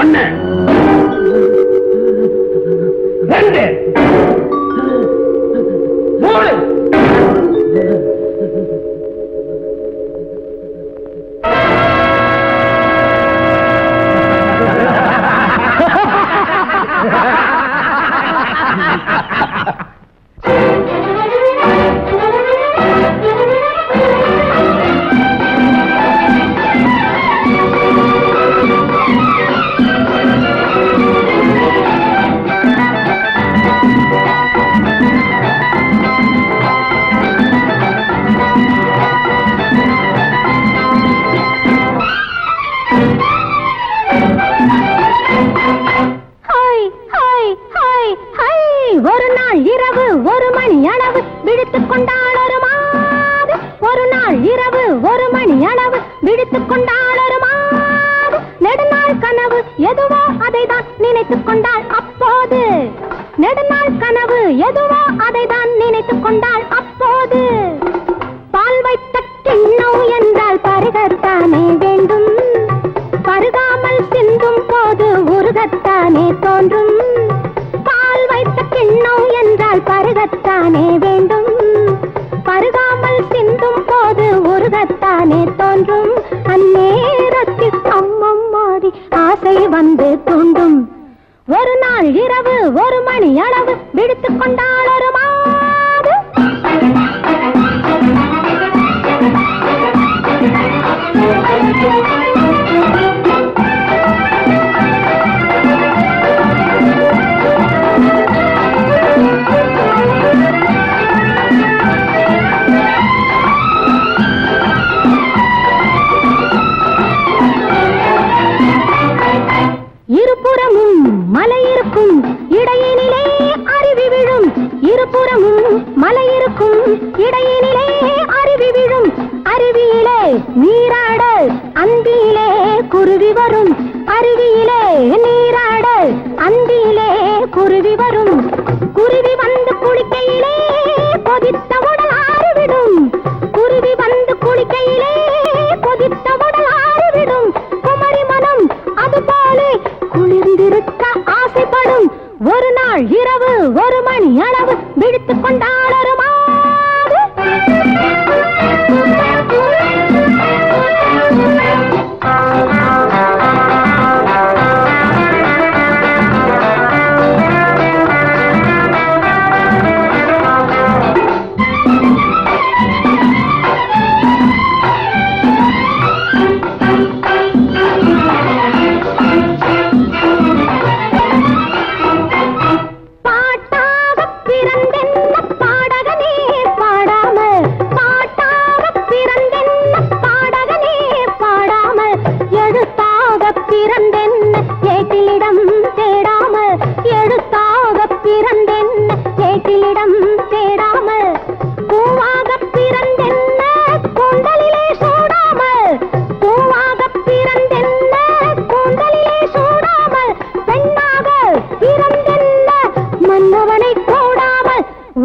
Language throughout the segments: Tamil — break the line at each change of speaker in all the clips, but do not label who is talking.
ஒண்ணு, ரெண்டு, மூணு.
ஒரு நாள் இரவு 1 மணி அளவு விழித்துக் கொண்டாள் ஒரு மாது. ஒரு நாள் இரவு 1 மணி அளவு விழித்துக் கொண்டாள் ஒரு மாது. நெடுநாள் கனவு எதுவோ அதைதான் நினைத்துக் கொண்டாள் அப்போது. நெடுநாள் கனவு எதுவோ அதைதான் நினைத்துக் கொண்டாள் அப்போது. பால் வைத்த கிண்ணம் என்றால் பருகத்தானே வேண்டும். பருகாமல் சிந்தும் போது உருகத்தானே தோன்றும். பால் வைத்த கிண்ணம் என்றால் பருகத்தானே வேண்டும். பருகாமல் சிந்தும் போது உருகத்தானே தோன்றும். அந்நேரத்தில் அம்மம்மாடி ஆசை வந்து தூண்டும். ஒரு நாள் இரவு 1 மணி அளவு விழித்துக் கொண்டாள் ஒரு மாது. இருபுறமும் மலை இருக்கும் இடையினிலே அருவி விழும். இருபுறமும் மலை இருக்கும் இடையினிலே அருவி விழும். அருவியிலே நீராட அந்தியிலே குருவி வரும். அருவியிலே நீராட அந்தியிலே குருவி வரும். குருவி வந்து குளிக்கையிலே கொதித்த உடல் ஆறிவிடும். குருவி வந்து குளிக்கையிலே கொதித்த உடல் ஆறிவிடும். குமரி மனம் அதுபோல குளிர்ந்திருக்க ஆசைப்படும். ஒரு நாள் இரவு 1 மணி அளவு விழித்துக் கொண்டாள் ஒரு மாது.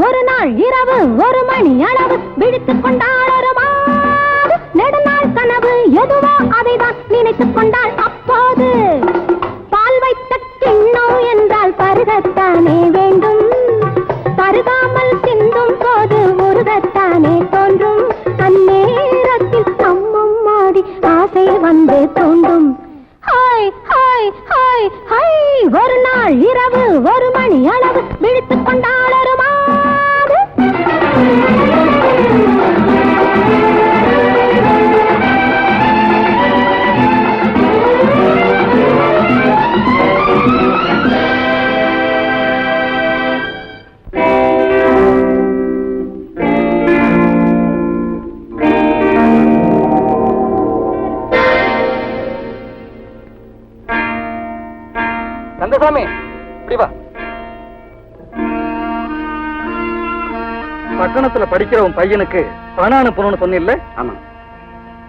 ஒரு நாள் இரவு 1 மணி அளவு விழித்துக் கொண்டாள் ஒரு மாது. நெடுநாள் கனவு எதுவோ அதைதான் நினைத்துக் கொண்டாள் அப்போது. பால் வைத்த கிண்ணம் என்றால் பருகத்தானே வேண்டும். பருகாமல் சிந்தும் போது உருகத்தானே தோன்றும். அந்நேரத்தில் அம்மம்மாடி ஆசை வந்து தோன்றும். Hi hi hi hi. ஒரு நாள் இரவு 1 மணி அளவு விழித்துக் கொண்டாள் ஒரு மாது.
கந்தசாமி, இப்படி வா. பட்டணத்துல படிக்கிற உன் பையனுக்கு பணம் அனுப்பணும்னு சொன்னில்ல? ஆமா.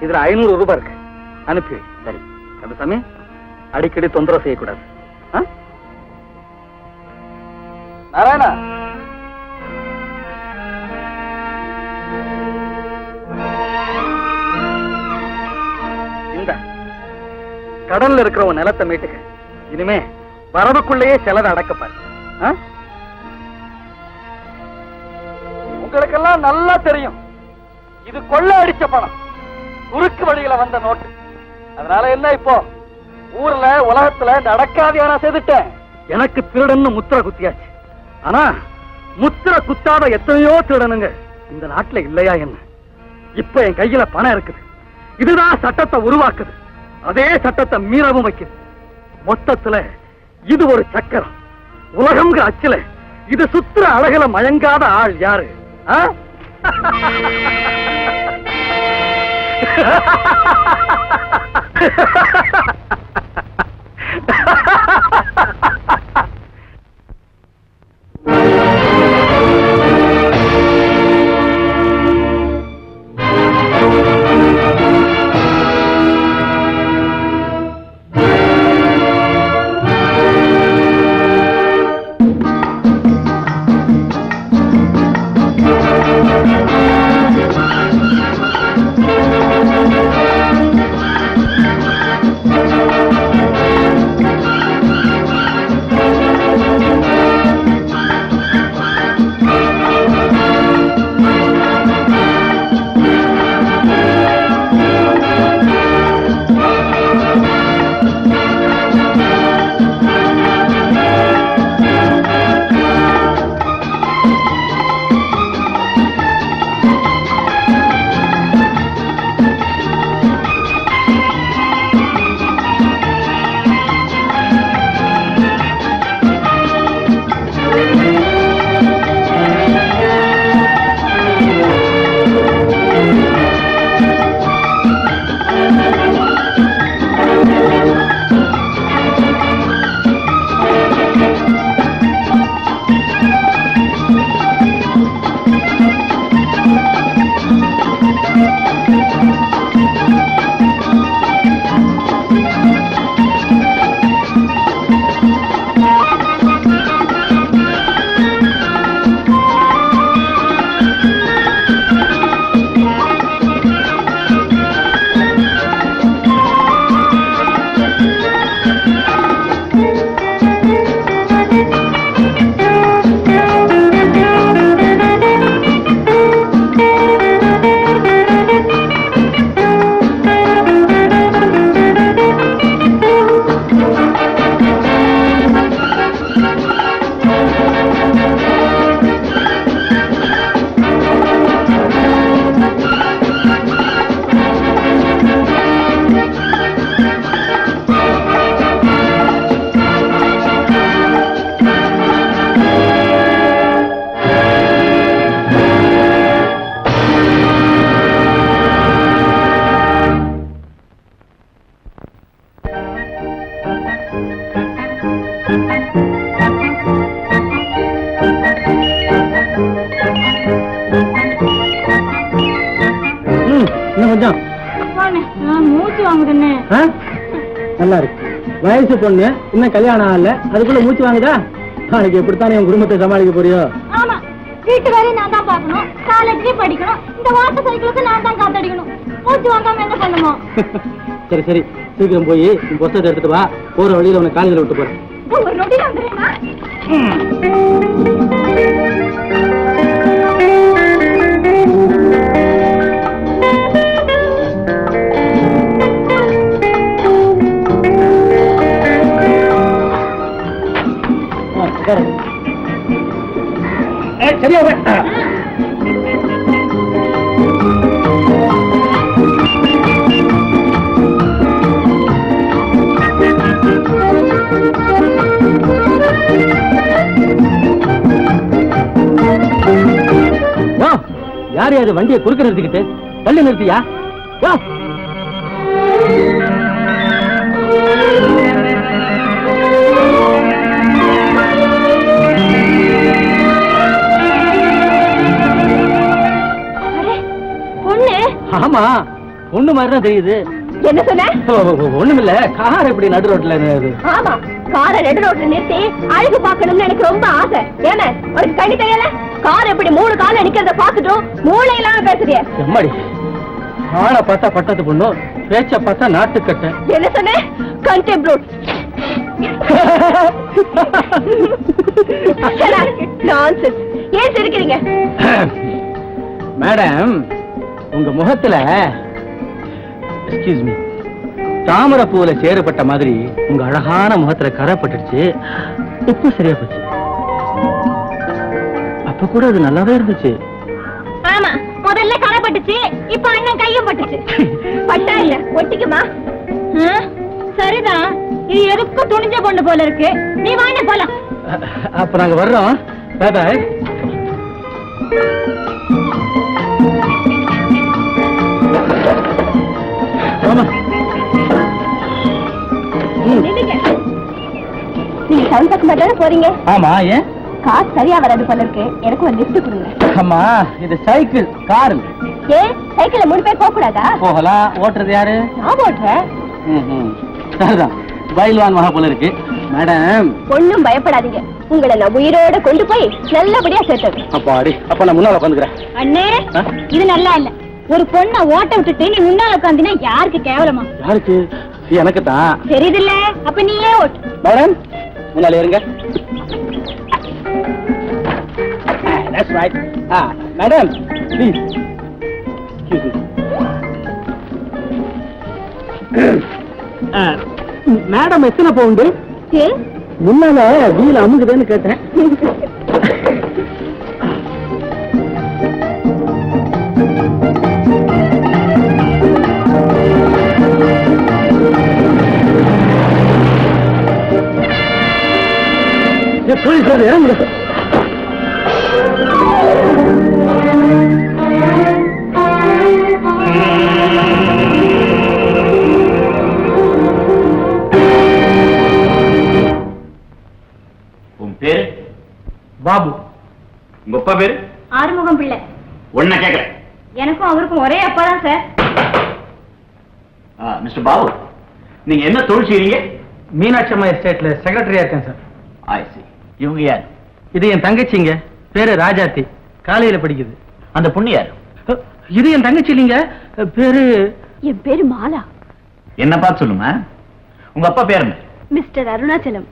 இதுல 500 ரூபாய் இருக்கு, அனுப்பி. சரி கந்தசாமி, அடிக்கடி தொந்தரவு செய்யக்கூடாது. நாராயணா, இந்த கடல்ல இருக்கிற உன் நிலத்தை மீட்டுக்க இனிமே வரவுக்குள்ளேயே செலவை அடக்கப்பாரு. உங்களுக்கெல்லாம் நல்லா தெரியும் இது கொள்ள அடிச்ச பணம், குறுக்கு வழியில வந்த நோட்டு. அதனால என்ன இப்போ ஊர்ல உலகத்துல நடக்காதியான செய்துட்டேன். எனக்கு திருடன்னு முத்திர குத்தியாச்சு. ஆனா முத்திர குத்தாத எத்தனையோ திருடனுங்க இந்த நாட்டுல இல்லையா என்ன? இப்ப என் கையில பணம் இருக்குது. இதுதான் சட்டத்தை உருவாக்குது. அதே சட்டத்தை மீறவும் வைக்குது. மொத்தத்துல இது ஒரு சக்கரம். உலகம்ங்கிற அச்சுல இது சுத்துற அழகுல மயங்காத ஆள் யாரு?
மூச்சு வாங்குதுன்னு
நல்லா இருக்கு. வயசு பொண்ணு இன்னும் கல்யாணம் ஆகல, அதுக்குள்ள மூச்சு வாங்குதா? நாளைக்கு எப்படித்தானே உன் குடும்பத்தை சமாளிக்க போறியோ?
ஆமா, வீட்டு வேலையை நான் தான் பாக்கணும், காலேஜ்லயும் படிக்கணும், இந்த வாட்டர் சைக்கிளுக்கு நான் தான் காத்தடிக்கணும். மூச்சு வாங்காம என்ன பண்ணுமோ?
சரி சரி, சீக்கிரம் போய் உன் புத்தகத்தை எடுத்துட்டு வா. போற வழியில உன்னை காலேஜில் விட்டு போறேன்.
ஒரு நொடியில வந்துடுறேன்னா
சரியா? யார் யாரு வண்டியை குறுக்க நிறுத்திக்கிட்டு தள்ளி நிறுத்தியா? ஆமா, பொண்ணு மாதிரிதான் தெரியுது.
என்ன சொன்ன?
ஒண்ணுமில்ல, கார் எப்படி நடு ரோட்ல?
ஆமா, காரை நடு ரோட்ல நிறுத்தி அழகு பார்க்கணும்னு எனக்கு ரொம்ப ஆசை. ஏன்னா உனக்கு கண்ணி தெரியல? கார் எப்படி 3 கால நிக்கிறத பாத்துட்டும் மூளை இல்லாம பேசுறிய?
எம்மாடி, ஆளை பார்த்தா பட்டத்து பொண்ணு, பேச்ச பார்த்தா நாட்டுக்கட்ட.
என்ன சொன்ன? கண்டெம்ப்ட். ஏன் சிரிக்கிறீங்க?
மேடம், உங்க முகத்துல எக்ஸ்கியூஸ் மீ, தாமரை பூவுல சேறுபட்ட மாதிரி உங்க அழகான முகத்துல கரை பட்டுடுச்சு. இப்ப சரியா போச்சு. அப்ப கூட அது நல்லாவே இருந்துச்சு.
ஆமா, முதல்ல கரை பட்டுச்சு, இப்ப அண்ணன் கையும் பட்டுச்சு. பட்டா இல்ல, ஒட்டிக்குமா? சரிதான், இது எதுக்கும் துணிஞ்ச பொண்ணு போல இருக்கு. நீ வாங்க போலாம்.
அப்ப நாங்க வர்றோம். பாய்.
நீங்க டவுன் பக்கம் தானே போறீங்க?
ஆமா. ஏன்?
காசு சரியா வராது போல இருக்கு, எனக்கு ஒரு லிஃப்ட் கொடுங்க.
அம்மா, இது சைக்கிள், கார்.
ஏன் சைக்கிள்ல 3 பேர் போக கூடாதா?
போகலாம். ஓட்டுறது யாரு? நான்
ஓட்டுறேன்.
சரிதான், பயில்வான் மகா போல இருக்கு. மேடம்,
ஒண்ணும் பயப்படாதீங்க, உங்களை நான் உயிரோட கொண்டு போய் நல்லபடியா சேர்த்தது.
அப்பாடி, அப்ப நான் முன்னால உட்காந்துக்கிறேன்.
அண்ணே, இது நல்லா இல்ல. ஒரு பொண்ணை ஓட்ட விட்டுட்டு நீ முன்னால உட்காந்தினா யாருக்கு கேவலமா?
யாருக்கு? எனக்கு தான்.
தெரியுதுல்ல, அப்ப நீயே ஓட்டு.
மேடம், முன்னால இருங்க. That's right. Madam, please. Excuse me. Madam, எத்தனை பவுண்டு? முன்னால வீல் அமுகுதுன்னு கேட்டேன். போலீஸ் இறங்குங்க.
உன் பேரு?
பாபு.
உங்க அப்பா பேரு?
ஆறுமுகம் பிள்ளை.
ஒன்ன கேக்குறேன்.
எனக்கும் அவருக்கும் ஒரே அப்பா தான் சார்.
மிஸ்டர் பாபு, நீங்க என்ன தொழில் செய்றீங்க?
மீனாட்சி அம்மா எஸ்டேட்ல செக்ரட்டரியா இருக்கேன் சார்.
ஐ சி. இவங்க யார்?
இது என் தங்கச்சிங்க, பேரு ராஜாத்தி, காலையில படிக்குது.
அந்த பொண்ணு யார்?
இது என் தங்கச்சி இல்லைங்க, பேரு?
என் பேரு மாலா.
என்ன பார்த்து சொல்லுமா. உங்க அப்பா பேர் என்ன?
மிஸ்டர் அருணாச்சலம்.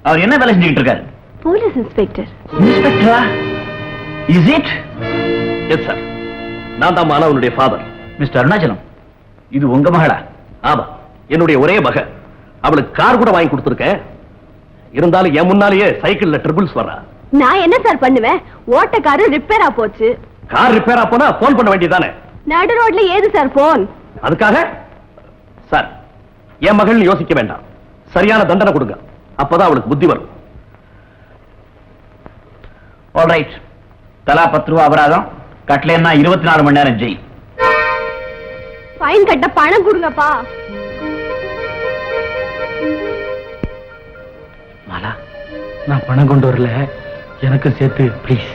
அவர் என்ன வேலை செஞ்சுக்கிட்டு இருக்காரு?
Police inspector.
இன்ஸ்பெக்டரா? Is it?
எஸ் சார், நான் தான் மாணவனுடைய ஃபாதர்.
மிஸ்டர் அருணாச்சலம், இது உங்க மகளா?
ஆமா, என்னுடைய ஒரே மக. அவளுக்கு கார் கூட வாங்கி கொடுத்துருக்கேன். இருந்தாலும் என் முன்னாலேயே சைக்கிள்ல ட்ரிபிள்ஸ் வர்றா.
நான் என்ன சார் பண்ணுவேன்? ஓட்டக்காரு ரிப்பேரா போச்சு.
கார் ரிப்பேரா போனா போன் பண்ண வேண்டியதானே?
நடு ரோட்ல ஏது சார் போன்?
அதுக்காக சார், என் மகள் யோசிக்க வேண்டாம், சரியான தண்டனை கொடுங்க, அப்பதான் அவளுக்கு புத்தி வரும்.
ஆல்ரைட், தலா 10 ரூபா அபராதம், கட்டலைன்னா 24 மணி நேரம் ஜெயில்.
ஃபைன் கட்ட பணம் கொடுங்கப்பா.
மாலா, நான் பணம் கொண்டு வரல, எனக்கு சேர்த்து ப்ளீஸ்.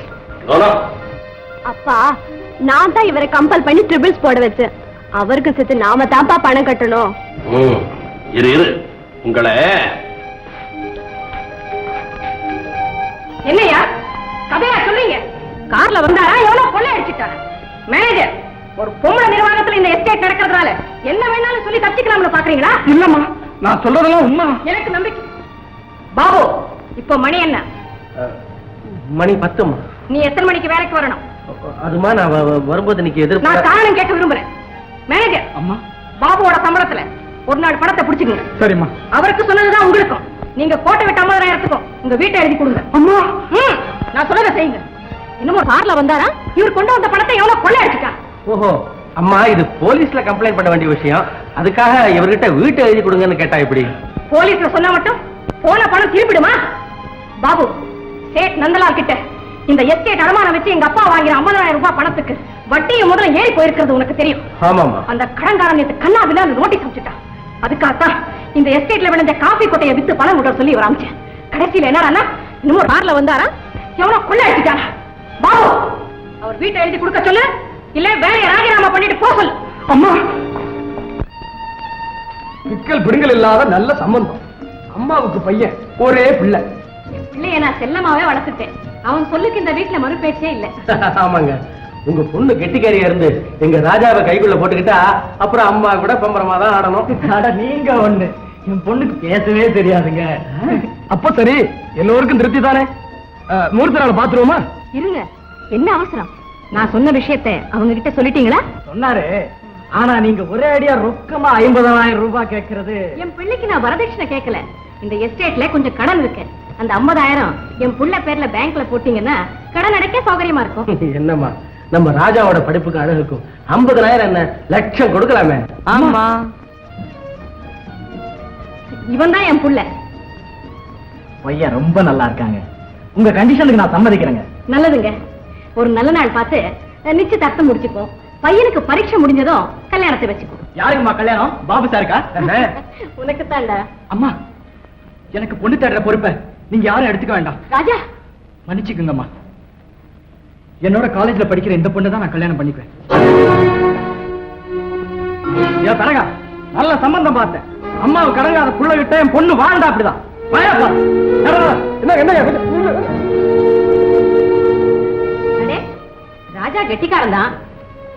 அப்பா, நான் தான் இவரை கம்பல் பண்ணி ட்ரிபிள்ஸ் போட வச்சேன். அவருக்கு சேர்த்து நாம தான்ப்பா பணம் கட்டணும்.
இரு இரு, உங்களை
என்னையா கதையா சொல்றீங்க? கார்ல வந்தாரா, எவ்வளவு கொள்ளை அடிச்சிட்டாரு? மேனேஜர், ஒரு பொம்பளை நிர்வாகத்துல இந்த எஸ்டேட் நடக்கிறதுனால என்ன வேணாலும் சொல்லி தப்பிக்கலாம்னு பாக்குறீங்களா?
இல்லம்மா, நான் சொல்றதெல்லாம் உண்மை.
எனக்கு நம்பிக்கை. பாபு, இப்ப மணி என்ன?
மணி 10.
நீ எத்தனை மணிக்கு வேலைக்கு வரணும்?
அதுமா, நான் வரும்போது இன்னைக்கு
நான்
எதிர்ப்பு.
காரணம் கேட்க விரும்புறேன். மேனேஜர்,
அம்மா.
பாபுவோட சம்பளத்துல ஒரு நாள் பணத்தை பிடிச்சுக்கங்க.
சரிம்மா.
அவருக்கு சொன்னதுதான் உங்களுக்கும். நீங்க கோட்டை விட்டு 50,000 உங்க வீட்டை எழுதி கொடுங்க.
அம்மா,
நான் சொல்றத செய்யுங்க. இன்னும் ஒரு கார்ல வந்தாரா, இவர் கொண்டு வந்த பணத்தை எவ்வளவு கொள்ளை அடிச்சுட்டார்.
ஓஹோ, அம்மா, இது போலீஸ்ல கம்ப்ளைண்ட் பண்ண வேண்டிய விஷயம். அதுக்காக இவர்கிட்ட வீட்டை எழுதி கொடுங்கன்னு கேட்டா எப்படி?
போலீஸ்ல சொன்னா மட்டும் போன பணம் திருப்பிடுமா? பாபு, சேட் நந்தலால் கிட்ட இந்த எஸ்டேட் அடமானம் வச்சு எங்க அப்பா வாங்கிற 50,000 ரூபாய் பணத்துக்கு வட்டியும் முதல்ல ஏறி போயிருக்கிறது உனக்கு தெரியும்.
ஆமாமா.
அந்த கடன்காரன் நேத்து கண்ணாபில அந்த நோட்டீஸ் அனுப்பிச்சுட்டான். அதுக்காகத்தான் இந்த எஸ்டேட்ல விளைஞ்ச காபி கொட்டையை வித்து பணம் விட சொல்லி இவர் அனுப்பிச்சேன். கடைசியில என்னடா, இன்னும் கார்ல வந்தாரா, எவ்வளவு கொள்ளை அடிச்சுட்டாரா? பாபு, அவர் வீட்டை எழுதி கொடுக்க சொல்லு, இல்ல வேலையை ராஜினாமா பண்ணிட்டு போக சொல்லு.
அம்மா, பிக்கல் பிடுங்கல் இல்லாத நல்ல சம்பந்தம். அம்மாவுக்கு பையன், ஒரே பிள்ளை.
பிள்ளைய நான் செல்லமாவே வளர்த்துட்டேன். அவன் சொல்லுக்கு இந்த வீட்டுல மறுபேச்சே இல்ல.
ஆமாங்க, உங்க பொண்ணு கெட்டிக்காரியா இருந்து எங்க ராஜாவை கைக்குள்ள போட்டுக்கிட்டா அப்புறம் அம்மா கூட பம்பரமா தான் ஆடணும். நீங்க ஒண்ணு,
என் பொண்ணுக்கு பேசவே தெரியாதுங்க. அப்ப சரி, எல்லோருக்கும் திருப்தி தானே? முகூர்த்த நாள் பாத்துருவோமா?
இருங்க, என்ன அவசரம்? நான் சொன்ன விஷயத்தை அவங்க கிட்ட சொல்லிட்டீங்களா?
சொன்னாரு. ஆனா நீங்க ஒரே அடியா ரொக்கமா 50,000 ரூபாய் கேட்கறது.
என் பிள்ளைக்கு நான் வரதட்சணை கேட்கல. இந்த எஸ்டேட்ல கொஞ்சம் கடன் இருக்கு. அந்த 50,000 என் புள்ள பேர்ல பேங்க்ல போட்டீங்கன்னா கடன் அடைக்க சௌகரியமா இருக்கும்.
என்னம்மா, நம்ம ராஜாவோட படிப்புக்கு அழகுக்கும் 50,000 என்ன, லட்சம் கொடுக்கலாமே.
ஆமா,
இவன் தான் என் புள்ள.
பையன் ரொம்ப நல்லா இருக்காங்க. உங்க கண்டிஷனுக்கு நான் சம்மதிக்கிறேங்க.
நல்லதுங்க. ஒரு நல்ல நாள் பார்த்து நிச்சயதார்த்தம் முடிச்சுப்போம். பையனுக்கு பரீட்சை முடிஞ்சதும் கல்யாணத்தை வச்சுக்கோ.
யாருக்குமா கல்யாணம்? பாபு சாருக்கா?
உனக்கு தான்டா.
அம்மா, எனக்கு பொண்ணு தேடுற பொறுப்பை நீங்க யாரும் எடுத்துக்க வேண்டாம்.
ராஜா,
மன்னிச்சுக்குங்கம்மா. என்னோட காலேஜ்ல படிக்கிற இந்த பொண்ணு தான் நான் கல்யாணம் பண்ணிக்குவேன். ஏன் தரகா, நல்ல சம்பந்தம் பார்த்தேன். அம்மாவை கடங்காத புள்ள விட்ட என் பொண்ணு வாழ்ந்தா அப்படிதான்.
அடே, ராஜா கெட்டிக்காரன் தான்.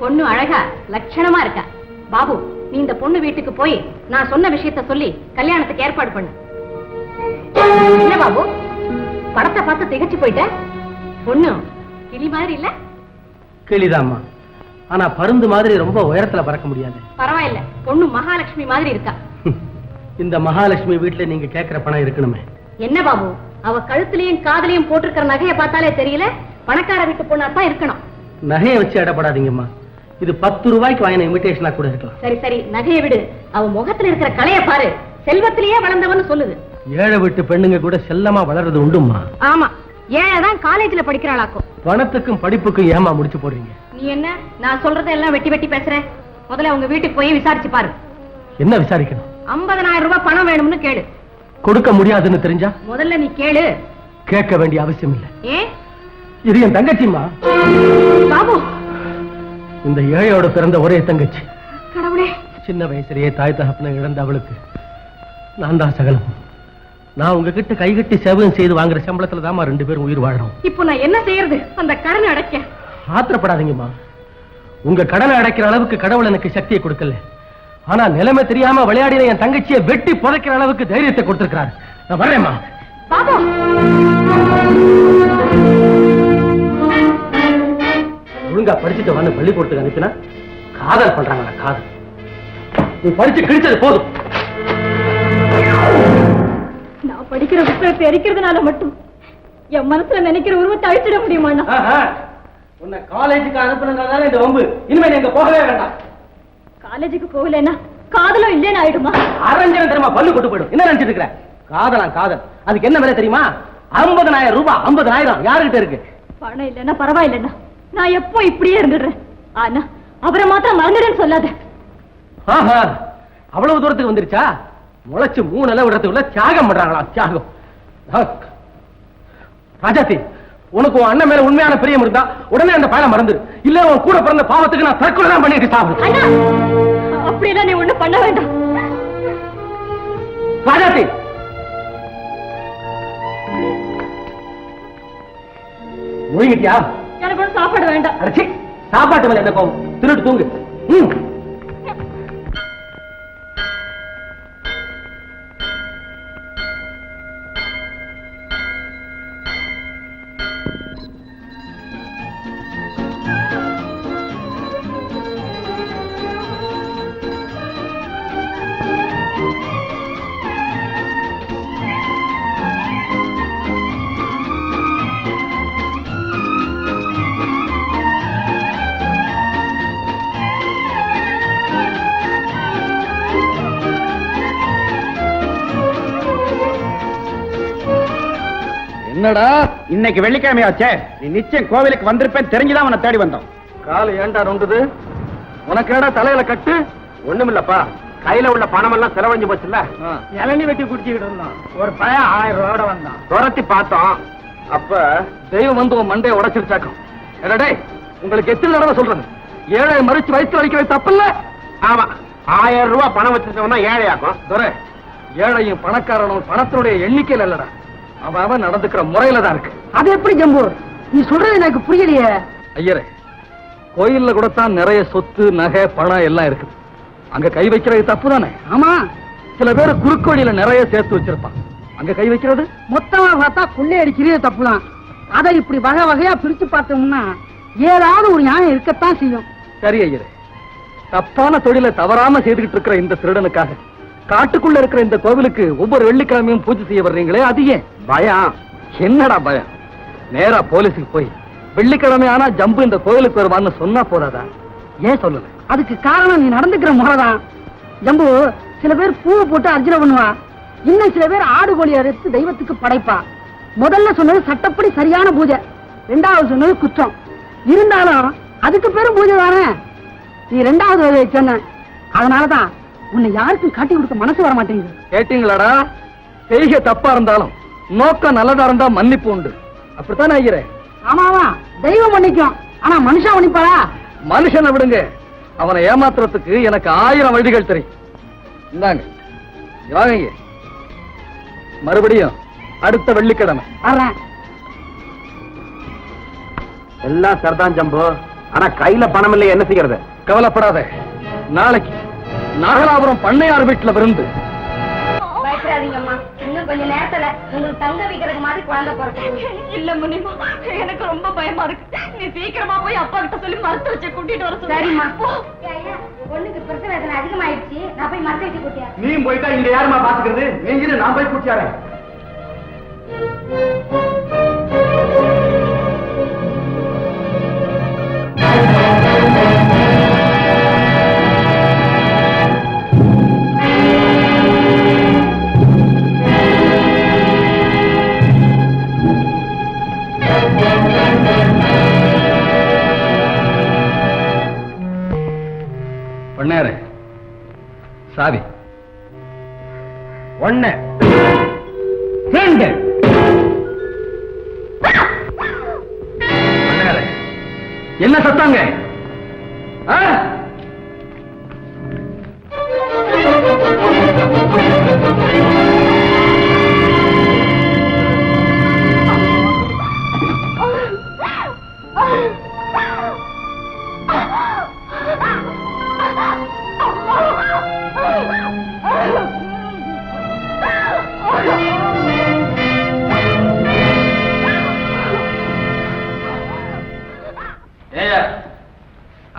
பொண்ணு அழகா லட்சணமா இருக்கா. பாபு, நீ இந்த பொண்ணு வீட்டுக்கு போய் நான் சொன்ன விஷயத்த சொல்லி கல்யாணத்துக்கு ஏற்பாடு பண்ணு. என்ன பாபு, படத்தை பார்த்து திகச்சு போயிட்ட? பொண்ணு கிளி மாதிரி இல்ல?
கிளிதாம்மா, ஆனா பருந்து மாதிரி ரொம்ப உயரத்துல பறக்க முடியாது.
பரவாயில்ல, பொண்ணு மகாலட்சுமி மாதிரி இருக்கா.
இந்த மகாலட்சுமி வீட்டுல நீங்க கேட்கிற பணம் இருக்கணுமே.
என்ன பாபு, அவ கழுத்துலயும் காதலையும் போட்டிருக்கிற நகையை பார்த்தாலே தெரியல பணக்கார வீட்டு பொண்ணா தான் இருக்கணும்.
நகையை வச்சு அடப்படாதீங்கம்மா. இது 10 ரூபாய்க்கு வாங்கின இன்விடேஷனா கூட இருக்கலாம்.
சரி சரி, நகையை விடு. அவ முகத்துல இருக்கிற கலையை பாரு. செல்வத்திலேயே வளர்ந்தவன்னு சொல்லுது.
ஏழை வீட்டு பெண்ணுங்க கூட செல்லமா வளர்றது உண்டுமா?
ஆமா, ஏழைதான் காலேஜ்ல படிக்கிறாளாக்கும்.
பணத்துக்கும் படிப்புக்கும் ஏமா முடிச்சு போடுறீங்க?
நீ என்ன, நான் சொல்றதை எல்லாம் வெட்டி வெட்டி பேசுற? முதல்ல உங்க வீட்டுக்கு போய் விசாரிச்சு பாரு.
என்ன விசாரிக்கணும்?
50,000 ரூபாய் பணம் வேணும்னு கேளு.
கொடுக்க முடியாதுன்னு தெரிஞ்சா?
முதல்ல நீ கேளு.
கேட்க வேண்டிய அவசியம் இல்லை.
ஏன்?
இது என் தங்கச்சிமா.
பாபு,
இந்த ஏழையோட பிறந்த ஒரே தங்கச்சி.
கடவுளே.
சின்ன வயசுலயே தாய் தகப்பனை இழந்த அவளுக்கு நான் தான் சகலம். நான் உங்ககிட்ட கைகட்டி சேவகம் செய்து வாங்குற சம்பளத்துல தாமா 2 பேரும் உயிர் வாழறோம்.
இப்போ நான் என்ன செய்யறது? அந்த கடனை அடைக்க.
ஆத்திரப்படாதீங்கம்மா. உங்க கடனை அடைக்கிற அளவுக்கு கடவுள் எனக்கு சக்தியை கொடுக்கல. ஆனா நிலைமை தெரியாம விளையாடின என் தங்கச்சியை வெட்டி புதைக்கிற அளவுக்கு தைரியத்தை கொடுத்திருக்கிறார். நான் வர்றேம்மா.
பாபு,
ஒழுங்கா படிச்சுட்டு வந்து பள்ளிக்கூடத்துக்கு அனுப்பினா காதல் பண்றாங்களா? காதல். நீ படிச்சு கிழிச்சது போதும்.
நான் படிக்கிற புத்தகத்தை எரிக்கிறதுனால மட்டும் என் மனசுல நினைக்கிற உருவத்தை அழிச்சிட முடியுமா?
உன்னை காலேஜுக்கு அனுப்புனதால இந்த வம்பு. இனிமே நீங்க போகவே வேண்டாம்.
காலேஜுக்கு போகலன்னா காதலும் இல்லேன்னு ஆயிடுமா?
அரஞ்சனம் தெரியுமா? பல்லு கொண்டு போயிடும். என்ன நினைச்சிட்டு இருக்கிற? காதலாம் காதல். அதுக்கு என்ன விலை தெரியுமா? 50,000 ரூபாய். 50,000 யாருகிட்ட இருக்கு?
பணம் இல்லைன்னா பரவாயில்லைன்னா நான் எப்போ இப்படியே இருந்துடுறேன். ஆனா அவரை மாத்திரம் மறந்துடுன்னு சொல்லாத.
அவ்வளவு தூரத்துக்கு வந்துருச்சா? முளைச்சு 3 நிலை விடுறதுக்குள்ள தியாகம் பண்றாங்களா? தியாகம். ராஜாத்தி, உனக்கு உன் அண்ணன் மேல உண்மையான பிரியம் இருந்தா உடனே அந்த பயணம் மறந்து. இல்ல உன் கூட பிறந்த பாவத்துக்கு நான் தற்கொலை தான் பண்ணிட்டு சாப்பிடுறேன்.
அப்படியெல்லாம் நீ ஒண்ணும் பண்ண வேண்டாம்.
ராஜாத்தி, முழுங்கிட்டியா?
எனக்கு ஒன்றும் சாப்பாடு வேண்டாம்.
அடிச்சு சாப்பாட்டு மேல என்ன கோவம்? திருட்டு தூங்கு.
என்னடா இன்னைக்கு வெள்ளிக்கிழமையாச்சே, நீ நிச்சயம் கோவிலுக்கு வந்திருப்பேன் தெரிஞ்சுதான் உன்னை தேடி வந்தோம்.
கால ஏண்டா நொண்டுது? உனக்கு ஏடா தலையில கட்டு?
ஒண்ணுமில்லப்பா, கையில உள்ள பணம் எல்லாம் செலவழிஞ்சு போச்சுல்ல.
இளநீ வெட்டி குடிச்சுக்கிட்டு இருந்தான். ஒரு பையன் 1000 ரூபாயோட வந்தான்.
துரத்தி பார்த்தோம். அப்ப
தெய்வம் வந்து உன் மண்டையை உடைச்சிருச்சாக்கும். என்னடே, உங்களுக்கு எத்தனை தடவை சொல்றது? ஏழை மறிச்சு வயிற்று வலிக்கிறது தப்பில்ல?
ஆமா, 1000 ரூபாய் பணம் வச்சிருக்கவன் ஏழையாக்கும்.
துரை, ஏழையும் பணக்காரனும் பணத்தினுடைய எண்ணிக்கையில் இல்லடா, அவன் நடந்துக்கிற முறையில தான் இருக்கு.
அது எப்படி ஜம்பு? நீ சொல்றது எனக்கு புரியலையே.
ஐயரே, கோயில்ல கூட தான் நிறைய சொத்து நகை பணம் எல்லாம் இருக்குது. அங்க கை வைக்கிறது தப்பு தானே?
ஆமா,
சில பேர் குறுக்கு வழியில நிறைய சேர்த்து வச்சிருப்பான். அங்க கை வைக்கிறது
மொத்தமா பார்த்தா கொள்ளை அடிக்கிறது தப்புதான். அதை இப்படி வகை வகையா பிரிச்சு பார்த்தோம்னா ஏதாவது ஒரு நியாயம் இருக்கத்தான் செய்யும்.
சரி ஐயரே, தப்பான தொழிலை தவறாம செய்துகிட்டு இருக்கிற இந்த திருடனுக்காக காட்டுக்குள்ள இருக்கிற இந்த கோவிலுக்கு ஒவ்வொரு வெள்ளிக்கிழமையும் பூஜை செய்ய வர்றீங்களே, அது ஏன் பயம்? என்னடா பயம்? நேரா போலீஸுக்கு போய் வெள்ளிக்கிழமை ஆனா ஜம்பு இந்த கோவிலுக்கு வருவான்னு சொன்னா போதாதா? ஏன் சொல்லல?
அதுக்கு காரணம் நீ நடந்துக்கிற முறைதான். ஜம்பு, சில பேர் பூவை போட்டு அர்ச்சனை பண்ணுவா, இன்னும் சில பேர் ஆடு கோழி அறுத்து தெய்வத்துக்கு படைப்பா. முதல்ல சொன்னது சட்டப்படி சரியான பூஜை, ரெண்டாவது சொன்னது குற்றம். இருந்தாலும் அதுக்கு பேரும் பூஜை தானே. நீ ரெண்டாவது வகையை சொன்ன, அதனாலதான் உன்னை யாருக்கும் காட்டி கொடுக்க மனசு வர மாட்டேங்குது.
கேட்டீங்களாடா? செய்க தப்பா இருந்தாலும் நோக்கம் நல்லதா இருந்தா மன்னிப்பு உண்டு. அப்படித்தானே ஐயரே?
ஆமாவா, தெய்வம் மன்னிக்கும், ஆனா மனுஷன் மன்னிப்பாளா?
மனுஷனை விடுங்க, அவனை ஏமாத்துறதுக்கு எனக்கு 1000 வழிகள் தெரியும். இந்தாங்க, வாங்க. மறுபடியும் அடுத்த வெள்ளிக்கிழமை
வர்றேன்.
எல்லாம் சரிதான் ஜம்பு, ஆனா கையில பணம் இல்லை, என்ன செய்யறது?
கவலைப்படாத, நாளைக்கு நாகலாபுரம் பண்ணையார் வீட்டுல விருந்து.
பயப்படாதீங்கம்மா, இன்னும் கொஞ்ச நேரத்துல உங்களுக்கு தங்க வைக்கிறதுக்கு மாதிரி குழந்தை பிறக்கும். இல்ல முனிமா, எனக்கு ரொம்ப பயமா இருக்கு. நீ சீக்கிரமா போய் அப்பா கிட்ட சொல்லி மருத்துவ வச்சு கூட்டிட்டு வர சொல்லு. சரிம்மா. பொண்ணுக்கு பிரசவ வேதனை அதிகமாயிடுச்சு, நான் போய் மருத்துவ வச்சு கூட்டியா.
நீ போயிட்டா இங்க யாருமா பாத்துக்கிறது? நீ இரு, நான் போய் கூட்டியாரேன்.
பண்ணாரு சாவி 1 2. என்ன சத்தாங்க?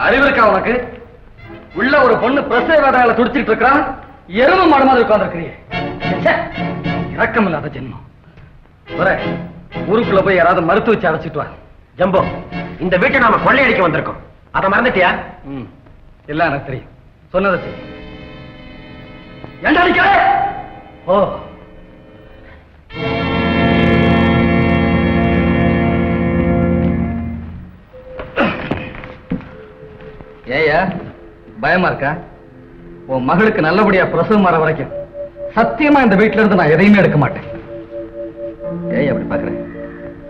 அறிவு இருக்கா உனக்கு? உள்ள ஒரு பொண்ணு பிரசவ வேதனையில துடிச்சிட்டு இருக்கா, எரும மாடு மாதிரி உட்கார்ந்துருக்கிறீ. இரக்கம் இல்லாத ஜென்மம். ஊருக்குள்ள போய் யாராவது மருத்துவ வச்சு அடைச்சிட்டு வா.
ஜம்போ, இந்த வீட்டை நாம கொள்ளையடிக்க வந்திருக்கோம், அதை மறந்துட்டியா?
எல்லாம் எனக்கு தெரியும், சொன்னதை செய்யும். ஏண்டா அடிக்கிற? ஓ, ஏயா பயமா இருக்கா? உன் மகளுக்கு நல்லபடியா பிரசவம் வர வரைக்கும் சத்தியமா இந்த வீட்டுல இருந்து நான் எதையுமே எடுக்க மாட்டேன். ஏய் அப்படி பாக்குறேன்?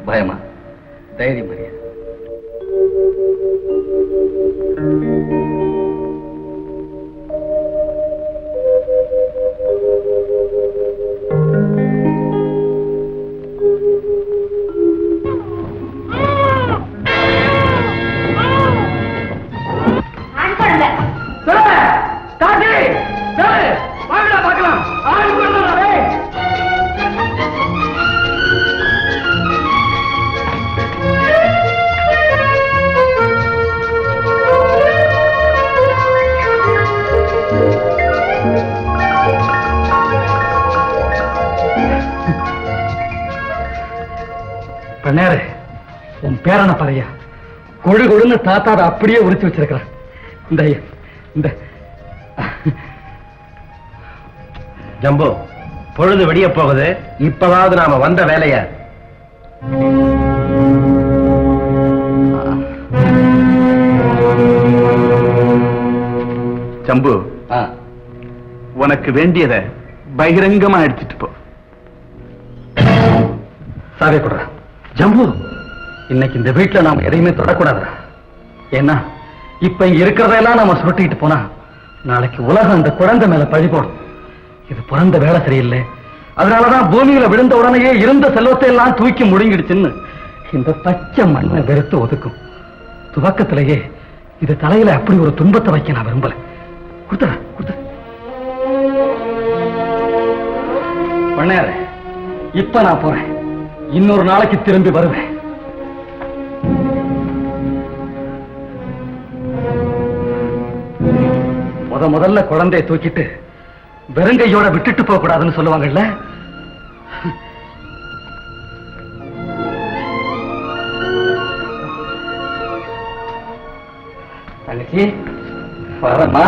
பயமா? தைரியம் மரியா? பண்ணாரு, உன் பேரன பறையா கொழு கொழுன்னு தாத்தா அதை அப்படியே உரிச்சு வச்சிருக்கிறான். இந்த
ஜம்போ, பொழுது விடிய போகுது, இப்பவாவது நாம வந்த வேலைய. ஜம்பு, உனக்கு வேண்டியத பகிரங்கமா எடுத்துட்டு போ.
சாவே கொடுற. ஜம்பு, இன்னைக்கு இந்த வீட்டுல நாம எதையுமே தொடக்கூடாது. ஏன்னா இப்ப இங்க இருக்கிறதெல்லாம் நாம சுருட்டிட்டு போனா நாளைக்கு உலகம் அந்த குழந்தை மேல பழி போடும். இது பிறந்த வேலை சரியில்லை. அதனாலதான் பூமியில விழுந்த உடனேயே இருந்த செல்வத்தை எல்லாம் தூக்கி முழுங்கிடுச்சுன்னு இந்த பச்சை மண்ணை வெறுத்து ஒதுக்கும். துவக்கத்திலேயே இது தலையில அப்படி ஒரு துன்பத்தை வைக்க நான் விரும்பல. கொடுத்த பண்ணாரு இப்ப நான் போறேன். இன்னொரு நாளைக்கு திரும்பி வருவேன். முதல்ல குழந்தையை தூக்கிட்டு வெறுங்கையோட விட்டுட்டு போக கூடாதுன்னு சொல்லுவாங்கல்ல. தங்கச்சி வரமா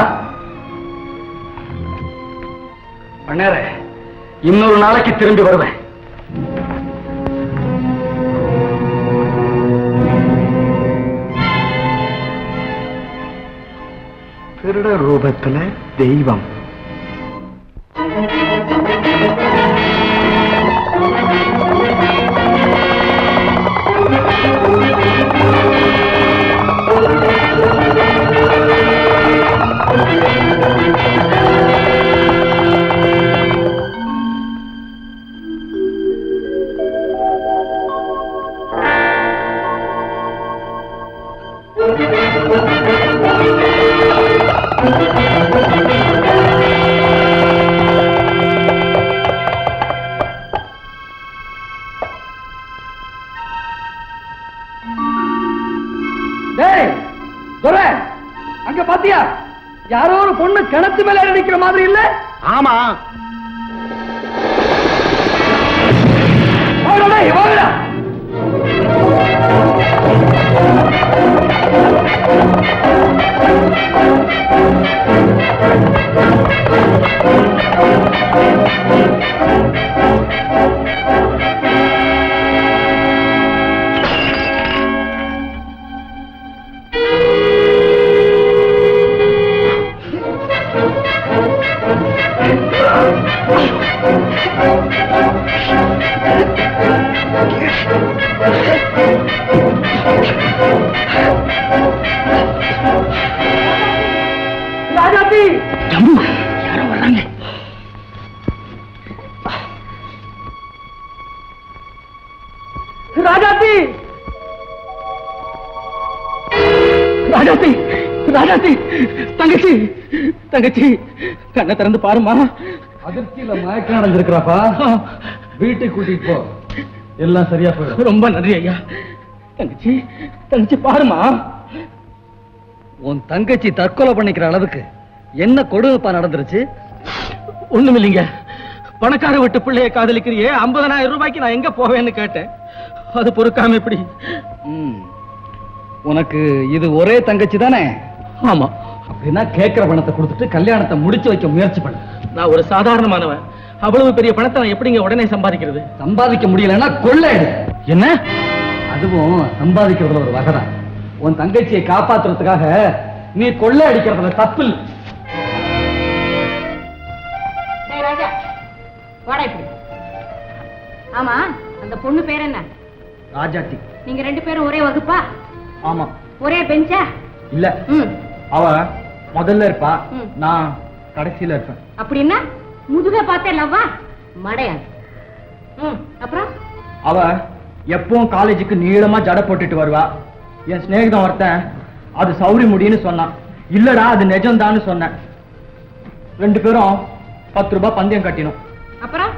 பண்ணார இன்னொரு நாளைக்கு திரும்பி வருவேன். திருட ரூபத்துல தெய்வம். அங்க பாத்தியா யாரோ ஒரு பொண்ணு கிணத்து மேல நிக்கிற மாதிரி இல்ல?
ஆமா.
ராஜாத்தி ஜம்பு யாரோ வர்றாங்க. ராஜாத்தி ராஜாத்தி ராஜாத்தி தங்கச்சி தங்கச்சி கண்ணை திறந்து பாருமா. அதிர்ச்சியில மயக்கம் அடைஞ்சிருக்கிறாப்பா. வீட்டுக்கு கூட்டிட்டு போ, எல்லாம் சரியா போயிடும். ரொம்ப நன்றி ஐயா. தங்கச்சி தங்கச்சி பாருமா. உன் தங்கச்சி தற்கொலை பண்ணிக்கிற அளவுக்கு என்ன கொடுமைப்பா நடந்துருச்சு? ஒண்ணும் இல்லைங்க. பணக்கார வீட்டு பிள்ளைய காதலிக்கிறியே, 50,000 ரூபாய்க்கு நான் எங்க போவேன்னு கேட்டேன். அது பொறுக்காம இப்படி. உனக்கு இது ஒரே தங்கச்சி தானே? ஆமா. அப்படின்னா கேட்கிற பணத்தை கொடுத்துட்டு கல்யாணத்தை முடிச்சு வைக்க முயற்சி பண்ண. நான் ஒரு சாதாரணமானவன். அவ்வளவு பெரிய பணத்தை நான் எப்படிங்க உடனே சம்பாதிக்கிறது? சம்பாதிக்க முடியலன்னா கொள்ளை. என்ன? அதுவும் சம்பாதிக்கிறதுல ஒரு வகைதான். உன் தங்கச்சியை காப்பாத்துறதுக்காக நீ கொள்ளை அடிக்கிறதுல தப்பு இல்லை.
ராஜா வாடா இப்படி. ஆமா, அந்த பொண்ணு பேர் என்ன?
ராஜாத்தி.
நீங்க 2 பேரும் ஒரே வகுப்பா?
ஆமா.
ஒரே பெஞ்சா?
இல்ல, அவ முதல்ல இருப்பா, நான் கடைசியில இருப்பேன்.
அப்படின்னா முதுக பார்த்தே லவ்வா மடையா? அப்புறம்
அவ எப்பவும் காலேஜுக்கு நீளமா ஜடை போட்டுட்டு வருவா. என் சிநேகிதம் ஒருத்தன் அது சௌரி முடின்னு சொன்னான். இல்லடா அது நிஜம்தான்னு சொன்னேன். 2 பேரும் 10 ரூபாய் பந்தயம் கட்டினோம்.
அப்புறம்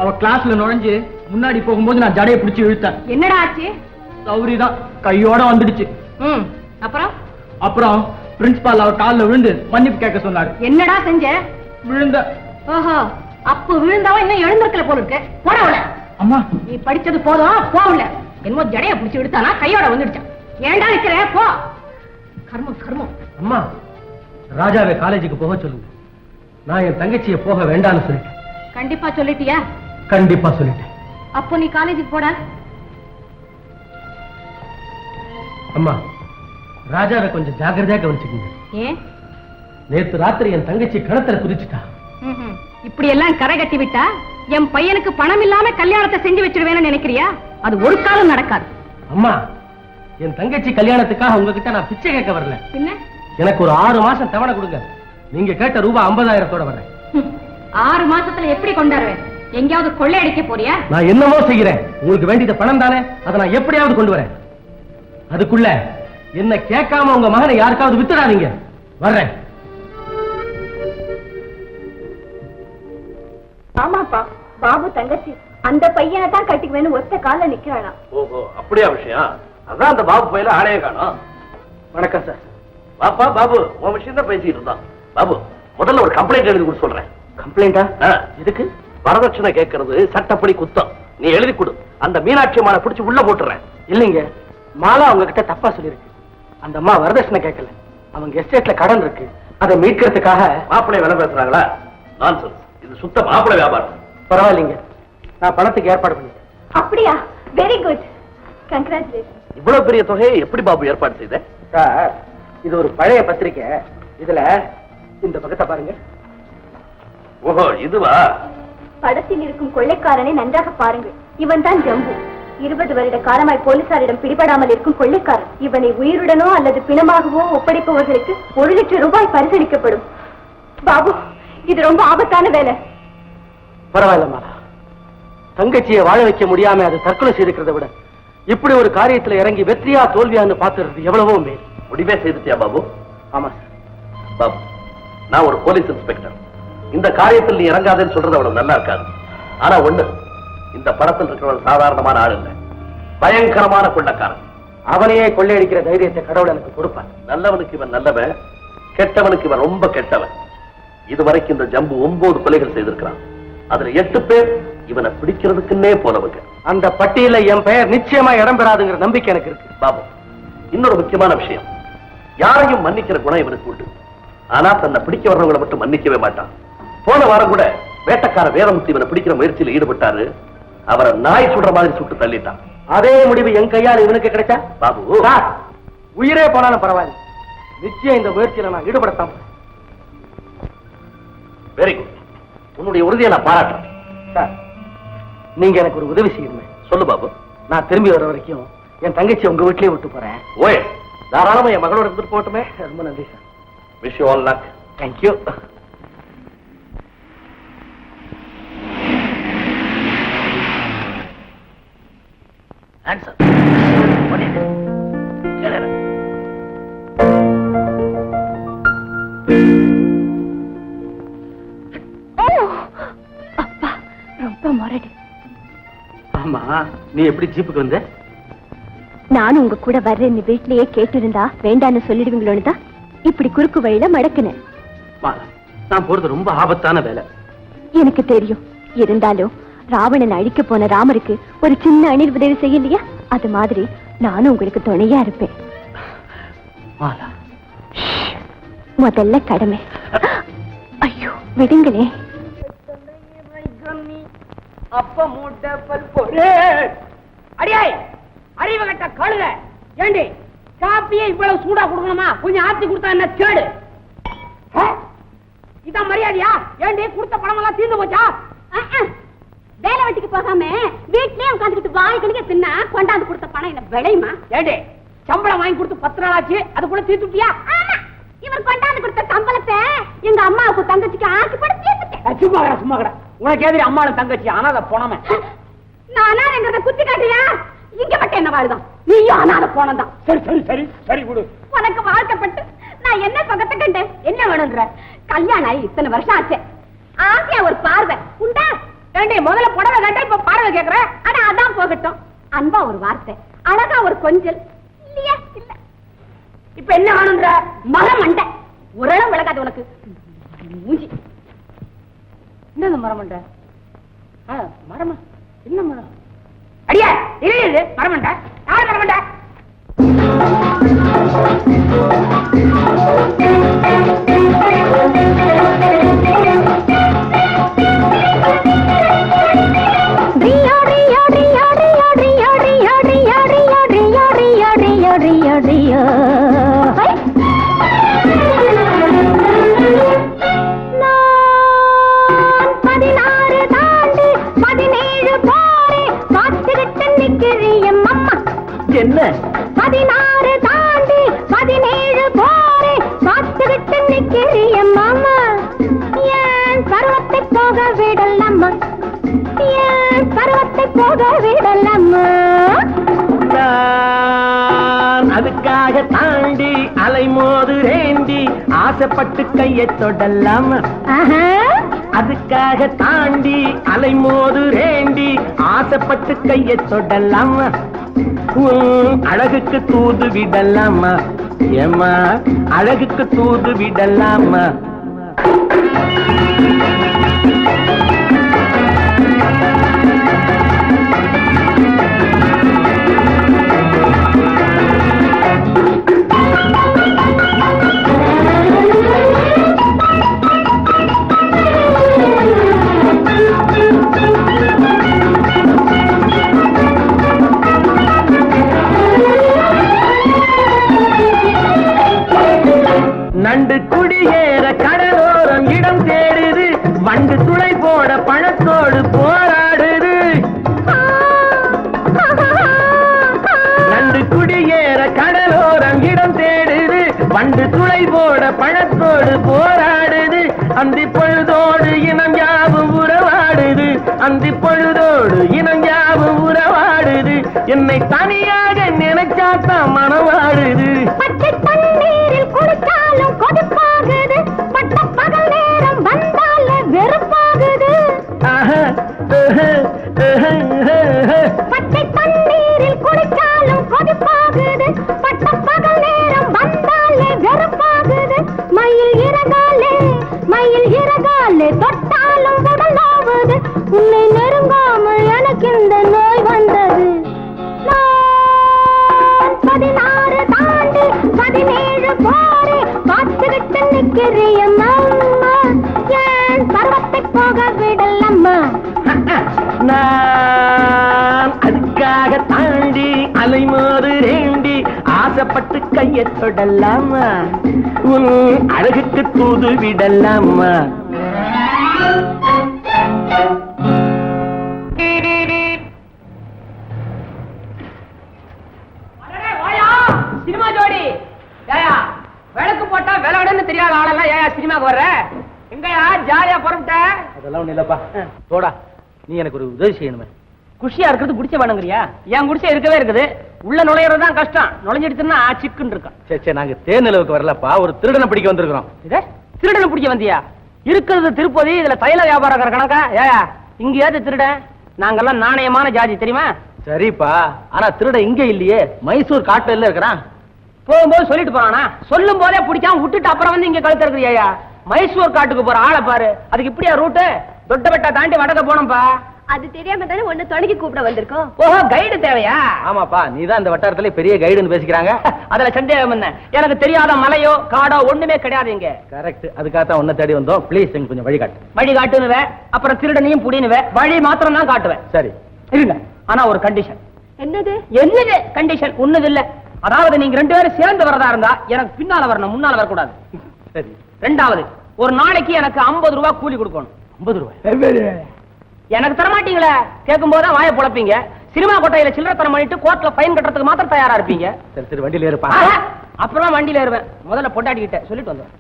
அவ கிளாஸ்ல நுழைஞ்சு முன்னாடி போகும்போது நான் ஜடையை பிடிச்சு இழுத்தேன்.
என்னடா ஆச்சு?
சௌரி தான் கையோட வந்துடுச்சு.
அப்புறம்
அப்புறம் பிரின்சிபால் அவர் காலில் விழுந்து மன்னிப்பு கேட்க சொன்னாரு.
என்னடா செஞ்ச?
விழுந்த.
ஓஹோ, அப்ப விழுந்தவன் இன்னும் எழுந்திருக்கல போல இருக்கு. போடவுல.
அம்மா,
நீ படிச்சது போதும், போகல. என்னமோ ஜடைய பிடிச்சு விடுத்தானா கையோட வந்துடுச்சான். ஏண்டா நிக்கிற? போ. கர்மம் கர்மம்.
அம்மா, ராஜாவை காலேஜுக்கு போக சொல்லுங்க. நான் என் தங்கச்சியை போக வேண்டாம்னு சொல்லிட்டேன்.
கண்டிப்பா சொல்லிட்டியா?
கண்டிப்பா சொல்லிட்டேன்.
அப்போ நீ காலேஜுக்கு போடா.
அம்மா, ராஜாவை கொஞ்சம் ஜாக்கிரதையா கவனிச்சுக்கோங்க.
ஏன்?
நேத்து ராத்திரி என் தங்கச்சி கிணத்துல குதிச்சுட்டா.
இப்படி எல்லாம் கரை கட்டி விட்டா என் பையனுக்கு பணம் இல்லாம கல்யாணத்தை செஞ்சு வச்சிருவேன்னு நினைக்கிறியா? அது ஒரு காலம் நடக்காது.
அம்மா, என் தங்கச்சி கல்யாணத்துக்காக உங்ககிட்ட நான் பிச்சை கேட்க வரல.
பின்ன
எனக்கு ஒரு 6 மாசம் தவணை கொடுங்க. நீங்க கேட்ட ரூபாய் 50,000 வரேன்.
6 மாசத்துல எப்படி கொண்டாடுவேன்? எங்கேயாவது கொள்ளையடிக்க போறியா?
நான் என்னமோ செய்கிறேன். உங்களுக்கு வேண்டியது பணம் தானே, அதை நான் எப்படியாவது கொண்டு வரேன். அதுக்குள்ள என்ன கேட்காம உங்க மகனை யாருக்காவது வித்துடாதீங்க. வர்றேன்.
ஆமாப்பா,
பாபு தங்கச்சி அந்த பையனை தான் கட்டிக்குவேன்னு ஒத்த கால நிக்கிறாளாம்.
ஓஹோ, அப்படியா விஷயம்? அதான் அந்த பாபு பையில ஆளையே காணோம்.
வணக்கம் சார்.
பாப்பா பாபு, உன் விஷயம் தான் பேசிட்டு இருந்தான். பாபு, முதல்ல ஒரு கம்ப்ளைண்ட் எழுதி கொடுத்து சொல்றேன்.
கம்ப்ளைண்டா?
இதுக்கு வரதட்சணை கேட்கறது சட்டப்படி குத்தம். நீ எழுதி கொடு. அந்த மீனாட்சி அம்மாவை பிடிச்சு உள்ள போட்டுறேன்.
இல்லைங்க, மாலா அவங்க கிட்ட தப்பா சொல்லிருக்கு. அந்த அம்மா வரதட்சணை கேட்கல, அவங்க எஸ்டேட்ல கடன் இருக்கு, அதை மீட்கிறதுக்காக.
மாப்பிள்ளை வேலை பேசுறாங்களா? நான்சென்ஸ். இது சுத்த மாப்பிள்ளை வியாபாரம்.
பரவாயில்லைங்க, நான் பணத்துக்கு ஏற்பாடு பண்ணிட்டேன்.
அப்படியா? Very good, congratulation.
இவ்வளவு பெரிய தொகையை எப்படி பாபு ஏற்பாடு செய்த?
சார், இது ஒரு பழைய பத்திரிக்கை. இதுல இந்த பக்கத்தை பாருங்க.
ஓஹோ, இதுவா?
படத்தில் இருக்கும் கொள்ளைக்காரனை நன்றாக பாருங்கள். இவன் தான் ஜம்பு. 20 வருட காலமாய் போலீசாரிடம் பிடிபடாமல் இருக்கும் கொள்ளைக்காரன். இவனை உயிருடனோ அல்லது பிணமாகவோ ஒப்படைப்பவர்களுக்கு 1 லட்சம் ரூபாய் பரிசளிக்கப்படும். பாபு, இது ரொம்ப ஆபத்தான வேலை.
பரவாயில்ல மாலா, தங்கச்சியை வாழ வைக்க முடியாம அது தற்கொலை செய்திருக்கிறத விட இப்படி ஒரு காரியத்துல இறங்கி வெற்றியா தோல்வியான்னு பாத்துறது எவ்வளவோ மேல்.
முடிவே செய்துட்டியா பாபு?
ஆமா சார்.
பாபு, நான் ஒரு போலீஸ் இன்ஸ்பெக்டர். இந்த காரியத்தில் நீ இறங்காதேன்னு சொல்றது அவ்வளவு நல்லா இருக்காது. ஆனா ஒண்ணு, இந்த படத்தில் இருக்கிறவன் சாதாரணமான ஆள் இல்ல, பயங்கரமான கொள்ளக்காரன்.
அவனையே கொள்ளையடிக்கிற தைரியத்தை கடவுள் எனக்கு கொடுப்பான்.
நல்லவனுக்கு இவன் நல்லவன், கெட்டவனுக்கு இவன் ரொம்ப கெட்டவன். இதுவரைக்கும் இந்த ஜம்பு 9 கொலைகள் செய்திருக்கிறான். அதுல 8 பேர் இவனை பிடிக்கிறதுக்குன்னே போனவங்க.
அந்த பட்டியல என் பெயர் நிச்சயமா இடம் பெறாதுங்கிற நம்பிக்கை எனக்கு இருக்கு.
பாபு, இன்னொரு முக்கியமான விஷயம், யாரையும் மன்னிக்கிற குணம் இவனுக்கு உண்டு. ஆனா தன்னை பிடிக்க வர்றவங்களை மட்டும் மன்னிக்கவே மாட்டான். போன வாரம் கூட வேட்டக்கார வேதமுத்தி இவனை பிடிக்கிற முயற்சியில் ஈடுபட்டாரு. அவரை நாய் சுடுற மாதிரி சுட்டு தள்ளிட்டான்.
அதே முடிவு என் கையால் இவனுக்கு கிடைச்சா
பாபு,
சார், உயிரே போனாலும் பரவாயில்ல, நிச்சயம் இந்த முயற்சியில நான் ஈடுபடத்தான்.
வெரி குட், உன்னுடைய உறுதியை நான் பாராட்டுறேன்.
சார், நீங்க எனக்கு ஒரு உதவி செய்யணுமே.
சொல்லு பாபு.
நான் திரும்பி வர வரைக்கும் என் தங்கச்சி உங்க வீட்லயே விட்டு போறேன்.
ஓயே, தாராளமா என் மகளோட இருந்துட்டு போட்டுமே.
ரொம்ப நன்றி sir.
Wish you all luck.
Thank you.
Answer பண்ணிட்டு கேளு.
அப்பா, ரொம்ப முரடு.
ஆமா, நீ எப்படி ஜீப்புக்கு வந்த?
நானும் உங்க கூட வர்றேன்னு வீட்லயே கேட்டிருந்தா வேண்டான்னு சொல்லிடுவீங்களோன்னு தான் இப்படி குறுக்கு வழியில மடக்குனேன்.
நான் போறது ரொம்ப ஆபத்தான வேலை.
எனக்கு தெரியும். இருந்தாலும் ராவணன் அழிக்க போன ராமருக்கு ஒரு சின்ன அணில் உதவி செய்யலையா, அது மாதிரி நானும் உங்களுக்கு துணையா இருப்பேன். முதல்ல கடமை. ஐயோ, விடுங்களே.
அப்ப மூட்டை பல்பொரு அடியாய் அறிவு கட்ட கழுத. ஏண்டி காப்பியே இவ்வளவு சூடா கொடுக்கணுமா? கொஞ்சம் ஆத்தி கொடுத்தா என்ன கேடு? இதான் மரியாதையா? ஏண்டி கொடுத்த பணம் எல்லாம் தீர்ந்து போச்சா?
வேலை வெட்டிக்கு போகாம வீட்லயே உட்காந்துக்கிட்டு வாய் கணிக்க தின்னா கொண்டாந்து கொடுத்த பணம் என்ன விளையுமா?
ஏண்டி சம்பளம் வாங்கி கொடுத்து 10 நாள் ஆச்சு, அது கூட தீர்த்துட்டியா?
இவர் கொண்டாந்து கொடுத்த சம்பளத்தை எங்க அம்மாவுக்கு தங்கச்சிக்கு ஆசைப்பட தீர்த்துட்டேன்.
சும்மா கடை. உனக்கு எதிரி அம்மாவும் தங்கச்சி அனாதை போனமே.
நான் அனாதைங்கிறத குத்தி காட்டுறியா? இங்க மட்டும் என்ன வாழ்தான், நீயும் அனாதை போனதான்.
சரி சரி சரி சரி விடு.
உனக்கு வாழ்க்கப்பட்டு நான் என்ன பக்கத்தை கண்டேன்? என்ன வேணும்ன்ற? கல்யாணம் ஆகி இத்தனை வருஷம் ஆச்சு, ஆசையா ஒரு பார்வை உண்டா?
ஏண்டி முதல்ல புடவை கட்ட இப்ப பார்வை கேக்குற?
ஆனா அதான் போகட்டும். அன்பா ஒரு வார்த்தை, அழகா ஒரு கொஞ்சல் இல்லையா? இல்ல.
இப்ப என்ன வேணும்ன்ற?
மரம் மண்டை உரளம் விளக்காது உனக்கு மூஞ்சி.
என்னது மரமண்ட? மரமா? என்ன மரம்? அடியா இது மரமண்ட? யார் மரமண்ட?
என்ன
16 தாண்டி 17 போரே பார்த்துக்கிட்டு நிக்கிறிய மாமா. ஏன் பருவத்தை போக விடலாமா? ஏன் பருவத்தை போக விடலாமா?
அதுக்காக தாண்டி அலைமோது ரேண்டி ஆசைப்பட்டு கையை தொடலாமா? அதுக்கு அதுக்காக தாண்டி அலைமோது ரேண்டி ஆசைப்பட்டு கையை தொடலாமா அழகுக்கு தூது விடலாமா ஏமா அழகுக்கு தூது விடலாமா நண்டு குடியேற கடலோரம் இடம் தேடுது வண்டு துளை போட பழத்தோடு போராடுது நண்டு குடியேற கடலோரம் இடம் தேடுது வண்டு துளை போட பழத்தோடு போராடுது அந்தி பொழுதோடு இனம் யாவும் உறவாடுது அந்தி பொழுதோடு இனம் யாவும் உறவாடுது என்னை தனியாக நினைச்சாத்தான் மனவாடுது
பச்சை தண்ணீரில் குளித்தாலும் கொதிப்பாகுது பட்ட பகல் நேரம் வந்தால வெறுப்பாகுது பச்சை தண்ணீரில் குளித்தாலும் கொதிப்பாகுது பட்ட பகல் நேரம் வந்தாலே வெறுப்பாகுது மயில் இறகாலே தொட்டாலும் உடல் ஆகுது உன்னை நெருங்காமல் எனக்கு இந்த நோய் வந்தது 16 தாண்டி 17 போரே காத்துக்கிட்டு நிற்கிறியம்மா ஏன் பருவத்தை போக விடலம்மா
நான் அதுக்காக தாண்டி அலைமோது ரேண்டி ஆசைப்பட்டு கையை தொடலாமா உன் அழகுக்கு தூது விடலாமா
சினிமா ஜோடி ஏயா விளக்கு போட்டா விளையாடுன்னு தெரியாத ஆளெல்லாம் ஏயா சினிமாக்கு வர்ற எங்கயா ஜாலியா புறப்பட்ட
அதெல்லாம் ஒண்ணு இல்லப்பா போடா நீ எனக்கு ஒரு உதவி செய்யணுமே
குஷியா இருக்கிறது குடிச்ச வேணுங்கிறியா என் குடிச்ச இருக்கவே இருக்குது உள்ள நுழையறதுதான் கஷ்டம் நுழைஞ்சிடுச்சுன்னா சிக்குன்னு இருக்கான்
சரி நாங்க தேர்நிலவுக்கு வரலப்பா ஒரு திருடனை பிடிக்க வந்திருக்கிறோம்
இதே திருடனை பிடிக்க வந்தியா இருக்கிறது திருப்பதி இதுல தைல வியாபாரம் கணக்கா ஏயா இங்கேயாவது திருடன் நாங்கெல்லாம் நாணயமான ஜாதி தெரியுமா
சரிப்பா ஆனா திருட இங்க இல்லையே மைசூர் காட்டுல இருக்கிறான்
போகும்போது சொல்லிட்டு போறானா சொல்லும் போதே பிடிக்காம விட்டுட்டு அப்புறம் வந்து இங்க கழுத்து இருக்கிறியா மைசூர் காட்டுக்கு போற ஆளை பாரு அதுக்கு இப்படியா ரூட்டு தொட்டபெட்டா தாண்டி வடக்க போனோம்பா
அது தெரியாம தானே உன்னை தொடங்கி கூப்பிட வந்திருக்கோம்
ஓஹோ கைடு தேவையா
ஆமாப்பா நீதான் இந்த வட்டாரத்துல பெரிய கைடுன்னு பேசிக்கிறாங்க
அதுல சந்தேகம் என்ன எனக்கு தெரியாத மலையோ காடோ ஒண்ணுமே கிடையாது இங்க
கரெக்ட் அதுக்காகத்தான் உன்னை தேடி வந்தோம் ப்ளீஸ் எனக்கு கொஞ்சம் வழி காட்டு
வழி காட்டுனுவேன் அப்புறம் திருடனையும் புடினுவேன் வழி மாத்திரம் தான் காட்டுவேன்
சரி
இருங்க ஆனா ஒரு கண்டிஷன்
என்னது
என்னது கண்டிஷன் ஒண்ணுது இல்ல அதாவது நீங்க 2 பேரும் சேர்ந்து வரதா இருந்தா எனக்கு பின்னால வரணும் முன்னால வரக்கூடாது
சரி
ரெண்டாவது ஒரு நாளைக்கு எனக்கு 50 ரூபாய் கூலி கொடுக்கணும்
50 ரூபாய்
எனக்கு தரமாட்டீங்களே கேட்கும் போதுதான் வாயை புழப்பீங்க சினிமா கொட்டையில சில்லறத்தனம் பண்ணிட்டு கோர்ட்ல ஃபைன் கட்டுறதுக்கு மாத்திரம் தயாரா இருப்பீங்க
சரி சரி வண்டியில ஏறுப்பா
அப்புறம் வண்டியில ஏறுவேன் முதல்ல பொண்டாட்டிக்கிட்ட சொல்லிட்டு வந்தேன்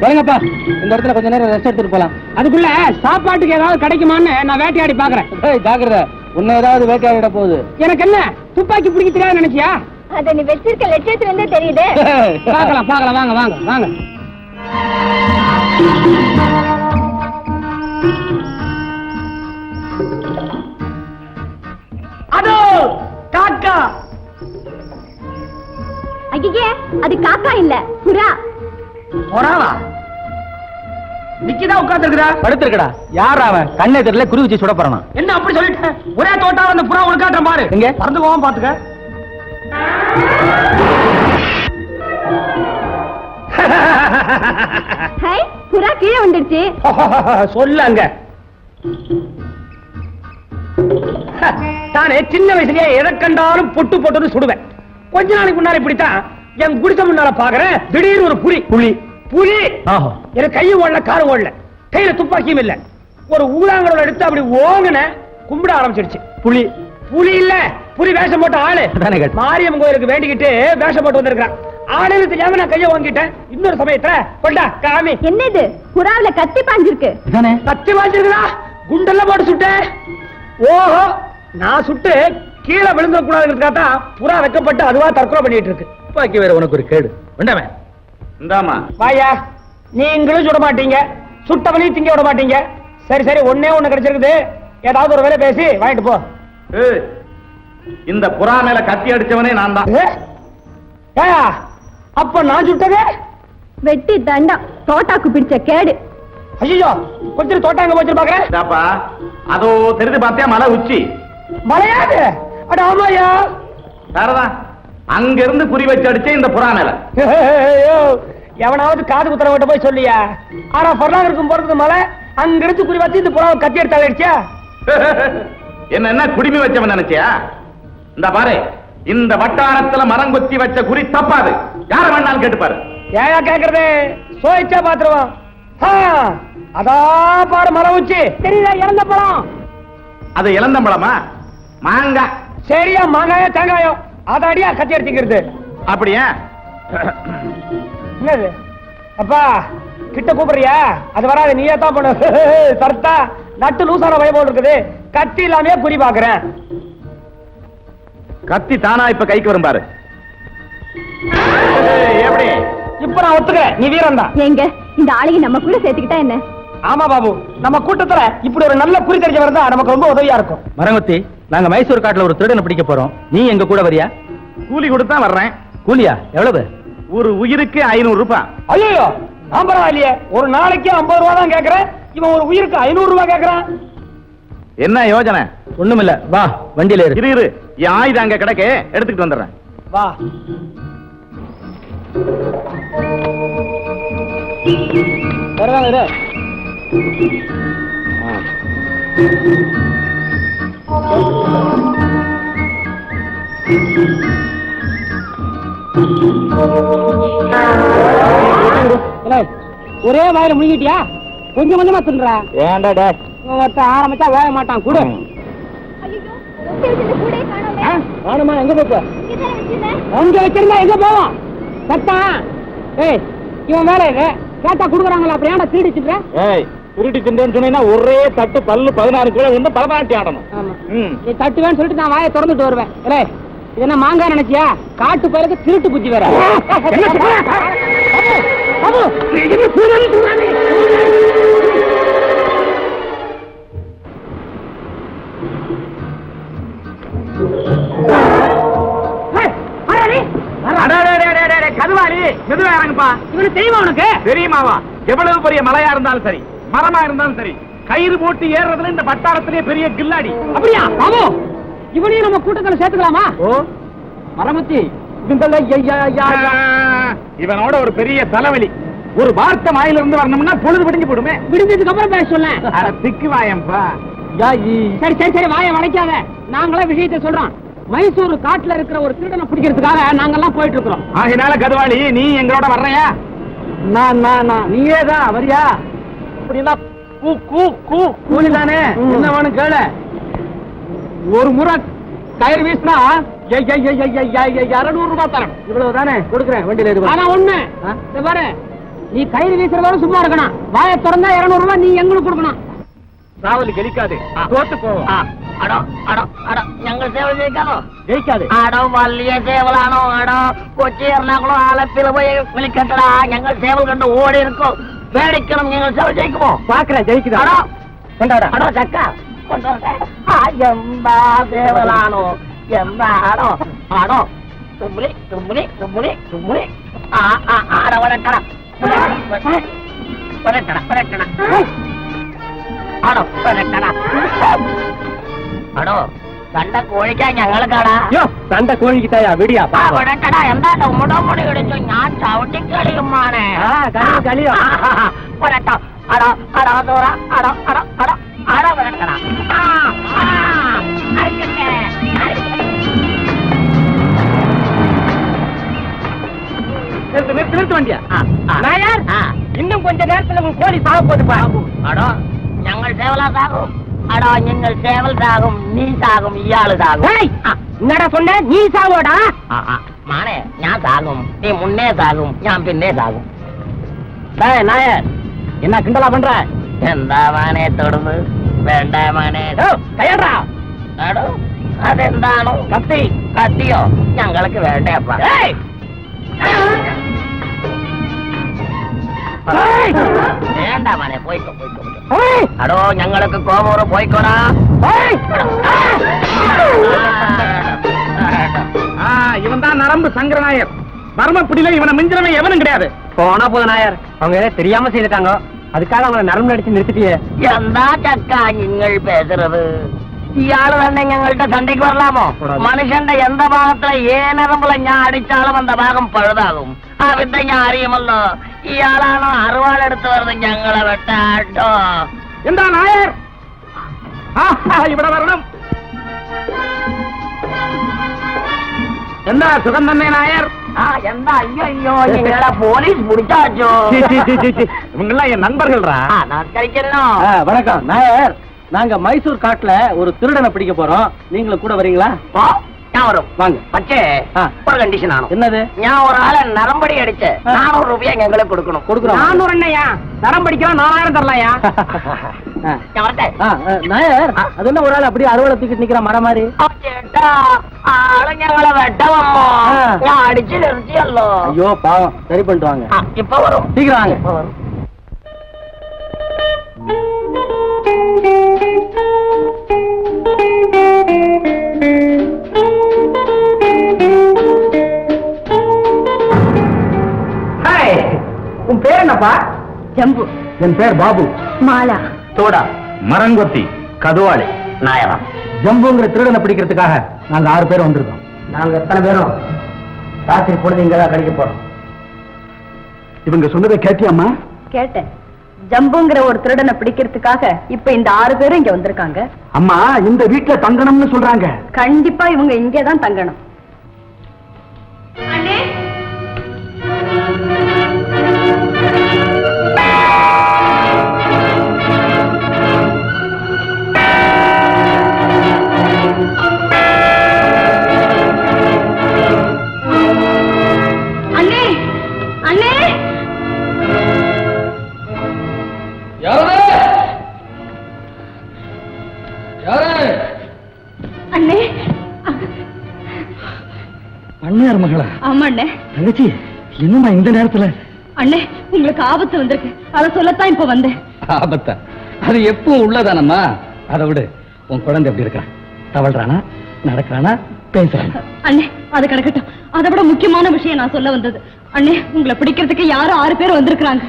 வரங்கப்பா இந்த இடத்துல கொஞ்ச நேரம் ரெஸ்ட் எடுத்துட்டு போலாம்
அதுக்குள்ள சாப்பாட்டுக்கு ஏதாவது கிடைக்குமான்னு நான் வேட்டையாடி பாக்குறேன்
ஜாக்கிரதை உன்னை ஏதாவது வேட்டையாடிட போகுது
எனக்கு என்ன துப்பாக்கி பிடிக்க தெரியாது நினைச்சியா
அத நீ வச்சிருக்க லட்சியத்துல இருந்தே தெரியுது
பாக்கலாம் பாக்கலாம் வாங்க வாங்க வாங்க அதோ காக்கா
ஐயே அது காக்கா இல்ல புறா
போறாவா நிக்கிதான் உட்கார்ந்துருக்குதா
படுத்திருக்கடா யார் அவன் கண்ணை தெரியல குறி வச்சு சுட போறானா
என்ன அப்படி சொல்லிட்டேன் ஒரே தோட்டா அந்த புறா உனக்காட்டம் பாரு
எங்க
பறந்து போவான் பாத்துக்க
ஹை புறா கீழே வந்துடுச்சு
சொல்லாங்க தானே சின்ன வயசுலயே எதை கண்டாலும் பொட்டு பொட்டுன்னு சுடுவேன் கொஞ்ச நாளைக்கு முன்னால இப்படித்தான் என் குடிசை முன்னால பாக்குறேன் திடீர்னு ஒரு புலி எனக்கு கையும் ஓடல காரும் ஓடல கையில துப்பாக்கியும் இல்ல ஒரு ஊதாங்கரோட எடுத்து அப்படி ஓங்குன கும்பிட ஆரம்பிச்சிடுச்சு புலி இல்ல புலி வேஷம் போட்ட ஆளு மாரியம்மன் கோயிலுக்கு வேண்டிக்கிட்டு வேஷம் போட்டு வந்திருக்கான் ஆளுன்னு தெரியாம நான் கைய வாங்கிட்டேன் இன்னொரு சமயத்துல கொண்டா காமி
என்னது புறாவுல கத்தி பாஞ்சிருக்கு
கத்தி வாங்கிருக்கா குண்டெல்லாம் போட்டு சுட்டேன் ஓஹோ நான் சுட்டு கீழே விழுந்துட கூடாதுங்கிறதுக்காக தான் புறா வெக்கப்பட்டு அதுவா தற்கொலை பண்ணிட்டு இருக்கு
துப்பாக்கி வேற உனக்கு ஒரு கேடு வேண்டாமே
இந்தாமா
வாயா, நீங்களும் சுட மாட்டீங்க, சுட்டவனையும் திங்க விட மாட்டீங்க. சரி சரி, ஒண்ணே ஒண்ணு கிடைச்சிருக்குது, ஏதாவது ஒரு வேலை பேசி வாங்கிட்டு போ.
இந்த புறா மேல கத்தி அடிச்சவனே நான் தான்.
ஏயா, அப்ப நான் சுட்டதே
வெட்டி தண்டா தோட்டாக்கு பிடிச்ச கேடு.
ஐயோ, கொஞ்சம் தோட்டாங்க போச்சு பாக்குறேன்.
அதோ தெரிஞ்சு பார்த்தியா மலை உச்சி
மலையாது? அட ஆமாயா,
வேறதான் அங்க இருந்து குறி வச்சு அடிச்சே இந்த புறா மேல.
எவனாவது காது குத்துற விட்ட போய் சொல்லியா? ஆனா பொருளாக இருக்கும் போறது மலை, அங்க இருந்து குறி வச்சு இந்த புறாவை கத்தி எடுத்து அடிச்சா?
என்ன குடிமை வச்சவன் நினைச்சியா? இந்த பாரு, இந்த வட்டாரத்துல மரம் கொத்தி வச்ச குறி தப்பாது, யார வேணாலும் கேட்டுப்பாரு.
ஏயா கேக்குறது? சோயிச்சா பாத்துருவான். அதான் பாரு மரம் உச்சி, தெரியல இறந்த பழம்.
அது இளந்தம்பழமா? மாங்காய்.
சரியா, மாங்காயோ தேங்காயோ அத அடியா கத்தி எடுத்துக்கிறது.
அப்படியா?
என்னது அப்பா கிட்ட கூப்பிடுறியா? அது வராது, நீயே தான் பண்ணு. சர்த்தா நட்டு லூசான வயபோல் இருக்குது, கத்தி இல்லாமே குறி பாக்குறேன்.
கத்தி தானா இப்ப கைக்கு வரும் பாரு. எப்படி?
இப்ப நான் ஒத்துக்கிறேன், நீ வீரம் தான்.
எங்க இந்த ஆளையை நம்ம கூட சேர்த்துக்கிட்டா என்ன?
ஆமா பாபு, நம்ம கூட்டத்துல இப்படி ஒரு நல்ல குறி தெரிஞ்சவர் தான் நமக்கு ரொம்ப உதவியா இருக்கும்.
மரங்கொத்தி, நாங்க மைசூர் காட்டுல ஒரு திருடனை பிடிக்க போறோம். நீ எங்க கூட வரியா?
கூலி கொடுத்தா வர்றேன்.
கூலியா? எவ்வளவு?
ஒரு உயிருக்கு 500 ரூபாய்.
ஐயோ, நான் பரவாயில்லையே, ஒரு நாளைக்கு 50 ரூபா தான் கேக்குறேன், இவன் ஒரு உயிருக்கு 500 ரூபாய் கேக்குறான்.
என்ன யோஜனை?
ஒண்ணுமில்ல, வா வண்டியில ஏறு.
இரு என் ஆயுதம் அங்க கிடக்கு, எடுத்துக்கிட்டு வந்துடுறேன்.
வா. வருவாங்க இரு. ஒரே வாயில முழுங்கிட்டியா? கொஞ்சம் கொஞ்சமா தின்றா.
ஏன்டா
ஆரம்பிச்சா வேக மாட்டான், கூட வேணுமா? எங்க போப்ப? அங்க வச்சிருந்தா எங்க போவோம்? சத்தா ஏய், இவன் வேலை இது கேட்டா குடுக்குறாங்களா? அப்படி ஏன்டா திருடிச்சுட்ட?
ஏய், திருடி தின்றேன்னு சொன்னீங்கன்னா ஒரே தட்டு பல்லு 16 கிலோ வந்து பலபாட்டி ஆடணும்.
ஆமா, நீ தட்டுவேன்னு சொல்லிட்டு நான் வாயை திறந்துட்டு வருவேன். ஏய், இது என்ன மாங்காய் நினைச்சியா? காட்டு பயிலுக்கு திருட்டு புத்தி வேற.
கதுவாரி மெதுவா இறங்குப்பா.
இவனு தெரியுமா உனக்கு?
தெரியுமாவா? எவ்வளவு பெரிய மலையா இருந்தாலும் சரி, மரமா இருந்தாலும் சரி, கயிறு போட்டு ஏறுறதுல இந்த வட்டாரத்திலே பெரிய கில்லாடி.
அப்படியா பாபு? இவனையும் நம்ம கூட்டத்துல சேர்த்துக்கலாமா?
ஓ,
மரமத்தி,
இவனோட ஒரு பெரிய தலைவலி. ஒரு வார்த்தை வாயில இருந்து வரணும்னா பொழுது விடிஞ்சு போடுமே.
விடுஞ்சதுக்கு அப்புறம் பேச சொல்ல.
திக்கு வாயம்பா.
சரி சரி சரி, வாயை வளைக்காத. நாங்களே விஷயத்தை சொல்றோம். மைசூர் காட்டுல இருக்கிற ஒரு திருடனை பிடிக்கிறதுக்காக நாங்கெல்லாம் போயிட்டு இருக்கிறோம்.
ஆகினால கதுவாளி, நீ எங்களோட வர்றையா?
நீயே தான் வரியா? அப்படின்னா கூலி தானே, என்ன வேணும் கேளு. ஒரு முறை கயிறு வீசினா 200 ரூபாய் தரணும். இவ்வளவு தானே கொடுக்குறேன், வண்டியில இருக்கு. ஆனா ஒண்ணு பாரு, நீ கயிறு வீசுறதோட சும்மா இருக்கணும். வாயை திறந்தா 200 ரூபாய் நீ எங்களுக்கு கொடுக்கணும்.
ராவல் கெளிக்காது, தோத்து போவோம்.
ഞങ്ങൾ സേവ ജയിക്കാനോ?
ஜெயிக்காது.
ആടോ വലിയ സേവലാണോ? ആടോ കൊച്ചി എറണാകുളം ആലപ്പിൽ പോയി വിളിക്കട്ടടാ. ഞങ്ങൾ സേവൽ കണ്ട് ഓടി ഇരിക്കും, പേടിക്കണം. ഞങ്ങൾ സേവ ജയിക്കുമോ?
பாக்குறேன், ஜெயிக்குதா?
ആടോ
கொண்டாடா.
ആടോ ചക്ക കൊണ്ടുവരട്ടെ. എന്താ സേവലാണോ? എന്താണോ? ആടോ തുമ്മുലി തുമ്മുലി തുമ്മുലി തുമ്മുലി. ആടോ വരട്ടട വരട്ടട വരട്ടട. ആടോ വരട്ടട. ആടോ സണ്ട കോഴിക്കാൻ ഞങ്ങൾ കാണാ.
சண்டை கோழிக்கு தாயா? விடியா?
വരട്ടടാ. എന്താ മുടമുടി ഇടിച്ചു? ഞാൻ ചവിട്ടിക്കളിയുമാണ്.
களியோ.
വരട്ടോ. അടോ അടോ ദൂര അടോ അടോ അടോ അടോ വരട്ടടാ.
நிறுத்து வண்டியா? இன்னும் கொஞ்ச நேரத்துல உங்க கோழி சாக போகுது பாபு.
അടോ ഞങ്ങൾ സേവലാ സാകും. അടോ നിങ്ങൾ സേവൽ സാകും, നീ സാകും, ഇയാള് സാകും.
என்னடா சொன்ன? நீ சாவோடா?
മാണേ, ഞാൻ സാകും, നീ മുന്നേ സാകും, ഞാൻ പിന്നെ സാകും.
நாயர், என்ன கிண்டலா பண்ற?
എന്താ മാനെ തൊടുന്നു? വേണ്ട മാനെ.
கையடா.
അടോ അതെന്താണോ?
கத்தி.
കത്തിയോ? ഞങ്ങൾക്ക് വേണ്ടേ അപ്പ. வேண்டாமானே போய்க்கோ போய்க்கோ. அடோ ഞങ്ങൾക്ക് கோமூர் போய்க்கோடா.
இவன் தான் நரம்பு சங்கர நாயர். மர்மப்பிடியில இவனை மிஞ்சினவன் எவனும் கிடையாது.
போனா போது நாயர், அவங்க ஏதோ தெரியாம செய்துட்டாங்க, அதுக்காக அவங்களை நரம்பு அடிச்சு நிறுத்திட்டியே.
എന്താ ചക്ക നിങ്ങൾ പേசுறது? ഇയാള് തന്നെ ഞങ്ങളുടെ സന്ധിക്ക് വരലാമോ? മനുഷ്യന്റെ എന്ത ഭാഗത്തിലെ ഏനറമ്പുള്ള ഞാൻ അടിച്ചാലും അന്ത ഭാഗം പഴുതാകും. ആ വിദ്യ ഞാൻ അറിയുമല്ലോ. ഇയാളാണോ അറുവാളെടുത്ത് വരുന്നത് ഞങ്ങളെ വെട്ടാട്ടോ?
എന്താ നായർ ഇവിടെ വരണം. എന്താ സുഖം തന്നെ നായർ?
ആ എന്താ അയ്യോ അയ്യോ നിങ്ങളെ പോലീസ് പിടിച്ചാച്ചോ?
இவங்கெல்லாம் என் நண்பர்கள்ரா.
நமஸ்கரிக்கணும்.
வணக்கம் நாயர், நாங்க மைசூர் காட்டுல ஒரு திருடனை பிடிக்க போறோம், நீங்களும் கூட வரீங்களா?
ഞാൻ വരും.
வாங்க.
പക്ഷേ ഒരു കണ്ടീഷൻ ആണ്.
என்னது?
ഞാൻ ഒരാളെ നരമ്പടി അടിച്ച് 400 രൂപ ഞങ്ങളെ കൊടുക്കണം.
கொடுக்குறோம்.
400 என்னையா நரம்படிக்கலாம் 4000 தரலாயா?
ഞാൻ വരട്ടെ.
நாயர், அது என்ன ஒரு ஆள் அப்படியே அறுவலை தூக்கிட்டு நிக்கிற மரம் மாதிரி?
ചേട്ടാ ആള് ഞങ്ങളെ വെട്ടവമ്മോ? ഞാൻ അടിച്ചു നിർത്തിയല്ലോ.
ஐயோ பாவம், சரி பண்ணிட்டு வாங்க.
ഇപ്പൊ വരും.
சீக்கிரம் வாங்க.
ഇപ്പൊ വരും.
உன் பேர் என்னப்பா?
ஜம்பு.
என் பேர் பாபு.
மாலா.
தோடா.
மரங்கொத்தி, கதுவாளி.
നായറാ.
ஜம்புங்கிற திருடனை பிடிக்கிறதுக்காக நாங்க 6 பேர் வந்திருக்கோம். நாங்க எத்தனை பேரும் ராத்திரி பொழுது இங்கதான் கழிக்க போறோம்.
இவங்க சொன்னதை கேட்டியாம்மா?
கேட்டேன். ஜம்புங்கிற ஒரு திருடனை பிடிக்கிறதுக்காக இப்ப இந்த 6 பேரும் இங்க வந்திருக்காங்க.
அம்மா இந்த வீட்டுல தங்கணும்னு சொல்றாங்க.
கண்டிப்பா இவங்க இங்கேதான் தங்கணும். அண்ணே அண்ணே அண்ணே.
அண்ணியார் மகளா?
ஆமா அண்ணே.
தங்கச்சி, என்னம்மா இந்த நேரத்துல?
அண்ணே உங்களுக்கு ஆபத்து வந்திருக்கு, அதை சொல்லத்தான் இப்ப வந்தேன்.
ஆபத்தா? அது எப்பவும் உள்ளதானம்மா. அதை விடு, உன் குழந்தை எப்படி இருக்கான்? தவழ்றானா, நடக்கிறானா, பேசுறானா?
அண்ணே அது கிடக்கட்டும், அதை விட முக்கியமான விஷயம் நான் சொல்ல வந்தது. அண்ணே உங்களை பிடிக்கிறதுக்கு யாரும் 6 பேர் வந்திருக்கிறாங்க.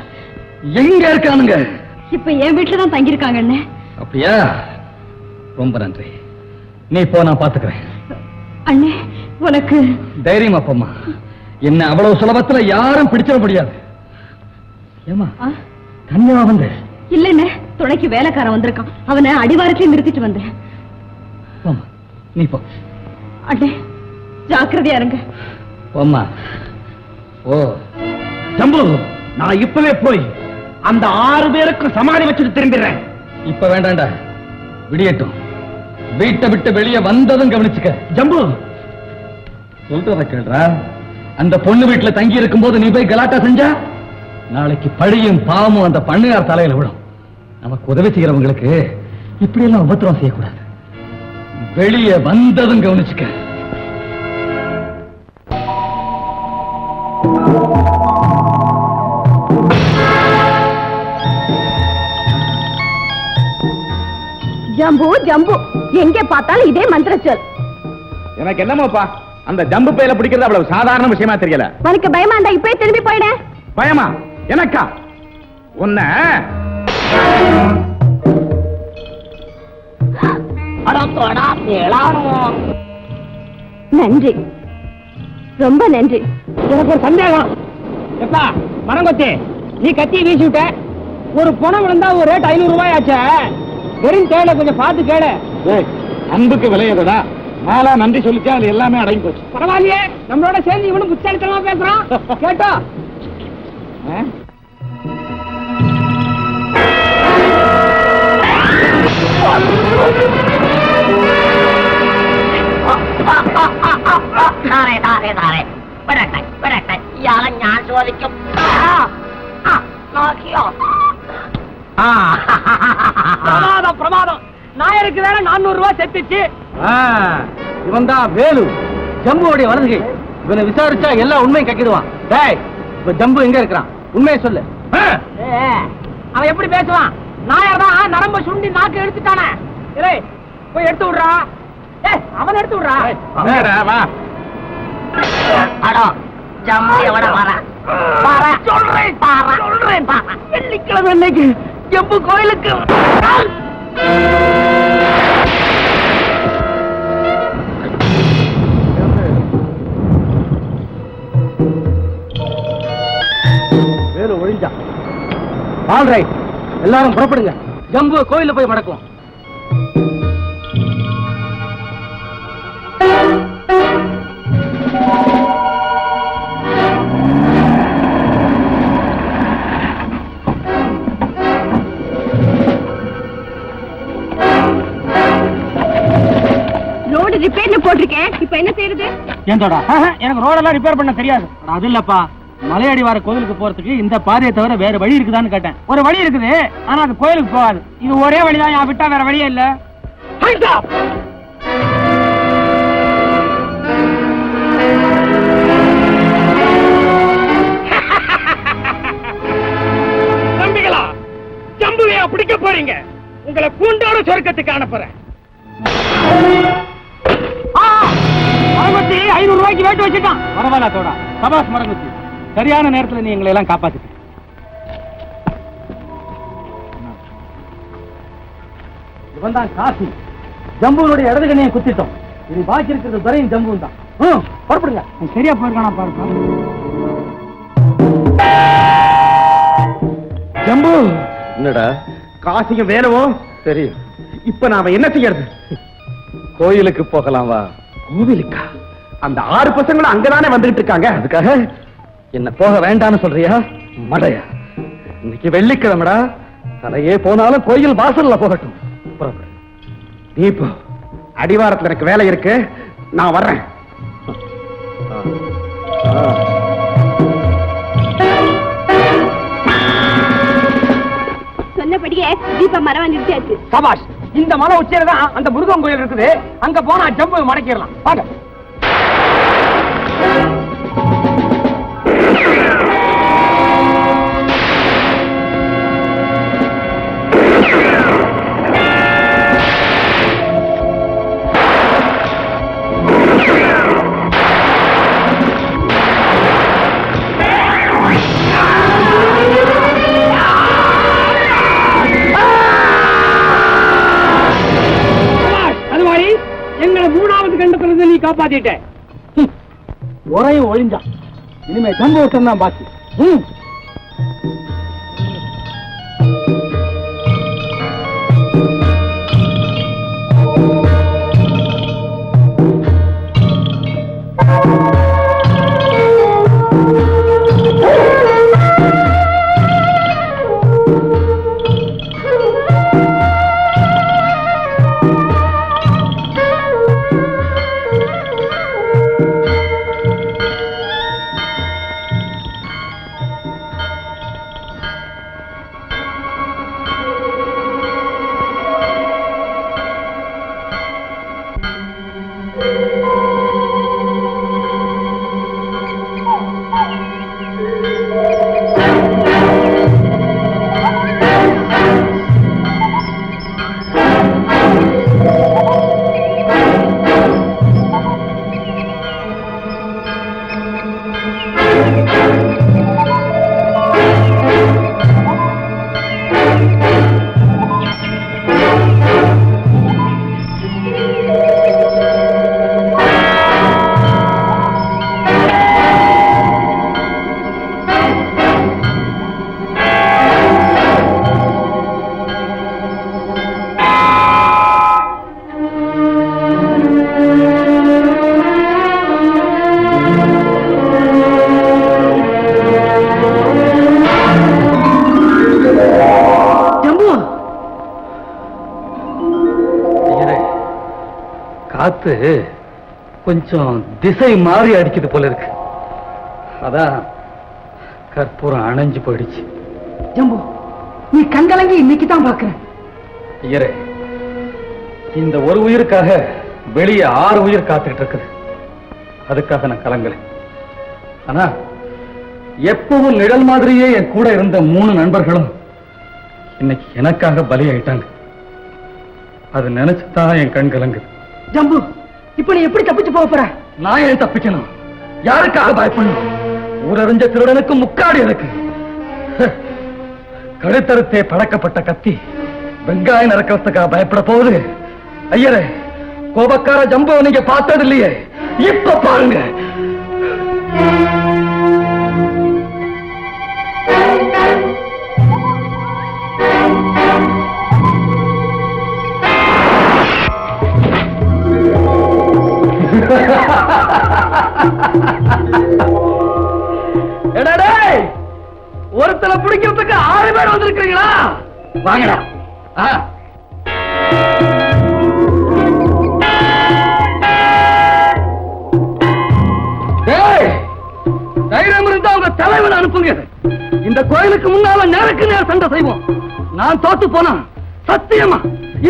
எங்க இருக்கானுங்க?
இப்ப என் வீட்டுல தான் தங்கியிருக்காங்க அண்ணே.
அப்படியா? ரொம்ப நன்றி. நீ போ, நான் பாத்துக்கிறேன்.
அண்ணே உனக்கு
தைரியம் அப்பம்மா. என்ன அவ்வளவு சுலபத்துல யாரும் பிடிச்சிட முடியாது. ஏமா கன்னியாவா வந்து?
இல்லண்ணே, துணைக்கு வேலைக்காரன் வந்திருக்கான், அவனை அடிவாரத்திலே நிறுத்திட்டு வந்தேன்.
போம்மா, நீ போ.
அண்ணே ஜாக்கிரதையா இருங்க.
போம்மா ஓ.
ஜம்பு, நான் இப்பவே போய் அந்த 6 பேருக்கும் சமாதி வச்சுட்டு திரும்பிடுறேன்.
இப்ப வேண்டாண்டா, விடியட்டும். வீட்டை விட்டு வெளியே வந்ததும் கவனிச்சுக்க.
ஜம்பு
சொல்றத கேள்றா. அந்த பொண்ணு வீட்டுல தங்கி இருக்கும் போது நீ போய் கலாட்டா செஞ்சா நாளைக்கு பழியும் பாவமும் அந்த பண்ணையார் தலையில விடும். நமக்கு உதவி செய்யறவங்களுக்கு இப்படி எல்லாம் உபத்திரம் செய்யக்கூடாது. வெளியே வந்ததும் கவனிச்சுக்க.
ஜம்பு ஜம்பு, எங்க பார்த்தாலும் இதே மந்திர சொல்.
எனக்கு என்னமோப்பா, அந்த ஜம்பு பையில பிடிக்கிறது அவ்வளவு சாதாரண விஷயமா தெரியல.
உனக்கு பயமா இருந்தா இப்பயே திரும்பி போயிட.
பயமா? எனக்கா? உன்ன
நன்றி, ரொம்ப நன்றி.
எனக்கு ஒரு சந்தேகம். எப்பா மரங்கொத்தி, நீ கத்தி வீசி விட்ட, ஒரு பணம் விழுந்தா ஒரு ரேட் 500 ரூபாய் ஆச்சே. வெறும் கேளு, கொஞ்சம் பார்த்து கேளு.
அன்புக்கு விளையதா? நாளா நன்றி சொல்லிச்சா அது எல்லாமே அடங்கி போச்சு.
பரவாயில்லையே, நம்மளோட சேர்ந்து இவனும் புத்தாலித்தனமா பேசுறான். கேட்டா
ഇയാളെ ഞാൻ ചോദിക്കും. നോക്കിയോ?
பிரமாதம் பிரமாதம். நாயருக்கு வேற 400 ரூபாய் செத்துச்சு.
இவன் தான் வேலு, ஜம்புவோடைய வலதுகை. இவனை விசாரிச்சா எல்லா உண்மையும் கக்கிடுவான். டேய், இப்ப ஜம்பு எங்க இருக்கிறான்? உண்மையை சொல்லு.
அவன் எப்படி பேசுவான்? நாயர்தான் நரம்ப சுண்டி நாக்கு எடுத்துட்டானே. போய் எடுத்து விடுறா. அவன் எடுத்து விடுறா. வெள்ளிக்கிழமை இன்னைக்கு ஜம்பு கோயிலுக்கு
வேலு ஒழிஞ்சா. ஆல் ரைட், எல்லாரும் புறப்படுங்க. ஜம்பு கோயில போய் மடக்குவோம்.
ரோடு ரிப்பேர்னு போட்டிருக்கேன். இப்ப என்ன செய்யறது?
ஏன்டா எனக்கு ரோடெல்லாம் ரிப்பேர் பண்ண தெரியாது. அது இல்லப்பா, மலையடி வார கோயிலுக்கு போறதுக்கு இந்த பாதையை தவிர வேற வழி இருக்குதான்னு கேட்டேன். ஒரு வழி இருக்குது, ஆனா அது கோயிலுக்கு போகாது. இது ஒரே வழிதான், என் விட்டா வேற வழியே இல்ல.
தம்பிகளா, ஜம்புவையா பிடிக்க போறீங்க? உங்களை பூண்டோட சொர்க்கத்துக்கு அனுப்புறேன்.
500 ரூபாய்க்கு வேட்டு வச்சுட்டான். பரவாயில்ல தோடா, சபாஸ் மரங்குத்தி. சரியான நேரத்துல நீ எங்களை எல்லாம் காப்பாத்திட்ட. இவன் தான் காசி. ஜம்புனுடைய இடது கண்ணியை குத்திட்டோம். இது பாக்கி இருக்கிறது துரையும் ஜம்புவும் தான். புறப்படுங்க. சரியா போயிருக்கானா பாருப்பா.
ஜம்பு, என்னடா காசியும் வேலவும் தெரியும். இப்ப நாம என்ன செய்யறது? கோயிலுக்கு போகலாம் வா. கோவிலுக்கா? அந்த 6 பசங்களும் அங்கதானே வந்துட்டு இருக்காங்க. அதுக்காக என்ன போக வேண்டாம்னு சொல்றியா? மடையா, இன்னைக்கு வெள்ளிக்கிழமைடா. தலையே போனாலும் கோயில் வாசல்ல போகட்டும். நீ இப்போ அடிவாரத்துல எனக்கு வேலை இருக்கு, நான் வர்றேன்.
சொன்னபடியே தீப மரம் நிறுத்தியாச்சு.
சபாஷ். இந்த மலை உச்சியில தான் அந்த முருகன் கோயில் இருக்குது. அங்க போனா ஜம்பு மடக்கிடலாம். வாங்க. எங்களை 3வது கண்டத்துல நீ காப்பாத்திட்ட. உரையும் ஒழிஞ்சான். இனிமே சம்பவம் தான் பாக்கி. காத்து கொஞ்சம் திசை மாறி அடிக்குது போல இருக்கு. அதான் கற்பூரம் அணைஞ்சு போயிடுச்சு.
ஜம்பு, நீ கண்கலங்கி இன்னைக்கு தான் பாக்குறேன்.
ஐயரே, இந்த ஒரு உயிருக்காக வெளியே 6 உயிர் காத்துக்கிட்டு இருக்குது. அதுக்காக நான் கலங்கல. ஆனா
எப்பவும் நிழல் மாதிரியே என் கூட இருந்த 3 நண்பர்களும் இன்னைக்கு எனக்காக பலியாயிட்டாங்க. அது நினைச்சுதான் என் கண் கலங்குது.
ஜம்பு, இப்ப நீ எப்படி தப்பிச்சு போக போற?
நான் ஏன் தப்பிக்கணும்? யாருக்காக பயப்படணும்? ஊரறிஞ்ச திருடனுக்கு முக்காடி எனக்கு. கழுத்தறுத்தே பழக்கப்பட்ட கத்தி வெங்காயம் நறுக்கிறதுக்காக பயப்பட போகுது. ஐயரே, கோபக்கார ஜம்பு நீங்க பார்த்தது இல்லையே, இப்ப பாருங்க. ஒருத்தல பிடிக்கிறதுக்கு 6 பேர் வந்திருக்கீங்களா? வாங்கடா. தைரியம் இருந்தா உங்க தலைவன் அனுப்புங்க. இந்த கோயிலுக்கு முன்னால நேருக்கு நேர் சண்டை செய்வோம். நான் தோத்து போனா சத்தியமா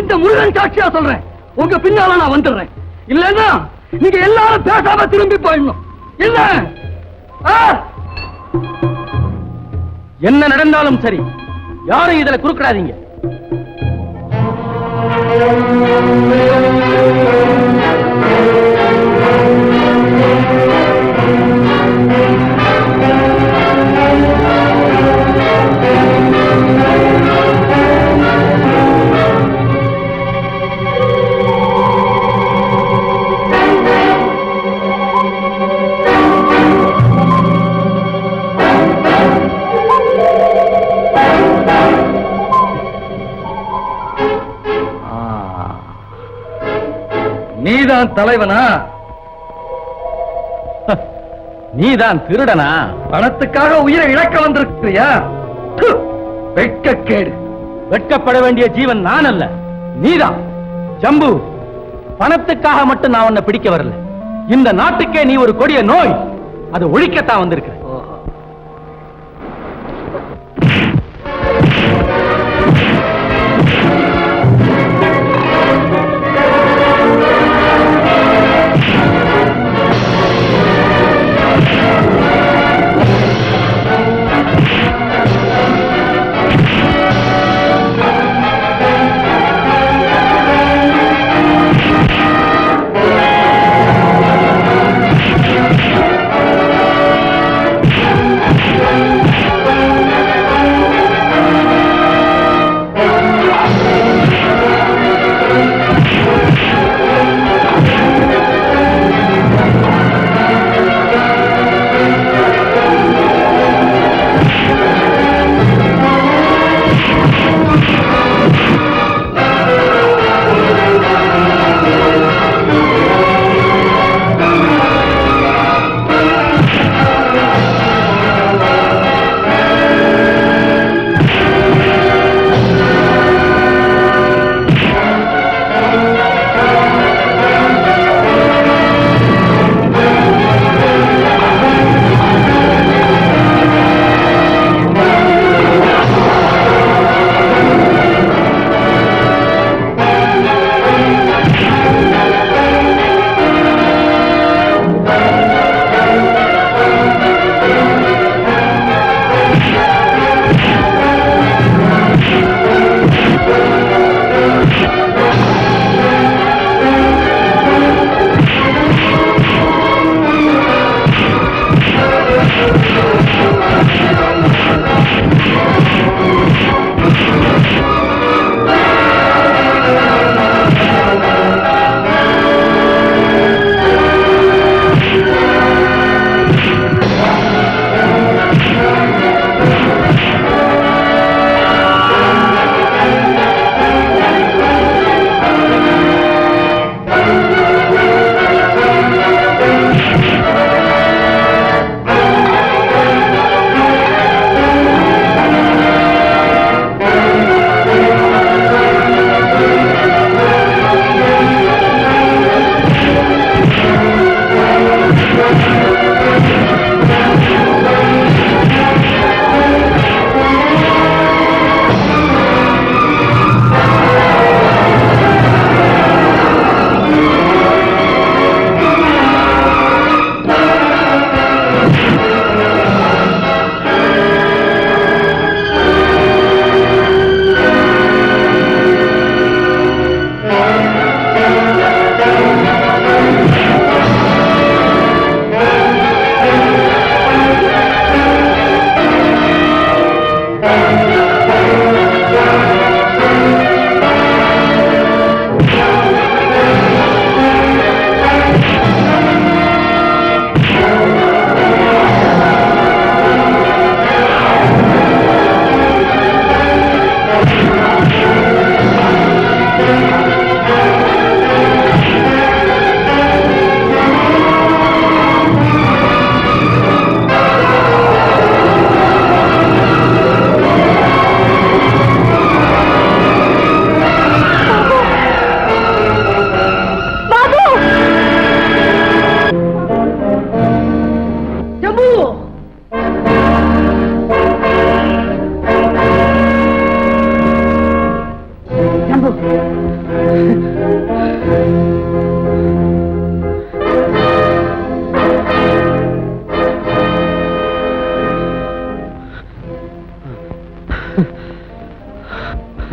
இந்த முருகன் சாட்சியா சொல்றேன், உங்க பின்னால நான் வந்துடுறேன். இல்லன்னா நீங்க எல்லாரும் பேசாம திரும்பி போயிடணும். இல்ல
என்ன நடந்தாலும் சரி, யாரும் இதுல குறுக்கிடாதீங்க.
நீதான் தலைவனா?
நீதான் திருடனா?
பணத்துக்காக உயிரை இழக்க வந்திருக்கிறியா? வெட்கக்கேடு.
வெட்கப்பட வேண்டிய ஜீவன் நான் அல்ல, நீதான். ஜம்பு, பணத்துக்காக மட்டும் நான் உன்னை பிடிக்க வரல. இந்த நாட்டுக்கே நீ ஒரு கொடிய நோய், அது ஒழிக்கத்தான் வந்திருக்க.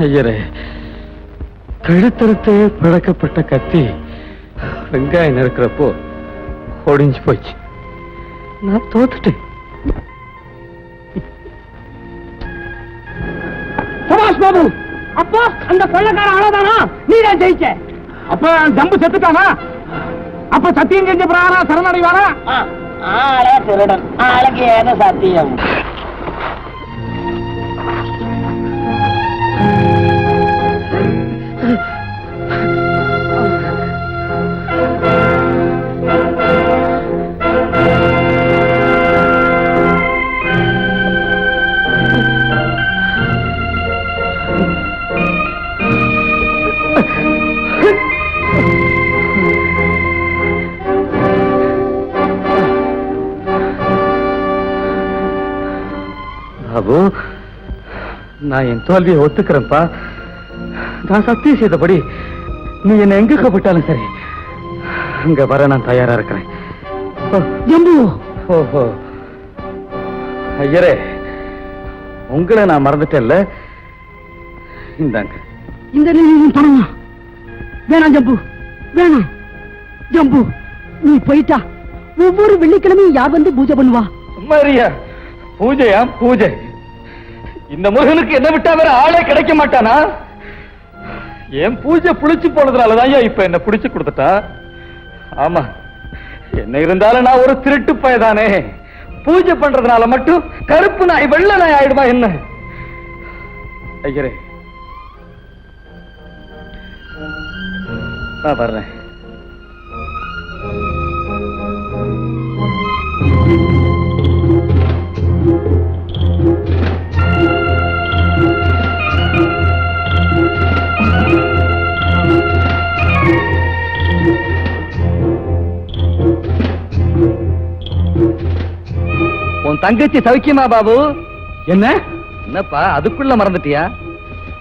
ஐயரே, கழுத்தறுத்தே பழக்கப்பட்ட கத்தி வெங்காயம் இருக்கிறப்போ ஒடிஞ்சு போச்சு. நான் தோத்துட்டேன்.
சுபாஷ் பாபு, அப்போ அந்த கொள்ளக்கார அவ்வளவுதானா? நீதான் ஜெயிச்ச.
அப்ப ஜம்பு செத்துட்டானா? அப்ப சத்தியம் செஞ்ச பிரகாரம் சரணடைவானா?
ஆளே திருடன், ஆளுக்கு ஏன சத்தியம்.
பாபு, நான் என் தோல்வியை ஒத்துக்கிறேன்ப்பா. நான் சத்தியம் செய்தபடி நீ என்ன எங்க கூப்பிட்டாலும் சரி, அங்க வர நான் தயாரா இருக்கிறேன். ஓஹோ, ஐயரே, உங்களை நான் மறந்துட்டேன்ல. இந்தாங்க.
இந்த பணமா வேணாம் ஜம்பு, வேணாம் ஜம்பு. நீ போயிட்டா ஒவ்வொரு வெள்ளிக்கிழமையும் யார் வந்து பூஜை பண்ணுவா?
மரியா, பூஜையா பூஜை? இந்த முருகனுக்கு என்ன விட்டா வேற ஆளே கிடைக்க மாட்டானா? என் பூஜை புளிச்சு போனதுனாலதான் இப்ப என்ன புடிச்சு கொடுத்துட்டா. ஆமா, என்ன இருந்தாலும் நான் ஒரு திருட்டு பயதானே. பூஜை பண்றதுனால மட்டும் கருப்பு நாய் வெள்ளை நாய் ஆயிடுமா என்ன? ஐயரே, நான் வர்றேன். உன் தங்கச்சி சௌக்கியமா பாபு?
என்ன
என்னப்பா அதுக்குள்ள மறந்துட்டியா?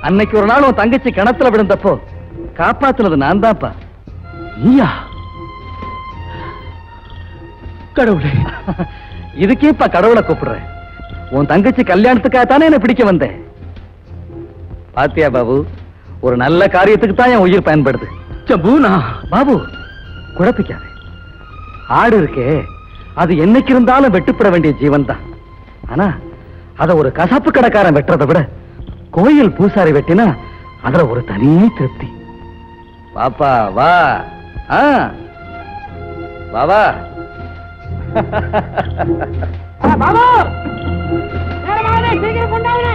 அன்னைக்கு ஒரு நாள் உன் தங்கச்சி கிணத்துல விழுந்தப்போ காப்பாத்துனது நான் தான்ப்பா.
நீயா? கடவுளே,
இதுக்கேப்பா கடவுளை கூப்பிடுறேன். உன் தங்கச்சி கல்யாணத்துக்காகத்தானே என்ன பிடிக்க வந்தேன். பாத்தியா பாபு, ஒரு நல்ல காரியத்துக்கு தான் என் உயிர் பயன்படுது.
ஜம்பூனா
பாபு, குழப்பிக்காதே. ஆடு இருக்கே, அது என்னைக்கு இருந்தாலும் வெட்டுப்பட வேண்டிய ஜீவன் தான். ஆனா அத ஒரு கசாப்பு கடைக்காரன் வெட்டுறதை விட கோயில் பூசாரி வெட்டினா அதுல ஒரு தனி திருப்தி. பாப்பா வா. வா வா.
பாபு, நேரமாகுது, சீக்கிரம் கொண்டாங்க.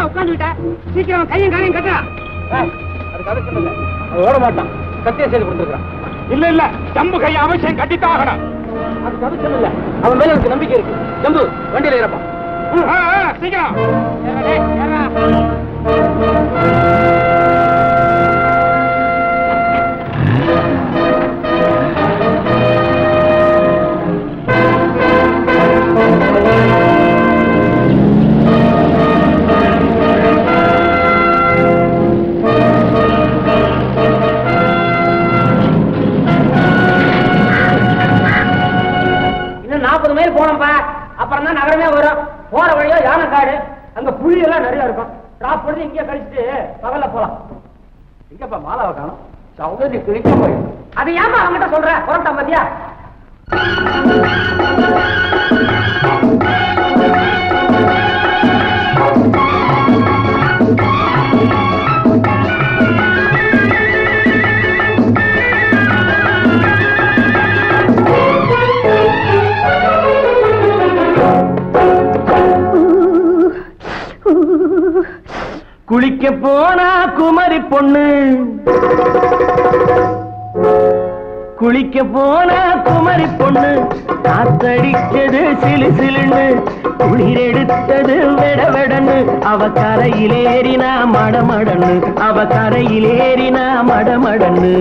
உட்காந்துட்ட, சீக்கிரம் கையும் காலையும் கட்டா.
அதுக்கு அவசியம் இல்ல, அவன் ஓட மாட்டான். சத்தியம் செய்து கொடுத்துருக்கான். இல்ல இல்ல, ஜம்பு கையை அவசியம் கட்டித்தான் ஆகணும்.
அதுக்கு அவசியம் இல்ல, அவன் மேல எனக்கு நம்பிக்கை இருக்கு. ஜம்பு, வண்டியில ஏறப்பா.
சீக்கிரம்.
இன்னும் 40 மைல் போனோம்பா, அப்புறம் தான் நகரமே வரும். போற வழியா யானை காடு, அங்க புலி எல்லாம் நிறைய இருக்கும். டிராப் பண்ணி இங்கே கழிச்சுட்டு பகல்ல போலாம்.
எங்கப்பா மாலாவை காணோம்? சௌகரிய கிழிக்க போயிடும்.
அது ஏன்பா அவங்ககிட்ட சொல்ற? புறப்பட்டா பாத்தியா?
குளிக்க போனா குமரி பொண்ணு, குளிக்க போனா குமரி பொண்ணு, காத்தடிச்சது சிலு சிலுன்னு, குளிர் எடுத்தது வெட வெடன்னு, அவ கரையிலேறினா மடமடன்னு, அவ கரையிலேறினா மடமடன்னு.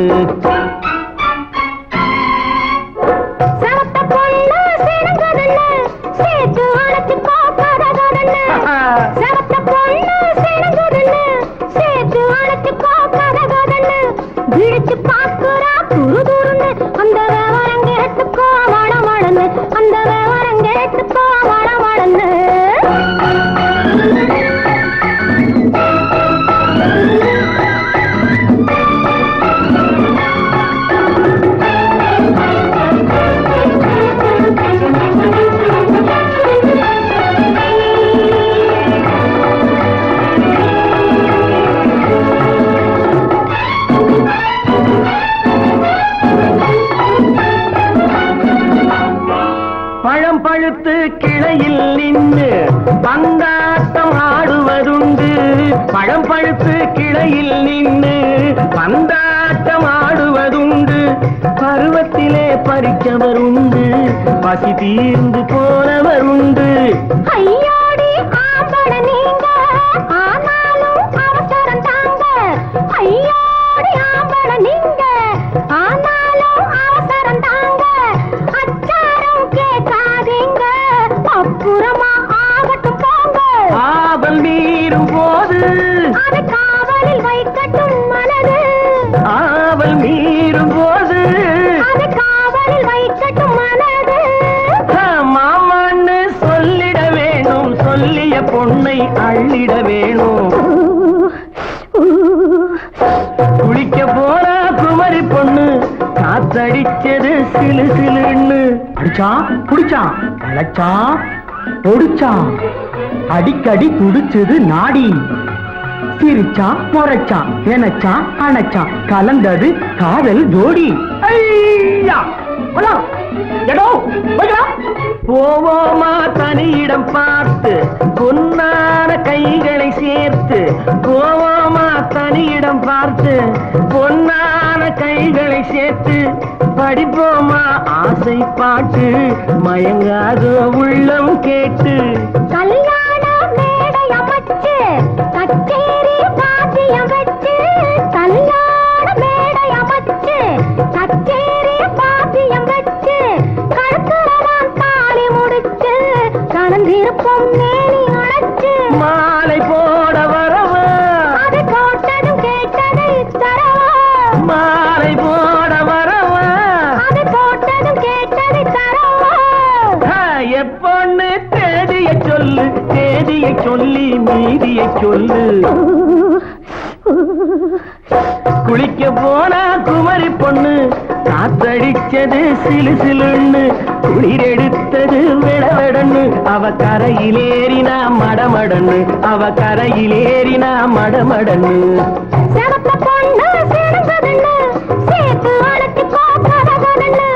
பழுத்து கிளையில் நின்று பந்தாட்டம் ஆடுவதுண்டு, பழம் பழுத்து கிளையில் நின்று பந்தாட்டம் ஆடுவதுண்டு, பருவத்திலே பறிச்சவர் உண்டு, பசி தீர்ந்து போனவர் உண்டு.
ஐயோடி ஆம்பட நீங்க ஆனாலும் அவசரம் தாங்க, ஐயோடி ஆம்பட நீங்க ஆனாலும் அவசரம் தாங்க, அச்சாரம் கேட்காதீங்க அப்புறமா ஆகட்டும் போங்க.
ஆவல் மீறும் போது
அது காவலில் வைக்கட்டும் மனது,
ஆவல் மீறும் போது
அது காவலில் வைக்கட்டும் மனது.
மாமான்னு சொல்லிட வேணும், சொல்லிய பொண்ணை அள்ளிட வேணும். குளிக்க போனா குமரி பொண்ணு, காத்தடிச்சது சிலு சிலுன்னு. அடிச்சான் புடிச்சான் அழைச்சான் பொடிச்சான், அடிக்கடி துடிச்சது நாடி, சிரிச்சான் முறைச்சான் நினைச்சான் அணைச்சான், கலந்தது காதல் ஜோடி. ஐயா போவோமா தனியிடம் பார்த்து பொன்னான கைகளை சேர்த்து, போவோமா தனியிடம் பார்த்து பொன்னான கைகளை சேர்த்து, படிப்போமா ஆசை பாட்டு மயங்காத உள்ளம் கேட்டு.
கல்யாண மேடை அமைச்சு கச்சேரி பாத்தியம் வச்சு, கல்யாண மேடை அமைச்சு கச்சேரி பாத்தியம் வச்சு, கழுத்துறதான் தாலி முடிச்சு கலந்திருப்போம் மேனி அழைச்சு,
மாலை போட வரவா
அது போட்டதும் கேட்டதை தரவா,
மாலை போட வரவா
அது போட்டதும் கேட்டதை தரவா.
எப்பொண்ணு தேதியை சொல்லு, தேதியை சொல்லி மீதியை சொல்லு. குளிக்க போனா குமரி பொண்ணு, காத்தடிச்சது சிலு சிலுன்னு, குளிர் எடுத்தது விடவெடன்னு, அவ கரையிலேறினா மடமடன்னு, அவ கரையிலேறினா மடமடன்னு.
சிவத்த பொண்ணு சிறந்ததுன்னு சேர்த்து அழைச்சு கோப்பதன்னு,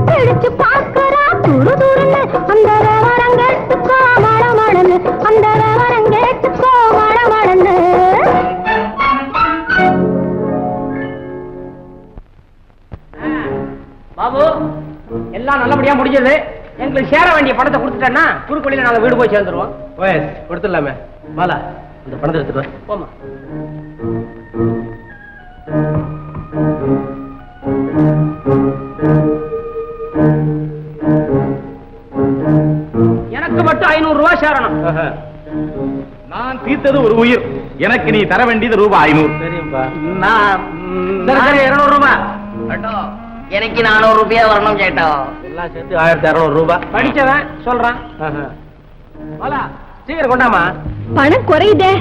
பிடிச்சு பார்க்கறா துரு துருன்னு, அந்த விவரம் கேட்டுக்கோ மடமடன்னு, அந்த விவரம் கேட்டுக்கோ மடமடன்னு.
பாபு எல்லாம் நல்லபடியா முடிஞ்சது. எங்களுக்கு சேர வேண்டிய பணத்தை கொடுத்துட்டேன்னா குறுக்கொழியில நாங்க வீடு போய் சேர்ந்துருவோம்.
கொடுத்துடலாமே. மாலா இந்த பணத்தை எடுத்துட்டு வா.
போமா. எனக்கு மட்டும் 500 ரூபாய் சேரணும்.
நான் தீர்த்தது ஒரு உயிர், எனக்கு நீ தர வேண்டியது ரூபாய் 500.
சரிப்பா.
சரி 200 ரூபாய்.
எனக்கு 400 ரூபாய் வரணும் சேட்டோ.
எல்லாம் சேர்த்து 1200 ரூபாய்.
படிச்சவன் சொல்றான்.
மாலா சீக்கிரம் கொண்டாமா.
பணம் குறையுதே.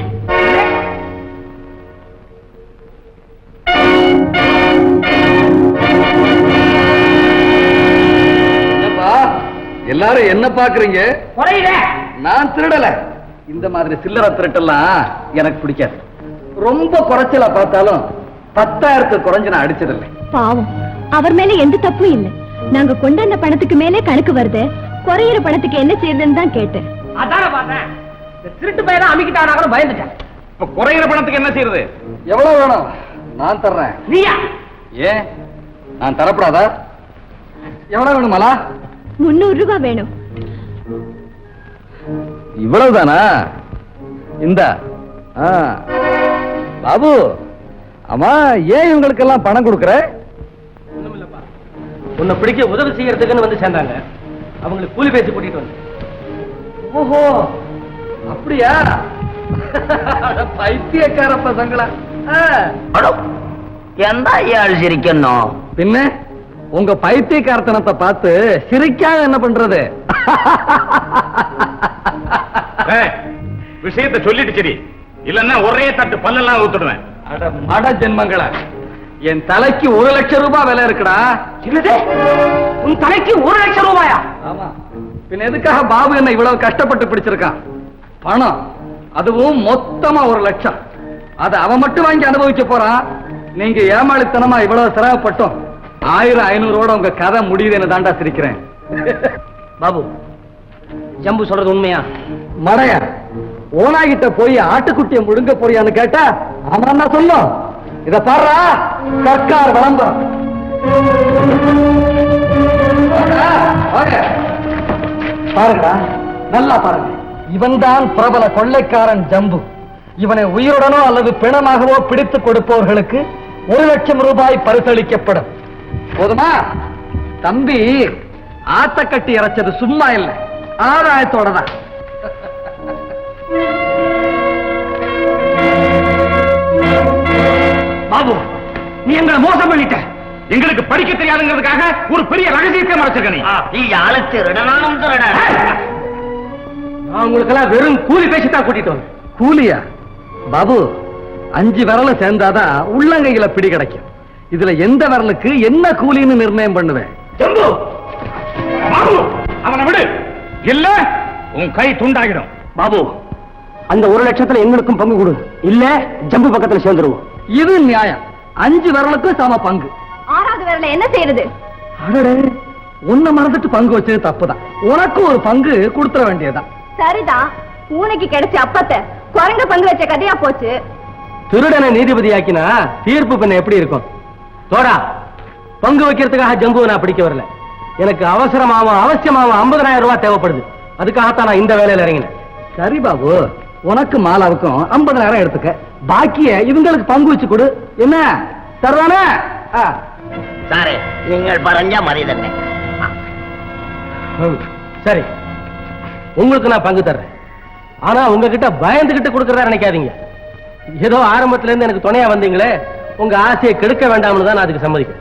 எல்லாரும் என்ன பாக்குறீங்க?
குறையில
நான் திருடல. இந்த மாதிரி சில்லறை திருட்டெல்லாம் எனக்கு பிடிக்காது. ரொம்ப குறைச்சலா பார்த்தாலும் 10,000 குறைஞ்சு நான் அடிச்சதில்லை.
பாவம், அவர் மேல எந்த தப்பும் இல்ல. நாங்க கொண்டாந்த பணத்துக்கு மேலே கணக்கு வருது. குறையிற பணத்துக்கு என்ன செய்யுதுன்னு தான் கேட்டேன்.
அதான பார்த்தேன். திருட்டு பையனா அமிக்கிட்டானாக பயந்துட்டேன்.
இப்ப குறைகிற பணத்துக்கு என்ன செய்யறது? எவ்வளவு வேணும்? நான் தர்றேன்.
நீயா?
ஏன் நான் தரப்படாதா? எவ்வளவு வேணுமாலா?
300 ரூபாய் வேணும்.
இவ்வளவுதானா? இந்த பாபு, அம்மா ஏன் இவங்களுக்கெல்லாம் பணம் கொடுக்கற?
உன்னை பிடிக்க உதவி செய்யறதுக்குன்னு வந்து சேர்ந்தாங்க. அவங்களுக்கு கூலி பேசி கூட்டிட்டு வந்து.
ஓஹோ, அப்படியா? பைத்தியக்கார பசங்களா?
எந்த ஐயாள் சிரிக்கணும்?
பின்ன உங்க பைத்தியக்காரத்தனத்தை பார்த்து சிரிக்காம என்ன பண்றது?
விஷயத்தை சொல்லிட்டு சரி, இல்லன்னா ஒரே தட்டு பல்லெல்லாம் ஊத்துடுவேன்.
அட மட ஜென்மங்களா, என் தலைக்கு 1 லட்சம் ரூபாய் விலை இருக்குடா.
உன் தலைக்கு 1 லட்சம் ரூபாயா?
ஆமா, பின்ன எதுக்காக பாபு என்ன இவ்வளவு கஷ்டப்பட்டு பிடிச்சிருக்கான்? பணம், அதுவும் மொத்தமா 1 லட்சம். அதை அவன் மட்டும் வாங்கி அனுபவிக்க போறான். நீங்க ஏமாளித்தனமா இவ்வளவு சிரமப்பட்டோம் 1000-500 உங்க கதை முடியுதுன்னு தாண்டா சிரிக்கிறேன்.
பாபு, ஜம்பு சொல்றது உண்மையா?
மடையா, ஓனாகிட்ட போய் ஆட்டுக்குட்டியை முழுங்க போறியான்னு கேட்டா அவன் என்ன சொல்லும்? இத பாருடா, சர்க்கார் விளம்பரம். பாருங்கடா, நல்லா பாருங்க. இவன்தான் பிரபல கொள்ளைக்காரன் ஜம்பு. இவனை உயிருடனோ அல்லது பிணமாகவோ பிடித்து கொடுப்பவர்களுக்கு 1 லட்சம் ரூபாய் பரிசளிக்கப்படும். போதுமா? தம்பி, ஆத்த கட்டி இறைச்சது சும்மா இல்லை, ஆதாயத்தோட தான்.
பாபு, நீ எங்களை மோசம் பண்ணிட்ட. எங்களுக்கு படிக்க தெரியாதுங்கிறதுக்காக ஒரு பெரிய ரகசியத்தை மறைச்சிருக்க.
நீ ஆளு திருடனாலும் திருட.
நான் உங்களுக்கெல்லாம் வெறும் கூலி பேசித்தான் கூட்டிட்டு வந்தேன்.
கூலியா? பாபு, 5 விரல சேர்ந்தாதான் உள்ளங்கையில பிடி கிடைக்கும். இதுல எந்த விரலுக்கு என்ன கூலின்னு நிர்ணயம் பண்ணுவேன்?
ஜம்பு, பாபு, அவனை விடு. இல்ல உன் கை துண்டாகிடும்.
பாபு, அந்த 1 லட்சத்துல எங்களுக்கும் பங்கு கொடு. இல்ல ஜம்பு பக்கத்துல சேர்ந்துருவோம்.
இது நியாயம். 5 விரலுக்கும் சம பங்கு.
6வது விரல என்ன செய்யறது?
அடடே, உன்னை மறந்துட்டு பங்கு வச்சது தப்புதான். உனக்கு ஒரு பங்கு கொடுத்துட வேண்டியதுதான்.
சரிதான், பூனைக்கு கிடைச்ச அப்பத்தை குரங்க பங்கு வச்ச கதையா போச்சு.
திருடனை நீதிபதியாக்கினா தீர்ப்பு பண்ண எப்படி இருக்கும்? தோடா, பங்கு வைக்கிறதுக்காக ஜம்புவை நான் பிடிக்க வரல. எனக்கு அவசரமாவும் அவசியமாவும் 50,000 ரூபாய் தேவைப்படுது. அதுக்காகத்தான் நான் இந்த வேலையில இறங்கினேன்.
சரி பாபு, உனக்கு மாலாவுக்கும் 50,000 எடுத்துக்க. பாக்கிய இவங்களுக்கு பங்கு வச்சு கொடு. என்ன தருவானே?
சாரு, நீங்கள் பறஞ்சா மரியாதை.
சரி, உங்களுக்கு நான் பங்கு தர்றேன். ஆனா உங்ககிட்ட பயந்துகிட்டு கொடுக்கறதா நினைக்காதீங்க. ஏதோ ஆரம்பத்துல இருந்து எனக்கு துணையா வந்தீங்களே, உங்க ஆசையை கெடுக்க வேண்டாம்னு தான் நான் அதுக்கு சம்மதிக்கிறேன்.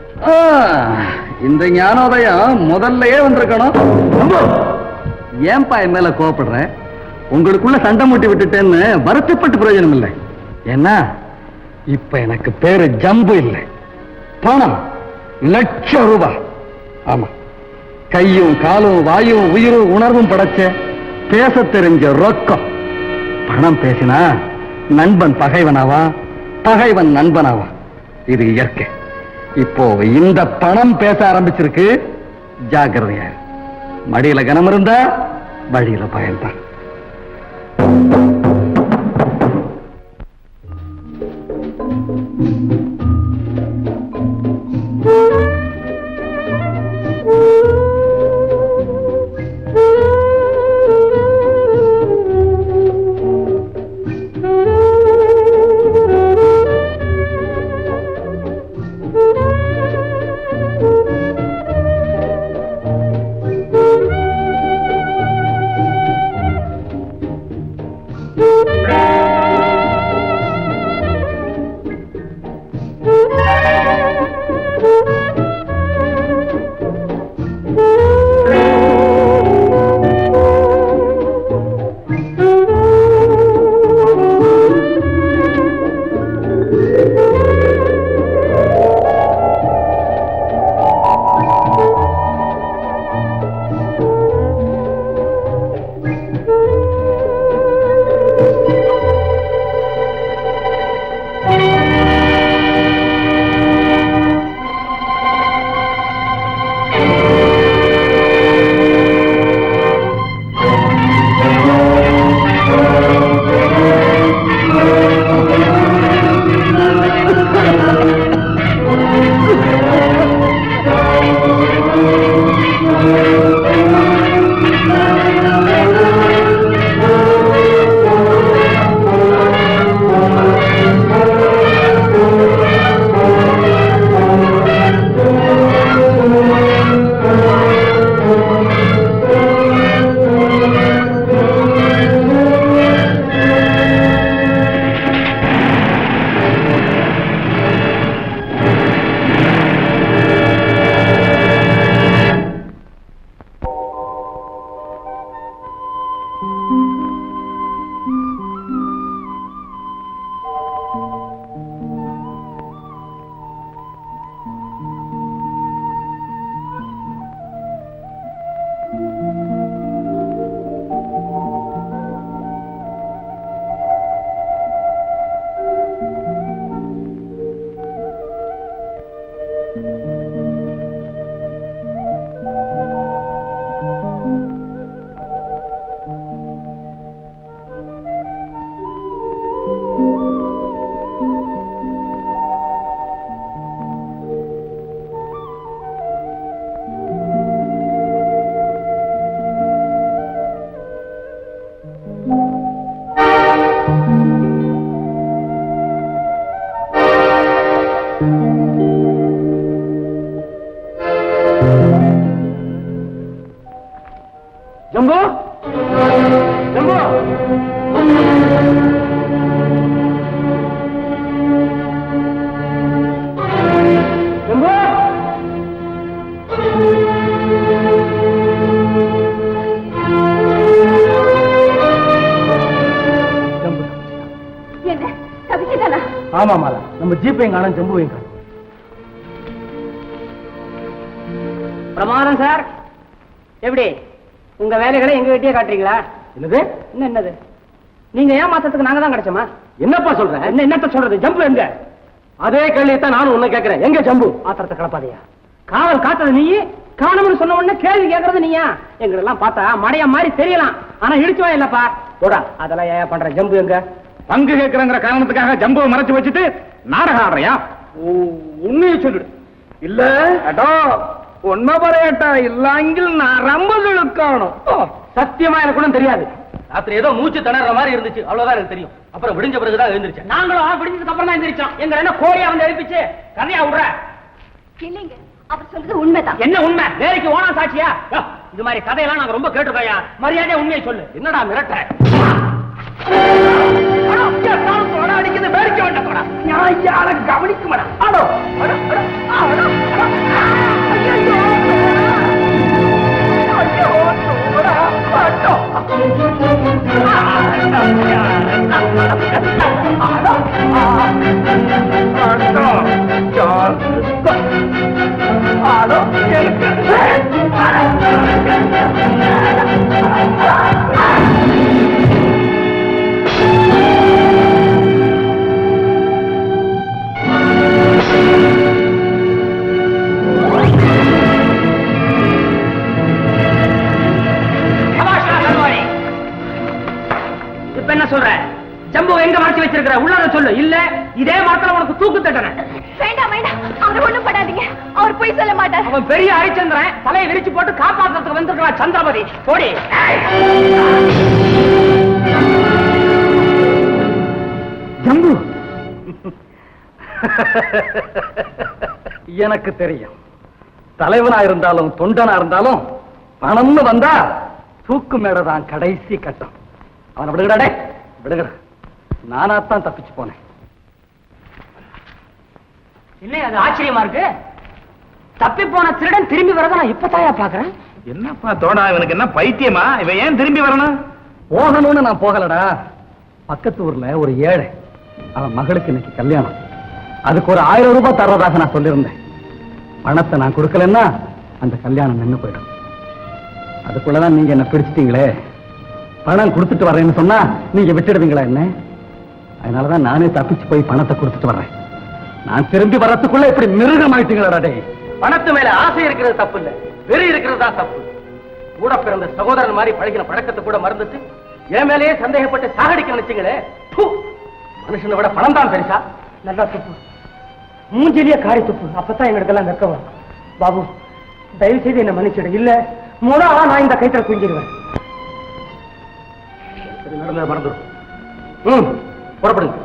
இந்த ஞானோதயம் முதல்லயே வந்திருக்கணும். ஏன்பா என் மேல கோவப்படுற? உங்களுக்குள்ள சண்டை மூட்டி விட்டுட்டேன்னு வருத்தப்பட்டு பிரயோஜனம் இல்லை. ஏன்னா இப்ப எனக்கு பேரு ஜம்பு இல்லை, பணம் 1 லட்சம் ரூபாய். ஆமா, கையும் காலும் வாயும் உயிரும் உணர்வும் படைச்ச பேச தெரிஞ்ச ரொக்கம். பணம் பேசினா நண்பன் பகைவனாவா, பகைவன் நண்பனாவா. இது இயற்கை. இப்போ இந்த பணம் பேச ஆரம்பிச்சிருக்கு. ஜாக்கிரதையா, மடியில கனம் இருந்தா வழியில பயன்தான்.
ஜம்பு ஜம்பு ஜம்பு
என்ன தவிச்சுட்டானா?
ஆமா மாலா, நம்ம ஜீப்பையும் காணும் ஜம்புவையும் காணும்.
பிரமாதம் சார். எப்படி உங்க வேலைகளை எங்க கிட்டயே காட்டுறீங்களா?
என்னது?
என்னது நீங்க ஏமாத்தத்துக்கு நாங்க தான் கிடைச்சோமா?
என்னப்பா சொல்ற?
என்னத்த சொல்றது? ஜம்பு எங்க?
அதே கேள்வியத்தான் நானும் உன்னை கேட்கிறேன். எங்க ஜம்பு?
ஆத்திரத்தை கிளப்பாதையா. காவல் காத்தது நீ, காணணும்னு சொன்ன உடனே கேள்வி கேட்கறது நீயா? எங்களெல்லாம் பார்த்தா மடையா மாதிரி தெரியலாம், ஆனா இடிச்சுவா இல்லப்பா. போடா, அதெல்லாம் ஏன் பண்ற? ஜம்பு எங்க?
பங்கு கேட்கிறங்கிற காரணத்துக்காக ஜம்புவை மறைச்சு வச்சுட்டு நாடகம் ஆடுறியா?
உண்மையை சொல்லிடு.
இல்ல அடோ ஒன்ன பரையட்டா இல்லாங்கில் நான் ரம்பதுக்கானும்.
சத்தியமா எனக்கு ஒண்ணும் தெரியாது. ராத்திரி ஏதோ மூச்சு திணற மாதிரி இருந்துச்சு, அவ்வளவுதான் எனக்கு தெரியும். அப்புறம் விடிஞ்ச பிறகுதான் எழுந்திருச்சேன்.
நாங்களும் விடிஞ்சதுக்கு அப்புறம் தான் எந்திரிச்சோம். எங்க என்ன கோழியா வந்து எழுப்பிச்சு கதையா விடுற?
இல்லைங்க, அவர் சொல்றது உண்மைதான்.
என்ன உண்மை? வேலைக்கு ஓனா சாட்சியா? இது மாதிரி கதையெல்லாம் நாங்க ரொம்ப கேட்டுருக்கோயா. மரியாதையா உண்மையை சொல்லு.
என்னடா மிரட்ட?
அடிக்கிறது வேடிக்கை வேண்டாம். நியாயால கவனிக்க மாட்டேன். ஆடோ இப்ப என்ன சொல்ற? ஜம்பு எங்க மறைச்சு வச்சிருக்கிற? உள்ளத சொல்லு. இல்ல இதே மாத்திரம் உனக்கு தூக்கு தட்டன.
வேண்டாம் வேண்டாம், அவர் ஒண்ணும் படாதீங்க. அவர் போய் சொல்ல மாட்டார்.
அவன் பெரிய ஹரிச்சந்திரன், தலையை விரிச்சு போட்டு காப்பாத்துறதுக்கு வந்திருக்கிறான் சந்திரபதி. போடி.
ஜம்பு, எனக்கு தெரியும். தலைவனா இருந்தாலும் தொண்டனா இருந்தாலும் பணம்னு வந்தா தூக்கு மேடதான் கடைசி கட்டம். அவனை விடுகடாடே, விடுகடா. நானாத்தான் தப்பிச்சு போனேன்.
என்ன அது ஆச்சரியமா இருக்கு? தப்பி போன திருடன் திரும்பி வரத நான் இப்பதாயா பாக்குறேன்.
என்னப்பா தோடா, இவனுக்கு என்ன பைத்தியமா? இவன் ஏன் திரும்பி வரணும்?
போகணும்னு நான் போகலடா. பக்கத்து ஊர்ல ஒரு ஏழை, அவன் மகளுக்கு இன்னைக்கு கல்யாணம். அதுக்கு ஒரு 1000 ரூபாய் தர்றதாக நான் சொல்லியிருந்தேன். பணத்தை நான் கொடுக்கலன்னா அந்த கல்யாணம் நின்னு போயிடும். அதுக்குள்ளதான் நீங்க என்ன பிடிச்சிட்டீங்களே. பணம் கொடுத்துட்டு வர்றேன்னு சொன்னா நீங்க விட்டுடுவீங்களா என்ன? அதனாலதான் நானே தப்பிச்சு போய் பணத்தை கொடுத்துட்டு வர்றேன். நான் திரும்பி வர்றதுக்குள்ள இப்படி மிருகம் ஆயிட்டீங்களா? பணத்து மேல ஆசை இருக்கிறது தப்பு இல்ல, வெறி இருக்கிறது தான் தப்பு. கூட பிறந்த சகோதரன் மாதிரி பழகின பழக்கத்தை கூட மறந்துட்டு என் மேலேயே சந்தேகப்பட்டு சாகடிக்க நினைச்சீங்களே. மனுஷனை விட பணம் தான் பெருசா?
நல்லா துப்பு, மூஞ்சிலேயே காரி துப்பு. அப்பதான் எங்களுக்கெல்லாம் வெக்கம். பாபு, தயவு செய்து என்ன மன்னிச்சிடு. இல்ல மூணா நான் இந்த கைத்துல குஞ்சிடுவேன்.
நடந்ததை மறந்துடும். புறப்படுங்க.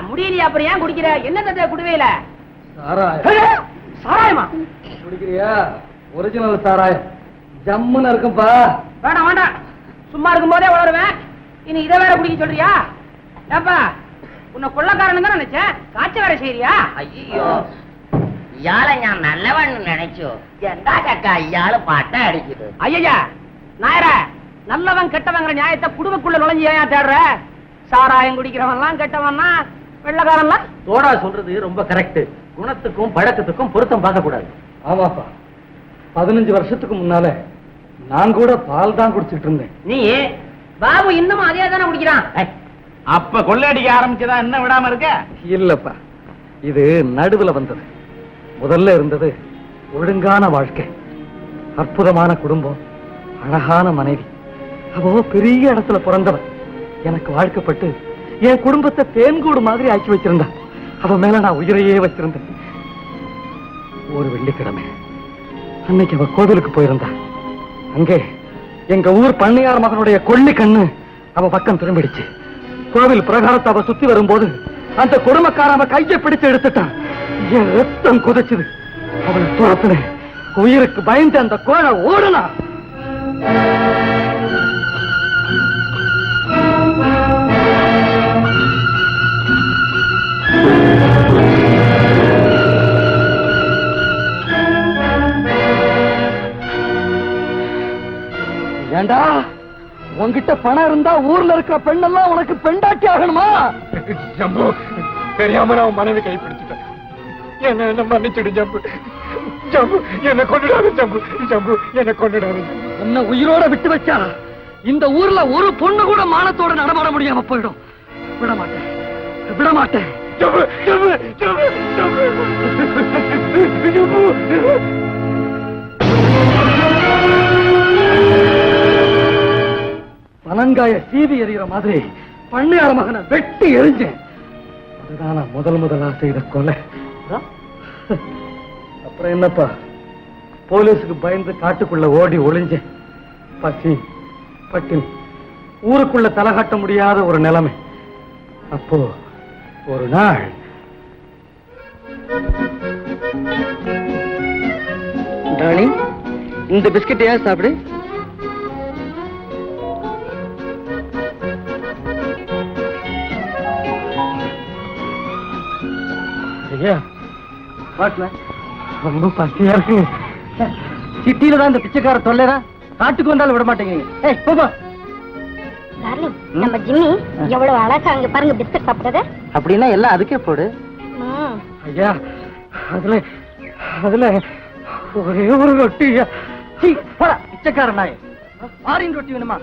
முடியலையா? அப்புறம் ஏன் குடிக்கிற? என்ன குடுவையில
சாராயமா குடிக்கிறியா? ஒரிஜினல் சாராயம் ஜம்முன்னு இருக்கும்பா.
வேண்டாம் வேண்டாம், சும்மா இருக்கும் போதே வளருவேன். இனி இதை வேற குடிக்க சொல்றியா? ஏப்பா, உன்னை கொள்ளக்காரன் தான் நினைச்சேன், காய்ச்ச வேற செய்யறியா?
ஐயோ, இயாளை நான் நல்லவன் நினைச்சோ. எந்தா கக்கா இயாளு பாட்ட அடிக்குது.
ஐயா நாயர, நல்லவன் கெட்டவங்கிற நியாயத்தை குடும்பக்குள்ள நுழைஞ்சு ஏன் தேடுற? சாராயம் குடிக்கிறவன்லாம் கெட்டவன்னா, வெள்ளக்காரன்லாம்?
தோடா சொல்றது ரொம்ப கரெக்ட். குணத்துக்கும் பழக்கத்துக்கும் பொருத்தம் பார்க்க கூடாது. ஆமாப்பா, 15 வருஷத்துக்கு முன்னால நான் கூட பால் தான் குடிச்சிட்டு இருந்தேன்.
நீ பாபு இன்னமும் அதே தானே குடிக்கிறான்.
அப்ப கொள்ளையடிக்க ஆரம்பிச்சதா என்ன விடாம இருக்க?
இல்லப்பா, இது நடுவுல வந்தது. முதல்ல இருந்தது ஒழுங்கான வாழ்க்கை, அற்புதமான குடும்பம், அழகான மனைவி. அவ பெரிய இடத்துல பிறந்தவன். எனக்கு வாழ்க்கப்பட்டு என் குடும்பத்தை தேன்கூடு மாதிரி ஆக்கி வச்சிருந்தா. அவ மேல நான் உயிரையே வச்சிருந்தேன்.
ஒரு வெள்ளிக்கிழமை அன்னைக்கு அவ கோவிலுக்கு போயிருந்தா. அங்கே எங்க ஊர் பண்ணையார் மகனுடைய கொள்ளி கண்ணு அவ பக்கம் திரும்பிடுச்சு. கோவில் பிரகாரத்தை அவ சுத்தி வரும்போது அந்த குடும்பக்காரன் அவ கையை பிடிச்சு எடுத்துட்டான். என் ரத்தம் குதிச்சுது. அவளை துரத்துன. உயிருக்கு பயந்து அந்த கோழை ஓடுனா. ஏண்டா, உன்கிட்ட பணம் இருந்தா ஊர்ல இருக்கிற பெண்ணெல்லாம் உனக்கு பெண்டாட்டி ஆகணுமா?
ஜம்பு, தெரியாம நான் மனைவி கைப்பிடிச்சிட்டேன். என்ன மன்னிச்சிடு ஜம்பு. ஜம்பு, என்ன கொண்டுடாது ஜம்பு. ஜம்பு, என்ன கொண்டுடாது.
உன்னை உயிரோட விட்டு வச்சா இந்த ஊர்ல ஒரு பொண்ணு கூட மானத்தோட நடமாட முடியாம போயிடும். விட மாட்டேன், விட மாட்டேன்.
ஜம்பு, ஜம்பு, ஜம்பு, ஜம்பு, ஜம்பு.
பனங்காய சீவி எறிகிற மாதிரி பண்ணையார் மகனை வெட்டி எரிஞ்சேன். அதுதான் நான் முதலா செய்த கொலை. அப்புறம் என்னப்பா, போலீஸுக்கு பயந்து காட்டுக்குள்ள ஓடி ஒளிஞ்சேன். பசி பட்டினி, ஊருக்குள்ள தலை காட்ட முடியாத ஒரு நிலைமை. அப்போ ஒரு நாள் டார்லிங், இந்த பிஸ்கட் ஏன் சாப்பிடு. ரொம்ப பசியா இருக்கு. சிட்டியில தான் இந்த பிச்சைக்கார தொல்லைடா. காட்டுக்கு வந்தாலும் விட மாட்டேங்க.
நம்ம ஜிம்மி எவ்வளவு அழகா அங்க பாருங்க பிஸ்கட் சாப்பிட்டது.
அப்படின்னா எல்லாம் அதுக்கே போடு. ஐயா, அதுல அதுல ஒரே ஒரு ரொட்டி. பிச்சைக்கார நாய், ஆரின் ரொட்டி வேணுமா?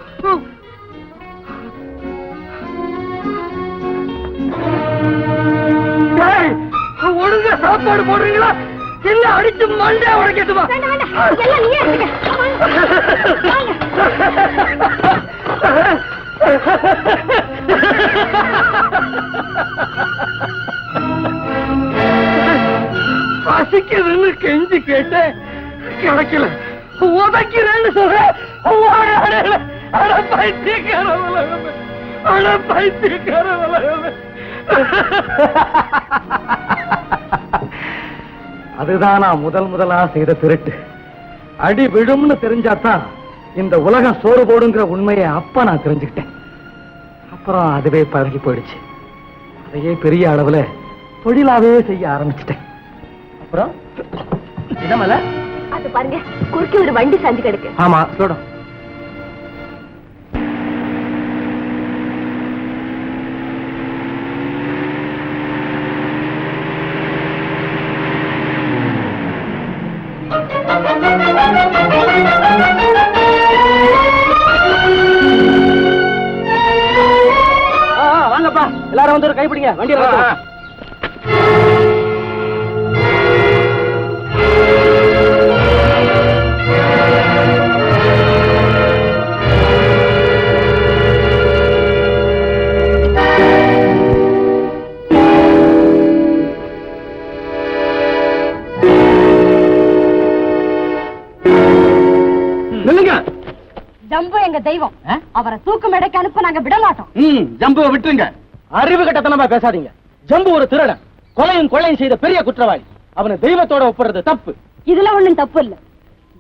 ஒழுங்கா சாப்பாடு போடுறீங்களா இல்ல அடிச்சு மண்டே உடைக்கட்டுமா? பசிக்குதுன்னு கெஞ்சி கேட்டேன், கிடைக்கல. உதைக்கிறேன்னு சொல்றேன். அதுதான் நான் முதலா செய்த திருட்டு. அடி விழும்னு தெரிஞ்சாதான் இந்த உலகம் சோறு போடுங்கிற உண்மையை அப்ப நான் தெரிஞ்சுக்கிட்டேன். அப்புறம் அதுவே பழகி போயிடுச்சு. அதையே பெரிய அளவுல தொழிலாவே செய்ய ஆரம்பிச்சிட்டேன். அப்புறம் இதமல
அது பாருங்க, குறுக்கே ஒரு வண்டி சாஞ்சு கிடக்கு.
ஆமா, சொல்லும். வாங்கப்பா, எல்லாரும் வந்து ஒரு கைப்பிடிங்க. வண்டியில
ஜம்பு எங்க தெய்வம். அவரை தூக்கு மேடைக்கு அனுப்ப நாங்க விட மாட்டோம்.
ஜம்புவை விட்டுருங்க. அறிவு கட்டத்தனமா பேசாதீங்க. ஜம்பு ஒரு திருடன், கொலையும் செய்த பெரிய குற்றவாளி. அவனை தெய்வத்தோட ஒப்புறது தப்பு.
இதுல ஒண்ணும் தப்பு இல்ல.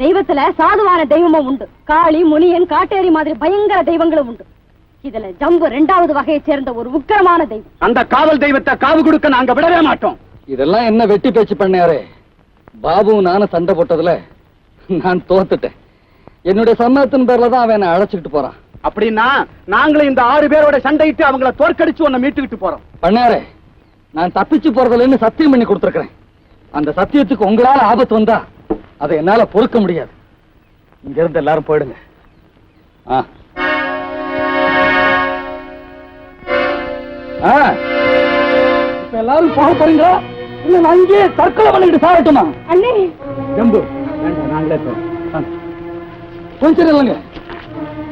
தெய்வத்துல சாதுவான தெய்வமும் உண்டு. காளி, முனியன், காட்டேரி மாதிரி பயங்கர தெய்வங்களும் உண்டு. இதுல ஜம்பு 2வது வகையை சேர்ந்த ஒரு உக்கிரமான தெய்வம்.
அந்த காவல் தெய்வத்தை காவு கொடுக்க நாங்க விடவே மாட்டோம். இதெல்லாம் என்ன வெட்டி பேச்சு பண்ணாரே. பாபு நானும் சண்டை போட்டதுல நான் தோத்துட்டேன். என்னுடைய சம்மதத்தின் பேர்ல தான் அவன் என்ன அழைச்சிட்டு போறான். அப்படின்னா நாங்களும் இந்த 6 பேரோட சண்டையிட்டு அவங்கள தோற்கடிச்சு உன்னை மீட்டுக்கிட்டு போறோம். பண்ணாரே, நான் தப்பிச்சு போறதுலன்னு சத்தியம் பண்ணி கொடுத்துருக்கிறேன். அந்த சத்தியத்துக்கு உங்களால ஆபத்து வந்தா அதை என்னால பொறுக்க முடியாது. இங்க இருந்து எல்லாரும் போயிடுங்க. இப்ப எல்லாரும் போக போறீங்களா இல்ல நான் இங்கே தற்கொலை பண்ணிட்டு சாகட்டுமா?
அண்ணே
ஜம்பு, வேண்டாம், நாங்களே போறோம். கொஞ்சம் இல்லைங்க,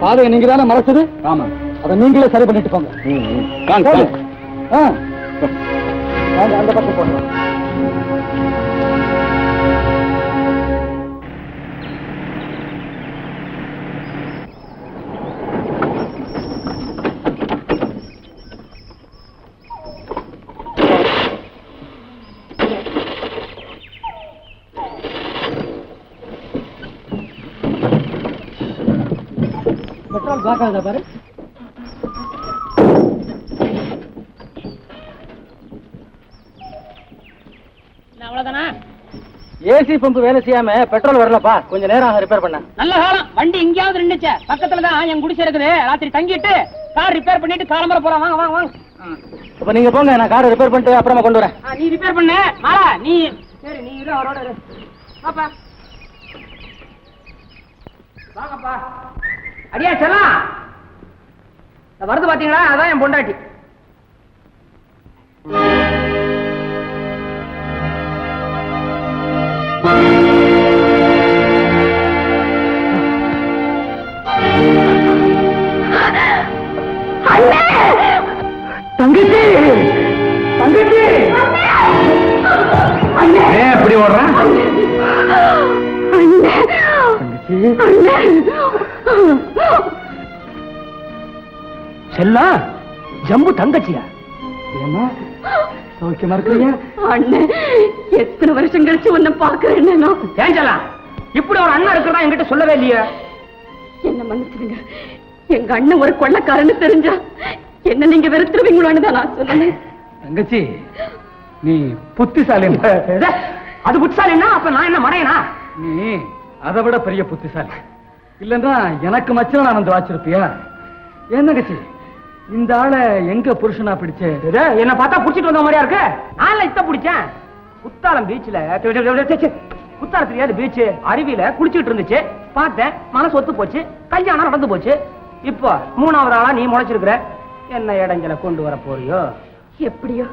பாதையை நீங்க தானே மறைச்சது. ஆமா, அதை நீங்களே சரி பண்ணிட்டு போங்க. அந்த பக்கம் போங்க.
பிளாக் ஆகுதா பாரு.
அவ்வளவுதானா?
ஏசி பம்பு வேலை செய்யாம பெட்ரோல் வரலப்பா, கொஞ்சம் நேரம் ரிப்பேர் பண்ண.
நல்ல காலம், வண்டி எங்கேயாவது நின்னுச்சே. பக்கத்துல தான் என் குடிசை இருக்குது. ராத்திரி தங்கிட்டு கார் ரிப்பேர் பண்ணிட்டு காலம்பர போலாம். வாங்க வாங்க வாங்க.
அப்ப நீங்க போங்க, நான் காரை ரிப்பேர் பண்ணிட்டு அப்புறமா கொண்டு வரேன்.
நீ ரிப்பேர் பண்ணு மாலா. நீ சரி, நீ இரு, அவரோட இரு. பாப்பா வாங்கப்பா. அடியா செல்லாம் வருது பாத்தீங்களா? அதான் என் பொண்டாட்டி.
தங்கச்சி தங்கச்சி எப்படி ஓடுறான்? செல்லா, ஜம்பு தங்கச்சியா? ஏமா சௌக்கியமா இருக்கிறீங்க?
அண்ணன், எத்தனை வருஷம் கழிச்சு உன்னை பாக்குறேன்.
ஏன் செல்லா, இப்படி ஒரு அண்ணன் இருக்கிறதா என்கிட்ட சொல்லவே இல்லையே.
என்ன மன்னிச்சிடுங்க. எங்க அண்ணன் ஒரு கொள்ளக்காரன்னு தெரிஞ்சா என்ன நீங்க வெறுத்துருவீங்களோன்னு தான் நான் சொன்னேன்.
தங்கச்சி, நீ புத்திசாலி. அது புத்திசாலின்னா அப்ப நான் என்ன மடையனா? நீ அதை விட பெரிய புத்திசாலி. இல்லன்னா எனக்கு மச்சம் நான் வந்து வாச்சிருப்பியா? ஏன் தங்கச்சி, இந்த ஆளை எங்க புருஷனா பிடிச்ச? என்ன பார்த்தா புடிச்சிட்டு வந்த மாதிரியா இருக்கு. நான் இத்த பிடிச்சேன். குத்தாலம் பீச்ல, குத்தாலம் தெரியாது பீச், அருவியில குளிச்சுட்டு இருந்துச்சு. பார்த்தேன், மனசு ஒத்து போச்சு, கல்யாணம் நடந்து போச்சு. இப்போ 3வது ஆளா நீ முளைச்சிருக்கிற. என்ன இடைஞ்சல கொண்டு வர போறியோ?
எப்படியோ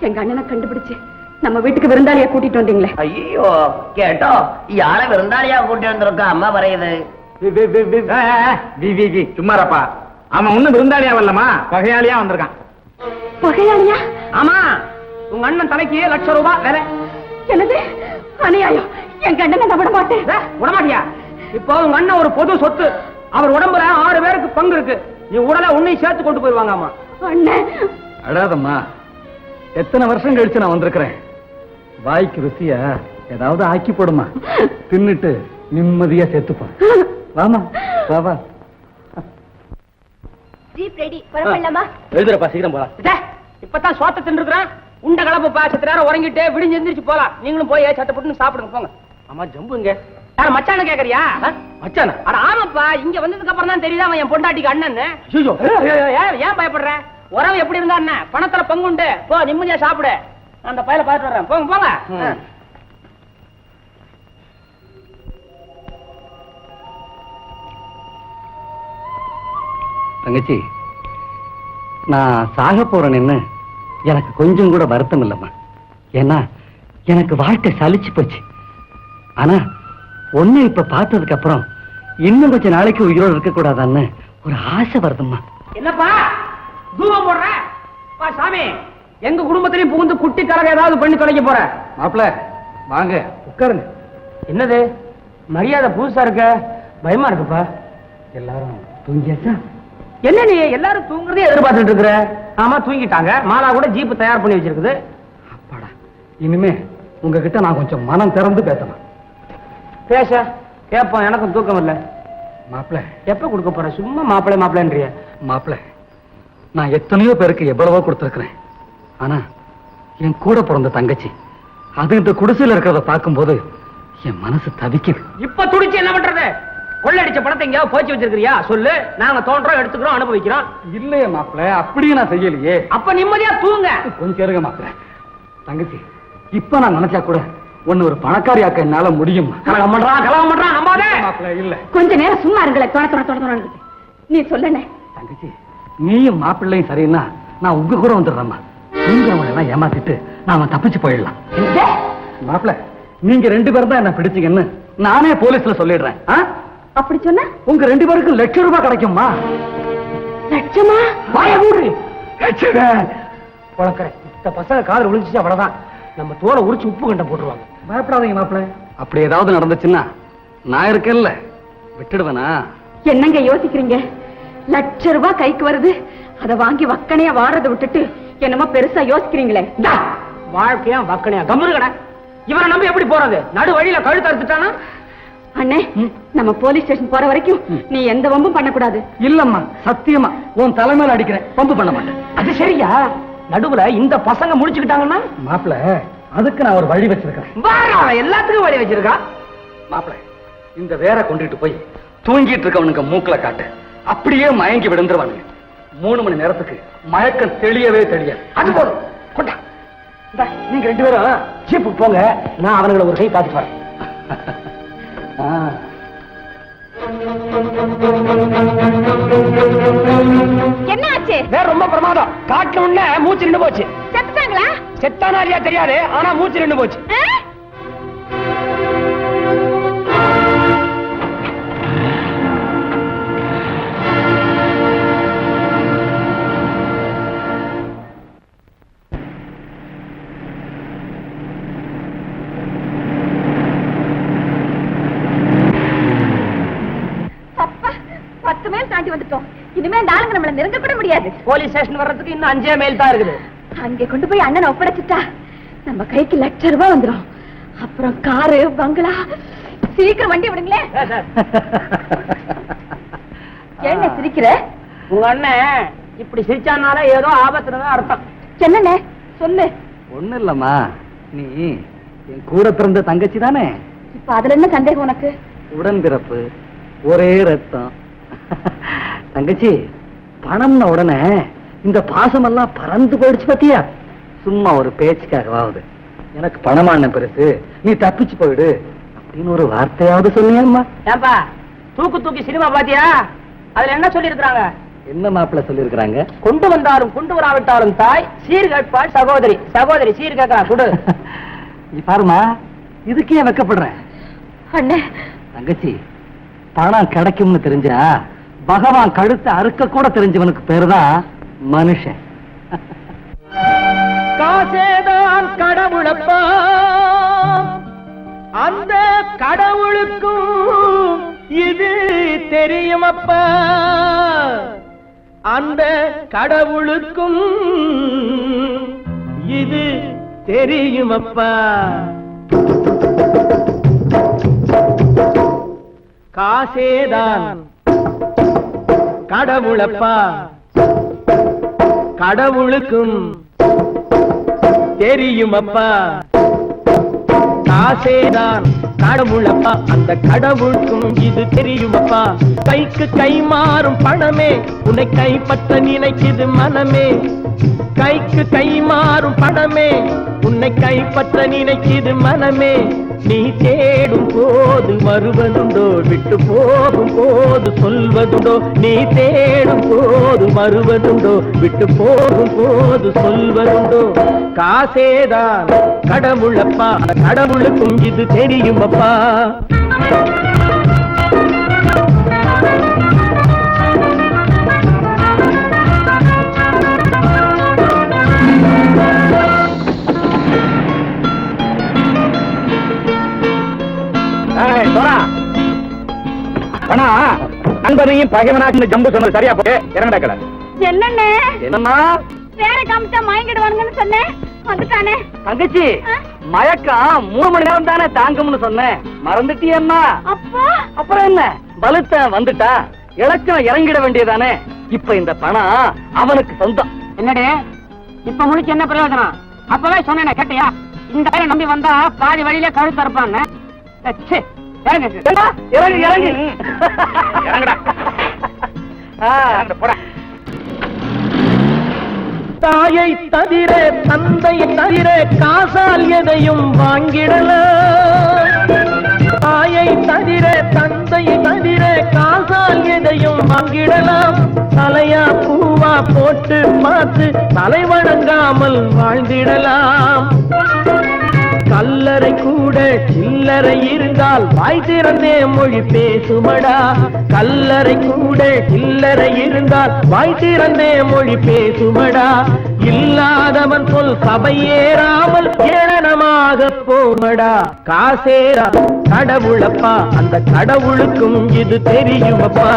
எங்க அண்ணனை கண்டுபிடிச்சு நம்ம வீட்டுக்கு விருந்தாளியா கூட்டிட்டு வந்தீங்களே.
ஐயோ கேட்டோ, யாரை விருந்தாளியா கூட்டி வந்திருக்கா? அம்மா வரையுது.
சும்மாரப்பா, அவன் ஒண்ணும் விருந்தாளியா வரலமா, பகையாளியா வந்திருக்கான்.
பகையாளியா?
ஆமா, உங்க அண்ணன் தலைக்கு ₹1,00,000 வேலை.
என்னது அநியாயம்! எங்க அண்ணனை நான் விட மாட்டேன்.
விடமாட்டியா? இப்போ உங்க அண்ணன் ஒரு பொது சொத்து. அவர் உடம்புல 6 பேருக்கு பங்கு இருக்கு. நீ உடலை உன்னை சேர்த்து கொண்டு போயிருவாங்க. ஆமா
அண்ணன்.
அடாதம்மா, எத்தனை வருஷம் கழிச்சு நான் வந்திருக்கிறேன். வாய்க்கு ருசியா ஏதாவது ஆக்கி போடுமா, தின்னுட்டு நிம்மதியா செத்துப்பான். வாமா வா.
Jeep ready, புறப்படலாமா?
எழுதுறப்பா, சீக்கிரம் போலாம். இப்பதான் சோத்த தின்னுக்கிறேன். உண்ட கலப்பா, சத்து நேரம் உறங்கிட்டு விடிஞ்சு எந்திரிச்சு போலாம். நீங்களும் போய் சட்டப்பட்டு சாப்பிடுங்க போங்க. ஆமா, ஜம்புங்க. யார் மச்சான கேக்குறியா? மச்சானா? அட ஆமாப்பா, இங்க வந்ததுக்கு அப்புறம் தான் தெரியுதா அவன் என் பொண்டாட்டிக்கு அண்ணன். ஏன் பயப்படுற? உறவு எப்படி இருந்தா என்ன, பணத்துல பங்குண்டு. போ, நிம்மதியா சாப்பிடு. அந்த பையல பார்த்துட்டு வர்றேன். போங்க போங்க. தங்கச்சி, நான் சாக போறேன்னு எனக்கு கொஞ்சம் கூட வருத்தம் இல்லம்மா. ஏன்னா எனக்கு வாழ்க்கை சலிச்சு போச்சு. ஆனா ஒண்ணு இப்ப பார்த்ததுக்கு அப்புறம் இன்னும் கொஞ்ச நாளைக்கு உயிரோடு இருக்க கூடாதான்னு ஒரு ஆசை வருதும்மா. என்னப்பா தூவம் போடுற? சாமி, எங்க குடும்பத்திலையும் புகுந்து குட்டி கலக ஏதாவது பண்ணி தொலைக்க போற? மாப்பிள்ள வாங்க உட்காருங்க. என்னது மரியாதை புதுசா இருக்க? பயமா இருக்குப்பா. எல்லாரும் தூங்கியாச்சா? என்ன நீ எல்லாரும் தூங்குறதே எதிர்பார்த்துட்டு இருக்கிற? ஆமா, தூங்கிட்டாங்க. மாலா கூட ஜீப் தயார் பண்ணி வச்சிருக்குது. அப்பாடா, இனிமே உங்ககிட்ட நான் கொஞ்சம் மனம் திறந்து பேசலாம். பேச கேப்போம், எனக்கும் தூக்கம் இல்ல. மாப்பிள்ள எப்ப கொடுக்க போற? சும்மா மாப்பிள்ளை மாப்பிள்ளன்றிய. மாப்பிள்ள, நான் எத்தனையோ பேருக்கு எவ்வளவோ கொடுத்துருக்கிறேன். ஆனா என் கூட பிறந்த தங்கச்சி அது இந்த குடிசையில இருக்கிறத பார்க்கும்போது என் மனசு தவிக்குது. இப்ப துடிச்சு என்ன பண்றது? கொள்ளடிச்ச பணத்தை எங்கேயாவது போச்சு வச்சிருக்கிறியா? சொல்லு, நாங்க தோன்றோம், எடுத்துக்கிறோம், அனுபவிக்கிறோம். இல்லையே மாப்பிள்ள, அப்படியே நான் செய்யலையே. அப்ப நிம்மதியா தூங்க. கொஞ்சம் இருங்க மாப்பிள்ள. தங்கச்சி, இப்ப நான் நினைச்சா கூட ஒன்னு ஒரு பணக்காரியாக்க என்னால முடியும். கலகம் பண்றான் நம்பாதே. மாப்பிள்ள இல்ல,
கொஞ்ச நேரம் சும்மா இருங்களே. நீ சொல்லனே.
தங்கச்சி, நீயும் மாப்பிள்ளையும் சரின்னா நான் உங்க கூட வந்துடுறேம்மா. தூங்குறவங்க எல்லாம் ஏமாத்திட்டு நாம தப்பிச்சு போயிடலாம். மாப்பிள்ள, நீங்க 2 பேரும் தான் என்ன பிடிச்சீங்கன்னு நானே போலீஸ்ல சொல்லிடுறேன்.
அப்படி சொன்னா
உங்க 2 பேருக்கும் ₹1,00,000 கிடைக்குமா?
லட்சமா?
வாய மூடு. பொழக்கிறேன். இந்த பசங்க காதல் விழுந்துச்சு, அவ்வளவுதான். நம்ம தோலை உரிச்சு உப்பு கண்டம் போட்டுருவாங்க. பயப்படாதீங்க மாப்பிள்ள. அப்படி ஏதாவது நடந்துச்சுன்னா நான் இருக்கேன்ல, விட்டுடுவேனா?
என்னங்க யோசிக்கிறீங்க? ₹1,00,000 கைக்கு வருது, அதை வாங்கி வக்கனையா வாரதை விட்டுட்டு என்னமோ பெருசா யோசிக்கிறீங்களே.
வாழ்க்கையா வக்கனையா? கம்முரு கடை. இவனை நம்பி எப்படி போறது? நடு வழியில கழுத்து அறுத்துட்டானா?
அண்ணே நம்ம போலீஸ் ஸ்டேஷன் போற வரைக்கும் நீ எந்த வம்பும் பண்ணக்கூடாது.
இல்லம்மா, சத்தியமா உன் தலைமையில அடிக்கிறேன், பம்பு பண்ண மாட்டேன். அது சரியா? நடுவுல இந்த பசங்க முடிச்சுக்கிட்டாங்கன்னா மாப்பிள, அதுக்கு நான் ஒரு வழி வச்சிருக்கேன். எல்லாத்துக்கும் வழி வச்சிருக்கா மாப்பிள. இந்த வேற கொண்டுட்டு போய் தூங்கிட்டு இருக்கவனுக்கு மூக்குல காட்டு, அப்படியே மயங்கி விழுந்துருவானுங்க. 3 மணி நேரத்துக்கு மயக்கம் தெளியவே தெரியாது. அது போதும், கொண்டா. நீங்க 2 பேரும் ஜீப்புக்கு போங்க, நான் அவனுங்களை ஒரு கை பார்த்துட்டு வரேன்.
என்ன ஆச்சு?
வேற ரொம்ப பிரமாதம். காட்டுல உடனே மூச்சு நின்று போச்சு.
செத்துட்டாங்களா?
செத்தானா இல்லையா தெரியாது, ஆனா மூச்சு நின்று போச்சு.
வந்துட்டோம். இனிமே இந்த ஆளுங்க நம்மள நெருங்க கூட முடியாது.
போலீஸ் ஸ்டேஷன் வர்றதுக்கு இன்னும் 5 மைல் தான் இருக்குது.
அங்கே கொண்டு போய் அண்ணனை ஒப்படைச்சிட்டா நம்ம கைக்கு ₹1,00,000 வந்துடும். அப்புறம் காரு, பங்களா. சீக்கிரம் வண்டி விடுங்களேன். என்ன சிரிக்கிற?
உங்க அண்ணன் இப்படி சிரிச்சானால ஏதோ ஆபத்துனதான் அர்த்தம்.
என்னண்ணே சொல்லு.
ஒண்ணு இல்லம்மா, நீ என் கூட பிறந்த தங்கச்சி தானே.
இப்ப அதுல என்ன சந்தேகம் உனக்கு?
உடன்பிறப்பு, ஒரே ரத்தம். தங்கச்சி, பணம்ன உடனே இந்த பாசம் எல்லாம் பறந்து போயிடுச்சு பத்தியா? சும்மா ஒரு பேச்சுக்காகவாவது எனக்கு பணமான பெருசு, நீ தப்பிச்சு போயிடு அப்படின்னு ஒரு வார்த்தையாவது சொன்னியம்மா. ஏன்பா தூக்கி சினிமா பாத்தியா? அதுல என்ன சொல்லி இருக்கிறாங்க? என்ன மாப்பிள்ள சொல்லி இருக்கிறாங்க? கொண்டு வந்தாலும் கொண்டு வராவிட்டாலும் தாய், சீர் கேட்பாள் சகோதரி. சகோதரி சீர் கேட்கலாம், கொடு. நீ பாருமா, இதுக்கே வெக்கப்படுறேன்.
அண்ணே
தங்கச்சி, பணம் கிடைக்கும்னு தெரிஞ்சா பகவான் கழுத்தை அறுக்க கூட தெரிஞ்சவனுக்கு பேருதான் மனுஷன். காசேதான் கடவுளப்பா, அந்த கடவுளுக்கும் இது தெரியுமப்பா, அந்த கடவுளுக்கும் இது தெரியுமப்பா. காசேதான் கடவுளப்பா, கடவுளுக்கும் தெரியுமப்பா. காசேதான் கடவுளப்பா, அந்த கடவுளுக்கும் இது தெரியுமப்பா. கைக்கு கை மாறும் பணமே, உன்னை கைப்பற்ற நினைக்குது மனமே. கைக்கு கை மாறும் பணமே, உன்னை கைப்பற்ற நினைக்குது மனமே. நீ தேடும் போது வருவதுண்டோ, விட்டு போகும் போது சொல்வதுண்டோ. நீ தேடும் போது வருவதுண்டோ, விட்டு போகும் போது சொல்வதுண்டோ. காசேதான் கடவுளப்பா, கடவுளுக்கும் இது தெரியுமப்பா. நண்பரையும் பகைவனாக்கு ஜம்பு சொன்னது சரியா போய் இறங்கடா கடை.
என்னண்ணே
என்னம்மா
வேற காமிச்சா மயங்கிடுவானுங்கன்னு சொன்னேன், வந்துட்டானே.
தங்கச்சி, மயக்கம் 3 மணி நேரம் தானே தாங்கும்னு சொன்னேன், மறந்துட்டியம்மா.
அப்பா
அப்புறம் என்ன, பலுத்த வந்துட்டா இலக்கம் இறங்கிட வேண்டியதானே. இப்ப இந்த பணம் அவனுக்கு சொந்தம். என்னடே இப்ப முடிச்சு என்ன பிரயோஜனம்? அப்பவே சொன்னேன் கேட்டியா? இந்த பேரை நம்பி வந்தா பாதி வழியில கழுத்து இருப்பான்னு. தாயை தவிர தந்தையை தவிர காசால் எதையும் வாங்கிடலாம். தாயை தவிர தந்தையை தவிர காசால் எதையும் வாங்கிடலாம். தலையா பூவா போட்டு பார்த்து தலை வணங்காமல் வாழ்ந்திடலாம். கல்லறை கூட சில்லறை இருந்தால் வாய் திறந்தே மொழி பேசுமடா. கல்லறை கூட சில்லறை இருந்தால் வாய் திறந்தே மொழி பேசுமடா. இல்லாதவன் சொல் சபையேறாமல் ஏளனமாக போமடா. காசேரா கடவுளப்பா, அந்த கடவுளுக்கும் இது தெரியுமப்பா.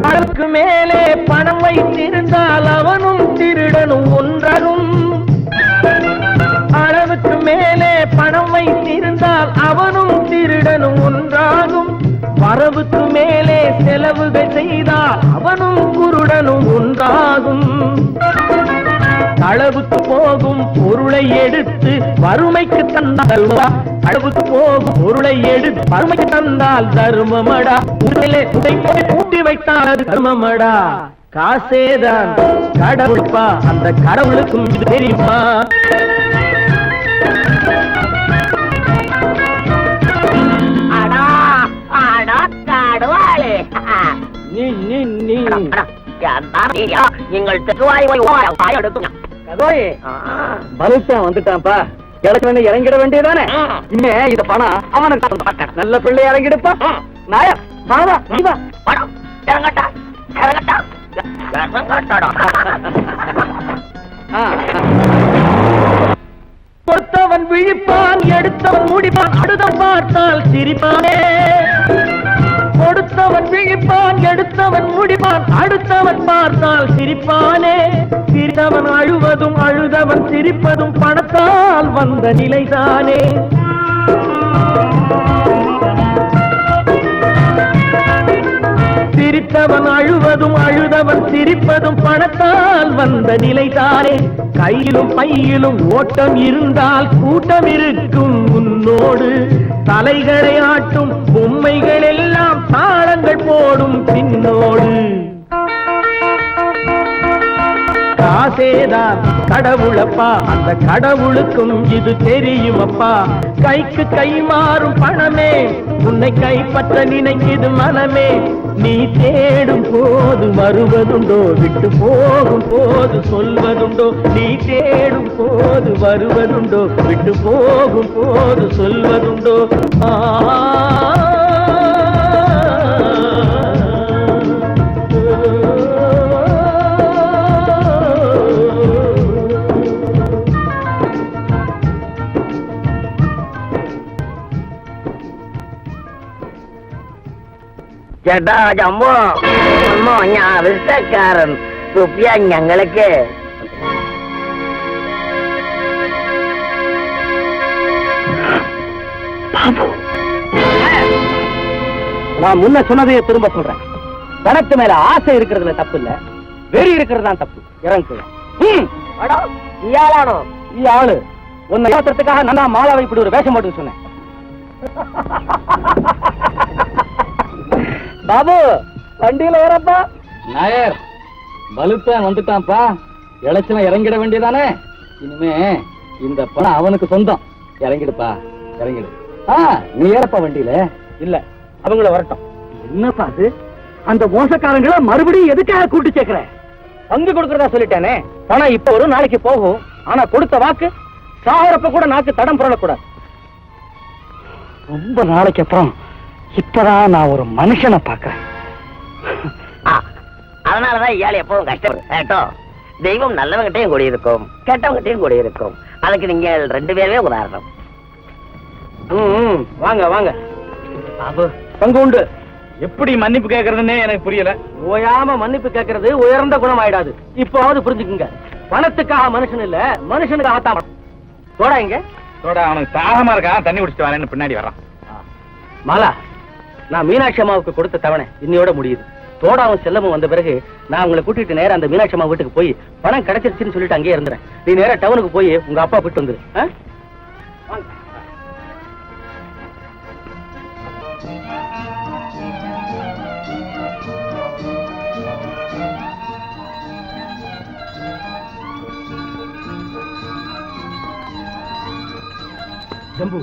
அளவுக்கு மேலே பணம் வைத்திருந்த
செலவுகள் செய்தால் அவனும் குருடனும் ஒன்றாகும். களவுக்கு போகும் பொருளை எடுத்து வறுமைக்கு தந்தால் களவுக்கு போகும் பொருளை எடுத்து வறுமைக்கு தந்தால் தர்மமடா. கூட்டி வைத்தால் அது தர்மமடா. காசேதான் கடவுள்பா, அந்த கடவுளுக்கும் இது தெரியுமா?
வந்துட்டான்ப்பா, இறங்கிட வேண்டியதானே. இனிமே இந்த பணம் அவனுக்கு நல்ல பிள்ளை இறங்கிடுப்பா. நாயா
கொடுத்தவன் விழிப்பான், எடுத்தவன் முடிப்பான், அடுத்தவன் பார்த்தால் சிரிப்பானே. கொடுத்தவன் விழிப்பான், எடுத்தவன் முடிப்பான், அடுத்தவன் பார்த்தால் சிரிப்பானே. சிரித்தவன் அழுவதும் அழுதவன் சிரிப்பதும் பணத்தால் வந்த நிலைதானே. சிரித்தவன் அழுவதும் அழுதவன் சிரிப்பதும் பணத்தால் வந்த நிலைதானே. கையிலும் பையிலும் ஓட்டம் இருந்தால் கூட்டம் இருக்கும் உன்னோடு. தலைகளை ஆட்டும் பொம்மைகள் எல்லாம் தாளங்கள் போடும் பின்னோடு. காசேதான் கடவுளப்பா, அந்த கடவுளுக்கும் இது தெரியுமப்பா. கைக்கு கை மாறும் பணமே உன்னை கைப்பற்ற நினைக்குது மனமே. நீ தேடும் போது வருவதுண்டோ, விட்டு போகும் போது சொல்வதுண்டோ. நீ தேடும் போது வருவதுண்டோ, விட்டு போகும் போது சொல்வதுண்டோ.
ചേട്ടാ ജമ്പോ ഒന്നോ ഞാൻ ആവശ്യക്കാരൻ റുപ്യ ഞങ്ങൾക്ക്
நான் முன்ன சொன்னதையே திரும்ப சொல்றேன். பணத்து மேல ஆசை இருக்கிறதுல தப்பு இல்ல, வெறி இருக்கிறது தான் தப்பு. இறங்கு.
ഇയാളാണോ
ഈ ஆளு உன்னை ஏமாத்துறதுக்காக நான் மாலாவை இப்படி ஒரு வேஷம் போட்டு சொன்னேன். பாபு வண்டியில வரப்பா.
நாயர், பலுத்தான் வந்துட்டான்ப்பா. இளைச்சவன் இறங்கிட வேண்டியதானே. இனிமே இந்த பணம் அவனுக்கு சொந்தம். இறங்கிடுப்பா, இறங்கிடு. நீ ஏறப்பா வண்டியில.
இல்ல, அவங்கள வரட்டும்.
என்னப்பா அது? அந்த மோசக்காரங்களை மறுபடியும் எதுக்காக கூட்டு சேர்க்கிற?
பங்கு கொடுக்கறதா சொல்லிட்டானே. பணம் இப்ப ஒரு நாளைக்கு போகும். ஆனா கொடுத்த வாக்கு சாகரப்ப கூட நாக்கு தடம் புரளக்கூடாது.
ரொம்ப நாளைக்கு அப்புறம் இப்பதான் நான் ஒரு மனுஷனை பாக்குறேன்.
அதனாலதான் இயாள் எப்பவும் கஷ்டப்படும் கேட்டோ. தெய்வம் நல்லவங்கிட்டையும் கூடி இருக்கும், கெட்டவங்கிட்டையும் கூடி இருக்கும். அதுக்கு நீங்க 2 பேருமே உதாரணம்.
வாங்க வாங்க.
பாபு,
பங்கு உண்டு.
எப்படி மன்னிப்பு கேட்கறதுன்னே எனக்கு புரியல.
ஓயாம மன்னிப்பு கேட்கறது உயர்ந்த குணம் ஆயிடாது. இப்போவாவது புரிஞ்சுக்குங்க. பணத்துக்காக மனுஷன் இல்ல, மனுஷனுக்காக தான். தோடா இங்க
தோடா, அவனுக்கு தாகமா இருக்கா, தண்ணி குடிச்சிட்டு வரேன்னு பின்னாடி வரான்.
மாலா, நான் மீனாட்சி அம்மாவுக்கு கொடுத்த தவணை இன்னையோட முடியுது. தோடாவும் செல்லமும் வந்த பிறகு நான் உங்களை கூட்டிட்டு நேரம் அந்த மீனாட்சி அம்மா வீட்டுக்கு போய் பணம் கிடைச்சிருச்சுன்னு சொல்லிட்டு அங்கேயே இருந்துறேன். நீ நேரம் டவுனுக்கு போய் உங்க அப்பா போயிட்டு வந்துரு. ஜம்பு,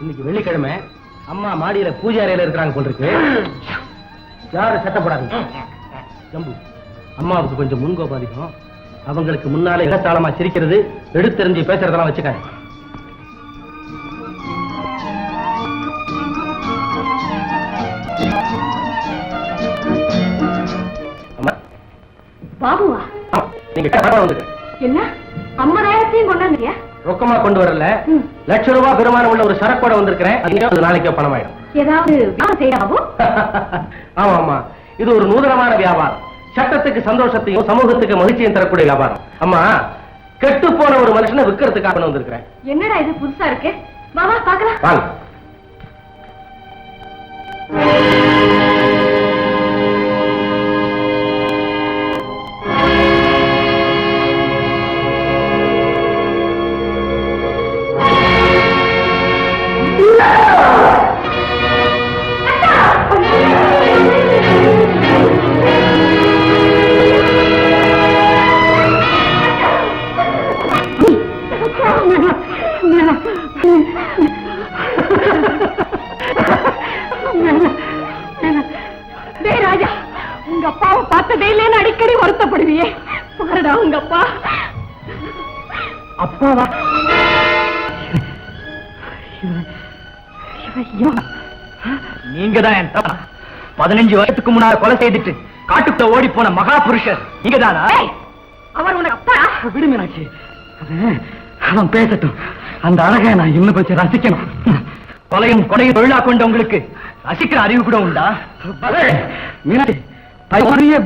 இன்னைக்கு வெள்ளிக்கிழமை. அம்மா மாடியில பூஜை அறையில இருக்கிறாங்க போல் இருக்கு. யாரும் சட்டப்படாதீங்க. ஜம்பு, அம்மாவுக்கு கொஞ்சம் முன்கோபம் அதிகம். அவங்களுக்கு முன்னாலே இடத்தாளமா சிரிக்கிறது, எடுத்தெறிஞ்சு பேசுறதெல்லாம் வச்சுக்க.
பாபுவா,
நீங்க வந்துருக்க.
என்ன 50,000 கொண்டாந்துறியா?
ரொக்கமா கொண்டு வரல, ₹1,00,000 பெருமானம் உள்ள ஒரு சரக்கோட வந்திருக்கிறேன். அது நாளைக்கே பணம் ஆயிடும்.
ஏதாவது வியாபாரம் செய்யறாவோ?
ஆமா ஆமா, இது ஒரு நூதனமான வியாபாரம். சட்டத்துக்கு சந்தோஷத்தையும் சமூகத்துக்கு மகிழ்ச்சியும் தரக்கூடிய வியாபாரம். அம்மா, கெட்டு போன ஒரு மனுஷனை விற்கிறதுக்காக வந்திருக்கிறேன்.
என்னடா இது புதுசா இருக்கு? வாவா பாக்கலாம்.
வாங்க.
பார்த்ததே இல்லைன்னு அடிக்கடி வருத்தப்படுவியே. பாருடா உங்க அப்பா.
அப்பாவா? நீங்க தான் என் தப்பா 15 வருஷத்துக்கு முன்னால கொலை செய்துட்டு காட்டுக்குள்ள ஓடி போன மகா புருஷர் நீங்க தானா?
அவர் உனக்கு அப்பா?
விடு மீனாட்சி, அவன் பேசட்டும். அந்த அழகை நான் இன்னும் கொஞ்சம் ரசிக்கணும். கொலையும் கொலையும் தொழிலா கொண்ட உங்களுக்கு ரசிக்கிற அறிவு கூட உண்டா? மீனாட்சி,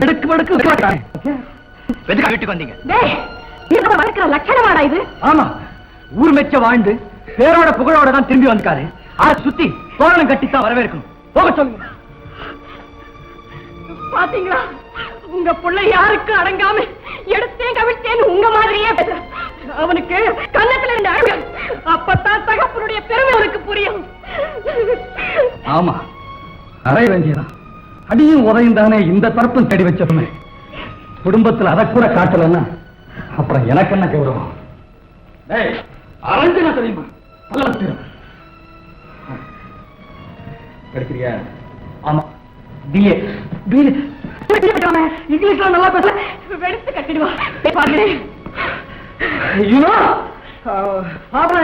வெடுக்கு வெடுக்கு வெதுக்கா வீட்டுக்கு வந்தீங்க?
வளர்க்கிற லட்சணமாடா இது?
ஆமா, ஊர் மெச்ச வாழ்ந்து பேரோட புகழோட தான் திரும்பி வந்திருக்காரு. அதை சுத்தி தோரணம் கட்டித்தான் வரவேற்கணும். போக சொல்லுங்க.
பாத்தீங்களா, உங்க புள்ள யாருக்கு அடங்காம எடுத்தேன் கவிழ்த்தேன்னு உங்க மாதிரியே பேச. அவனுக்கு கண்ணத்துல இருந்து அழுக. அப்பத்தான் தகப்பனுடைய பெருமை அவனுக்கு புரியும்.
ஆமா, அடைய வேண்டியதான். அடியும் உதையும் தானே இந்த தரப்பும் தேடி வச்சோமே. குடும்பத்தில் அதை கூட காட்டலன்னா அப்புறம் எனக்கு என்ன கௌரவம்? அரஞ்சனா தெரியுமா? படிக்கிறியா? ஆமா, பிஏ.
இங்கிலீஷ்ல நல்லா பேச வெளுத்து கட்டிடுவா.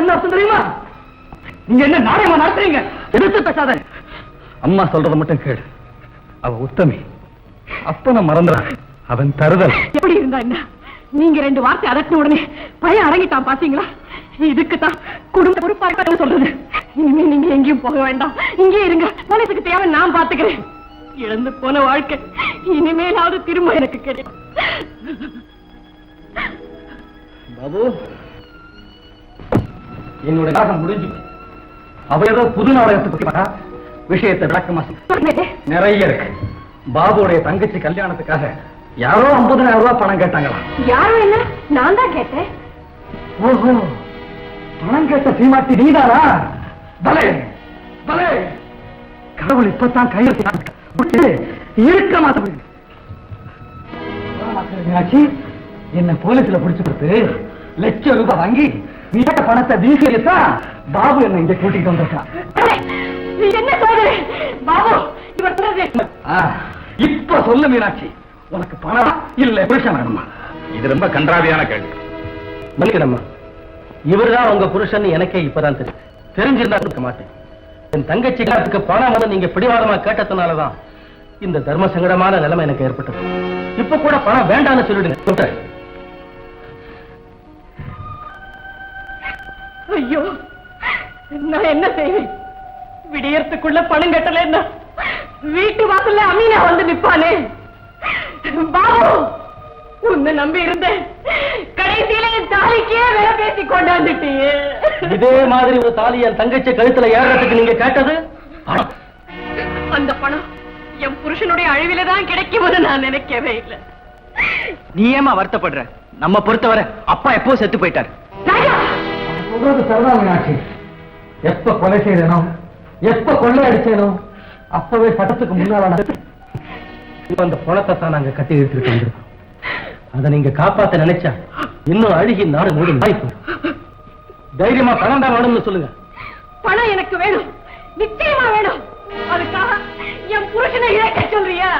என்ன அர்த்தம் தெரியுமா? நீங்க என்ன நாடகமா நடத்துறீங்க? எடுத்து பேசாத. அம்மா சொல்றத மட்டும் கேடு. அவ உத்தமி. அப்பன மறந்துறான். அவன் தருதல்.
எப்படி இருந்தா என்ன? நீங்க 2 வார்த்தை அதட்டின உடனே பையன் அடங்கிட்டான். பாத்தீங்களா? இதுக்குத்தான் குடும்ப பொறுப்பாக சொல்றது. இனிமே நீங்க எங்கேயும் போக வேண்டாம், இங்கே இருங்க. போலீஸுக்கு தேவை நான் பாத்துக்கிறேன். இழந்து போன வாழ்க்கை இனிமேலாவது திரும்ப எனக்கு கிடைக்கும்.
பாபு, என்னுடைய நாடகம் முடிஞ்சு. அவ ஏதோ புது நாடகத்துக்கு விஷயத்தை விளக்கமா நிறைய இருக்கு. பாபுடைய தங்கச்சி கல்யாணத்துக்காக யாரோ 50,000 ரூபாய் பணம் கேட்டாங்களா?
யாரும் என்ன, நான் தான் கேட்டேன்.
ஓஹோ, பணம் கேட்ட சீமாட்டி நீதானா? பலே பலே, கடவுள் இப்பதான் கையெழுத்து இருக்க மாட்டேன். மீனாட்சி, என்ன போலீஸ்ல பிடிச்சு கொடுத்து லட்சம் ரூபாய் வாங்கி நீ பணத்தை வீசியத்தான் பாபு என்ன இங்க கூட்டிட்டு வந்திருக்கான்.
என்ன சொல்றேன் பாபு? இவர் சொல்றது
இப்ப சொல்லு மீனாட்சி, உனக்கு பணம் இல்ல புருஷன் வேணுமா? இது ரொம்ப கன்றாவியான கேள்வி.
மன்னிக்கணும்மா, இவர்தான் உங்க புருஷன் எனக்கே இப்பதான் தெரியும். தெரிஞ்சிருந்தா இருக்க மாட்டேன். என் தங்கச்சி காலத்துக்கு பணம் வந்து நீங்க பிடிவாதமா கேட்டதுனாலதான் இந்த தர்ம சங்கடமான நிலைமை எனக்கு ஏற்பட்டது. இப்ப கூட பணம் வேண்டாம்னு சொல்லிடுங்க.
ஐயோ, நான் என்ன செய்வேன்? விடியறதுக்குள்ள பணம் கட்டலன்னா வீட்டு வாசல்ல அமீனா வந்து நிப்பானே. பாபு, உன்னை நம்பி இருந்தேன். கடைசியில என் தாலிக்கே வேலை பேசி கொண்டாந்துட்டியே.
இதே மாதிரி ஒரு தாலி என் தங்கச்சி கழுத்துல ஏறதுக்கு நீங்க கேட்டது?
அந்த பணம் என் புருஷனுடைய அழிவில தான் கிடைக்கும்னு நான் நினைக்கவே இல்லை.
நீ ஏமா வருத்தப்படுற? நம்ம பொறுத்தவரை அப்பா எப்போ செத்து போயிட்டார். சொல்றது சரிதான் மீனாட்சி. எப்ப கொலை செய்தனோ, எப்ப கொள்ளை அடிச்சேனோ அப்பவே சட்டத்துக்கு முன்னால
அந்த பணத்தை தான் நாங்க கட்டி எடுத்துட்டு வந்திருக்கோம். அதை நீங்க காப்பாத்த நினைச்சா இன்னும் அழுகி நாடு மூடி நாய் போடும். தைரியமா பணம் தான் வேணும்னு சொல்லுங்க.
பணம் எனக்கு வேணும், நிச்சயமா வேணும். அதுக்காக என் புருஷனை இழக்க சொல்றியா?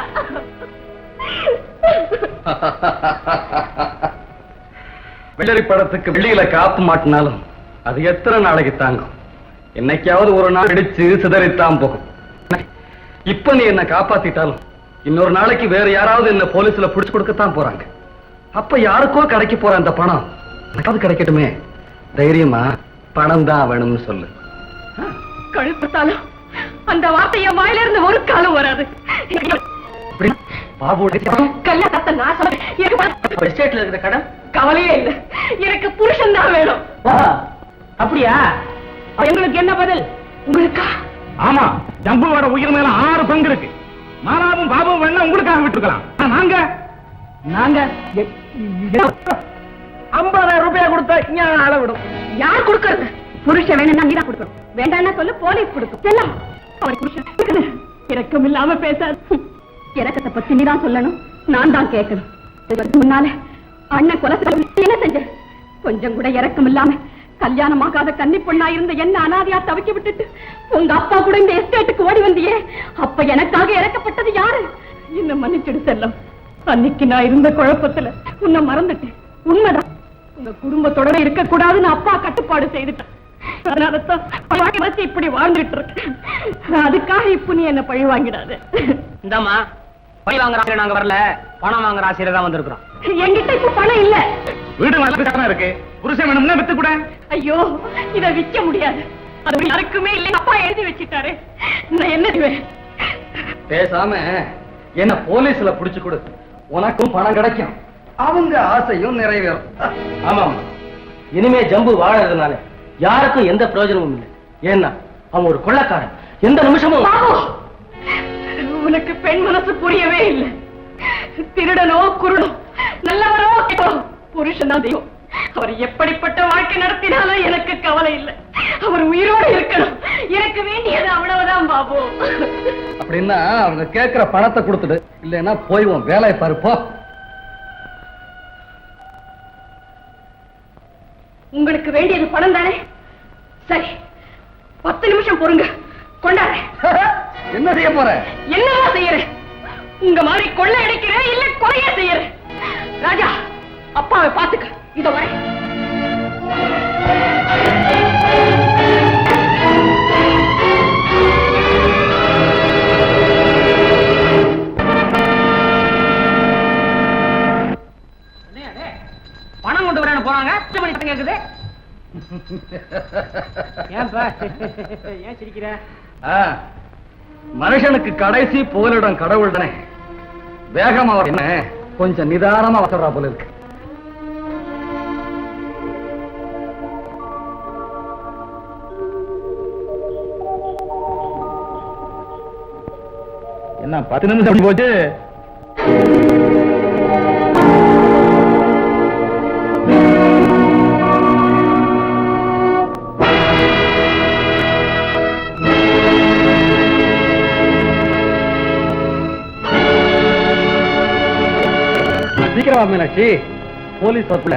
வெள்ளரி படத்துக்கு வெள்ளியில காப்பு மாட்டினாலும் அது எத்தனை நாளைக்கு தாங்கும்? என்னைக்காவது ஒரு நாள் இடிச்சு சிதறித்தான் போகும். இப்ப நீ என்ன காப்பாத்திட்டாலும் இன்னொரு நாளைக்கு வேற யாராவது என்ன போலீஸ்ல புடிச்சு கொடுக்கத்தான் போறாங்க. அப்ப யாருக்கோ கிடைக்க போற அந்த பணம் எனக்காவது கிடைக்கட்டுமே. தைரியமா பணம் தான் வேணும்னு சொல்லு.
கழுத்தாலும் அந்த வார்த்தை என் வாயில இருந்து ஒரு காலம் வராது. கல்யாணத்தை நான்
எஸ்டேட்ல இருக்கிற கடன்
கவலையே இல்லை. எனக்கு புருஷன் தான் வேணும்.
அப்படியா?
எங்களுக்கு என்ன பதில்? உங்களுக்கா?
ஆமா, ஜம்புவோட உயிர் மேல 6 பங்கு இருக்கு. மாலாவும் பாபுவும் வேணா உங்களுக்காக விட்டுருக்கலாம். நாங்க
நாங்க
50,000 ரூபாய் கொடுத்தா ஞான அளவிடும்.
யார் கொடுக்கறது? புருஷன் வேணும்னா நீதான் கொடுக்கணும். வேண்டாம்னா சொல்லு, போலீஸ் கொடுக்கும். செல்லம், அவர் புருஷன் இரக்கம் இல்லாம பேசாது. இரக்கத்தை பத்தி நீதான் சொல்லணும், நான் தான் கேட்கணும். இதற்கு முன்னால அண்ணன் கொலை என்ன செஞ்ச? கொஞ்சம் கூட இரக்கம் இல்லாம கல்யாணமாகாத கன்னி பொண்ணா இருந்த என்ன அனாதையா தவிக்க விட்டுட்டு உங்க அப்பா கூட இந்த எஸ்டேட்டுக்கு ஓடி வந்தியே. அப்ப எனக்காக இறக்கப்பட்டது யாரு? என்ன மன்னிச்சிடு செல்லம்.
அன்னைக்கு நான் இருந்த குழப்பத்துல உன்னை மறந்துட்டேன். உண்மைதான், உங்க குடும்பத்தோட இருக்க கூடாதுன்னு அப்பா கட்டுப்பாடு செய்துட்டேன். அதனாலதான் வச்சு இப்படி வாழ்ந்துட்டு இருக்கேன். அதுக்காக இப்ப நீ என்ன பழி வாங்கிடாது.
இந்தாமா, பழி வாங்குற ஆசிரியர் நாங்க வரல, பணம் வாங்குற ஆசிரியர் தான் வந்திருக்கிறோம்.
என்கிட்ட இப்ப பணம் இல்ல.
வீடு நல்லா இருக்கு, புருஷன் வேணும்னா வித்து கூட.
ஐயோ, இத விற்க முடியாது. அது யாருக்குமே இல்லை, அப்பா எழுதி வச்சுட்டாரு. நான் என்ன செய்வேன்?
பேசாம என்ன போலீஸ்ல புடிச்சு கொடு, உனக்கும் பணம் கிடைக்கும், அவங்க ஆசையும் நிறைவேறும்.
ஆமாம், இனிமே ஜம்பு வாழறதுனால யாருக்கும் எந்த பிரயோஜனமும் இல்லை. ஏன்னா அவன் ஒரு கொள்ளக்காரன். எந்த நிமிஷமும்
உனக்கு பெண் மனசு புரியவே இல்லை. திருடனோ குருடோ, நல்லவரோ கெட்டவரோ, புருஷனா தெய்வம். அவர் எப்படிப்பட்ட வாழ்க்கை நடத்தினாலும் எனக்கு கவலை இல்லை. அவர் உயிரோடு இருக்கணும். எனக்கு வேண்டியது அவ்வளவுதான் பாபு.
அப்படின்னா அவங்க கேட்கிற பணத்தை கொடுத்துடு, இல்லைன்னா போய்வோம் வேலையை பாரு போ.
உங்களுக்கு வேண்டியது பணம் தானே? சரி, 10 நிமிஷம் பொறுங்க, கொண்டாட.
என்ன செய்ய போற?
என்னவா செய்யறேன்? உங்க மாதிரி கொள்ளை அடிக்கிறேன், இல்ல கொலையா செய்யறேன்? ராஜா, அப்பாவை பாத்துக்க. இதோ வரேன்.
பணம் கொண்டு வரேன்னு போறாங்க, கேக்குது. ஏன் சிரிக்கிற?
மனுஷனுக்கு கடைசி புகலிடம் கடவுள் தானே. வேகமா என்ன, கொஞ்சம் நிதானமா வசரா போல இருக்கு. என்ன 10 நிமிஷம் அப்படி போச்சு? சீக்கிரமா மீனாட்சி, போலீஸ் வரப்புல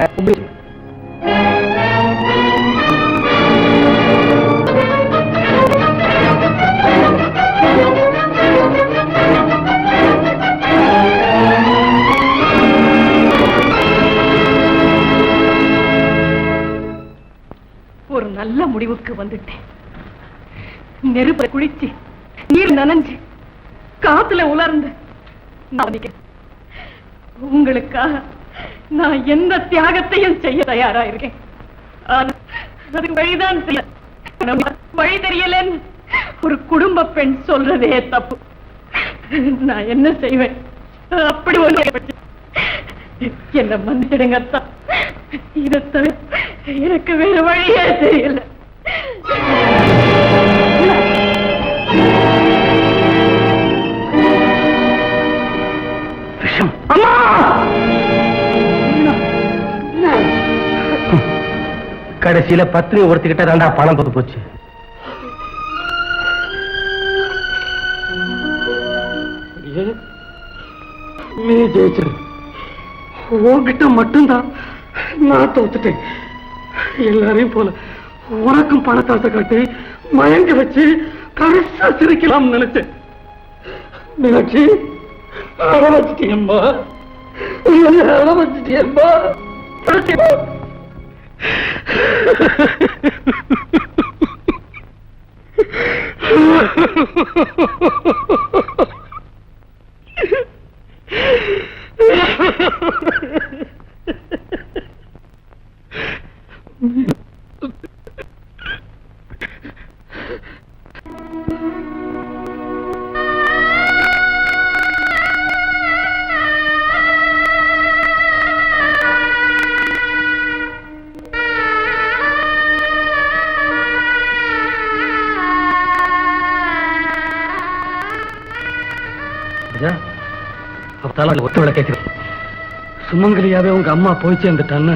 ஒரு நல்ல முடிவுக்கு வந்துட்டேன். நெருப்பை குளிச்சு, நீர் நனைஞ்சு, காத்துல உலர்ந்து உங்களுக்காக நான் எந்த தியாகத்தையும் செய்ய தயாரா இருக்கேன். அதுக்கு வழிதான் வழி தெரியலன்னு ஒரு குடும்ப பெண் சொல்றதே தப்பு. நான் என்ன செய்வேன்? அப்படி ஒன்று என்ன மன்னிச்சிடுங்கத்தான். இதை தவிர எனக்கு வேற வழியே தெரியல.
அம்மா, கடைசியில பத்னி ஒருத்திக்கிட்ட தாண்டா பணம் போட்டு போச்சு.
நீ ஜெயிச்சிரு, உன்கிட்ட மட்டும்தான் நான் தோத்துட்டேன். எல்லாரையும் போல உனக்கும் பணத்தாசை காட்டி மயங்க வச்சு கடைசா சிரிக்கலாம் நினைச்சேன். மீனாட்சி, அழ வச்சிட்டியம்மா, அழ வச்சிட்டியம்மா. ஒத்து விட கேட்கிறேன். சுமங்கலியாவே உங்க அம்மா போய் சேர்ந்துட்டான்னு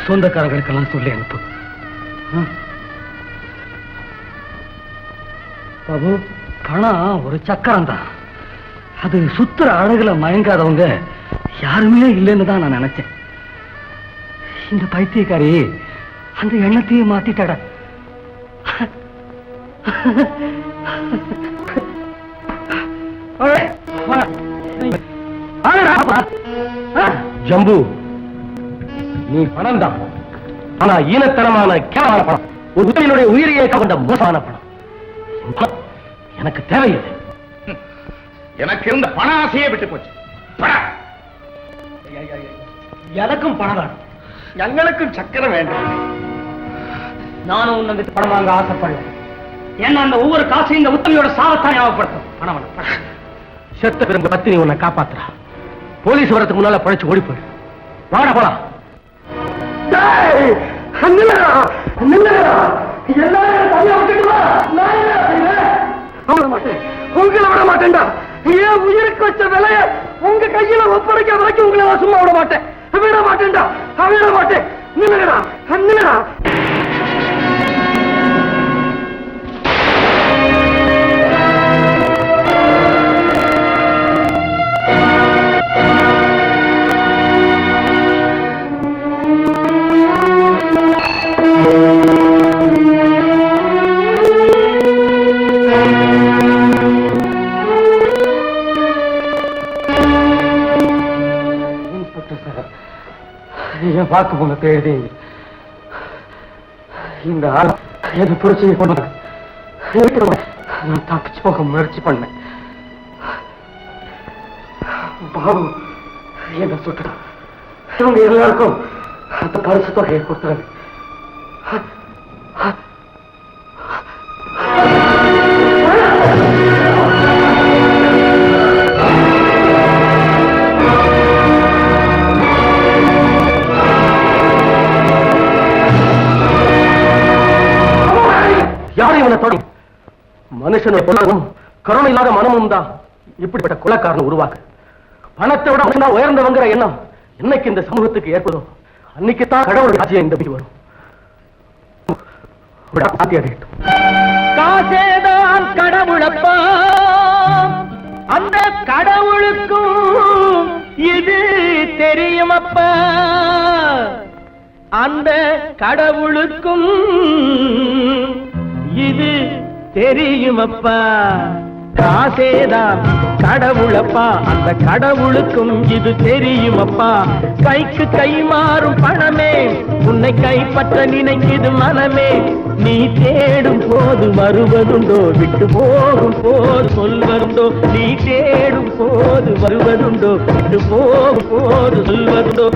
சொந்தக்காரங்களுக்கெல்லாம் சொல்லி அனுப்பு. பாபு, பணம் ஒரு சக்கரம் தான். அது சுத்துற அழகுல மயங்காதவங்க யாருமே இல்லைன்னு தான் நான் நினைச்சேன். இந்த பைத்தியக்காரி அந்த எண்ணத்தையே மாத்திட்டாடா. ஆனா
ஜம்பு, நீ பணம் தான், ஆனா ஈனத்தனமான கேவலமான பணம், ஒரு உயிரினுடைய உயிரையே கவர்ந்த மோசமான பணம். எனக்கு தேவையில்லை.
எனக்கு இருந்த பண ஆசையே விட்டு போச்சு.
எனக்கும் பணம் வேணும்.
எங்களுக்கும் சக்கரை வேண்டும்.
நானும் உன்னை விட்டு பணம் வாங்க ஆசைப்படல. ஏன்னா அந்த ஒவ்வொரு காசையும் இந்த உத்தமையோட சாவத்தான் ஞாபகப்படுத்தும். பணம் வேணும். செத்த பிறகு பத்தினி உன்னை காப்பாத்துறா. போலீஸ் வரதுக்கு முன்னால பழைச்சு ஓடி போயிடு. வாடா போலாம்.
உங்களை விட மாட்டேன்டா. ஏன் உயிருக்கு வச்ச விலைய உங்க கையில ஒப்படைக்க வரைக்கும் உங்களை நான் சும்மா விட மாட்டேன். விட மாட்டேன்டா, விட மாட்டேன். நில்லுடா, நில்லுடா.
என் வாக்கு முகத்தை எழுதி இந்த ஆள் எது புரட்சியை கொண்டு நான் தப்பிச்சு போக முயற்சி பண்ணேன். பாபு என்ன சுட்டான். இவங்க எல்லாருக்கும் அந்த பரிசு தொகையை கொடுத்தாங்க. யாரும் இவனை தொட மனுஷனோட பொருளும் கருணை இல்லாத மனமும் தான் இப்படிப்பட்ட கொலைக்காரன் உருவாக்கு. பணத்தை விட மனுஷனா உயர்ந்தவங்கிற எண்ணம் என்னைக்கு இந்த சமூகத்துக்கு ஏற்படும் அன்னைக்குத்தான் கடவுள் ராஜ்யம் இந்த வரும்.
காசேதான் கடவுளப்பா, அந்த கடவுளுக்கும் இது தெரியுமப்பா, அந்த கடவுளுக்கும் இது தெரியுமப்பா. காசேதான் கடவுளப்பா, அந்த கடவுளுக்கும் இது தெரியுமப்பா. கைக்கு கை மாறும் பணமே உன்னை கைப்பற்ற நினைக்குது மனமே. நீ தேடும் போது வருவதுண்டோ, விட்டு போகும் போது சொல்வதுண்டோ. நீ தேடும் போது வருவதுண்டோ, விட்டு போகும் போது சொல்வதுண்டோ.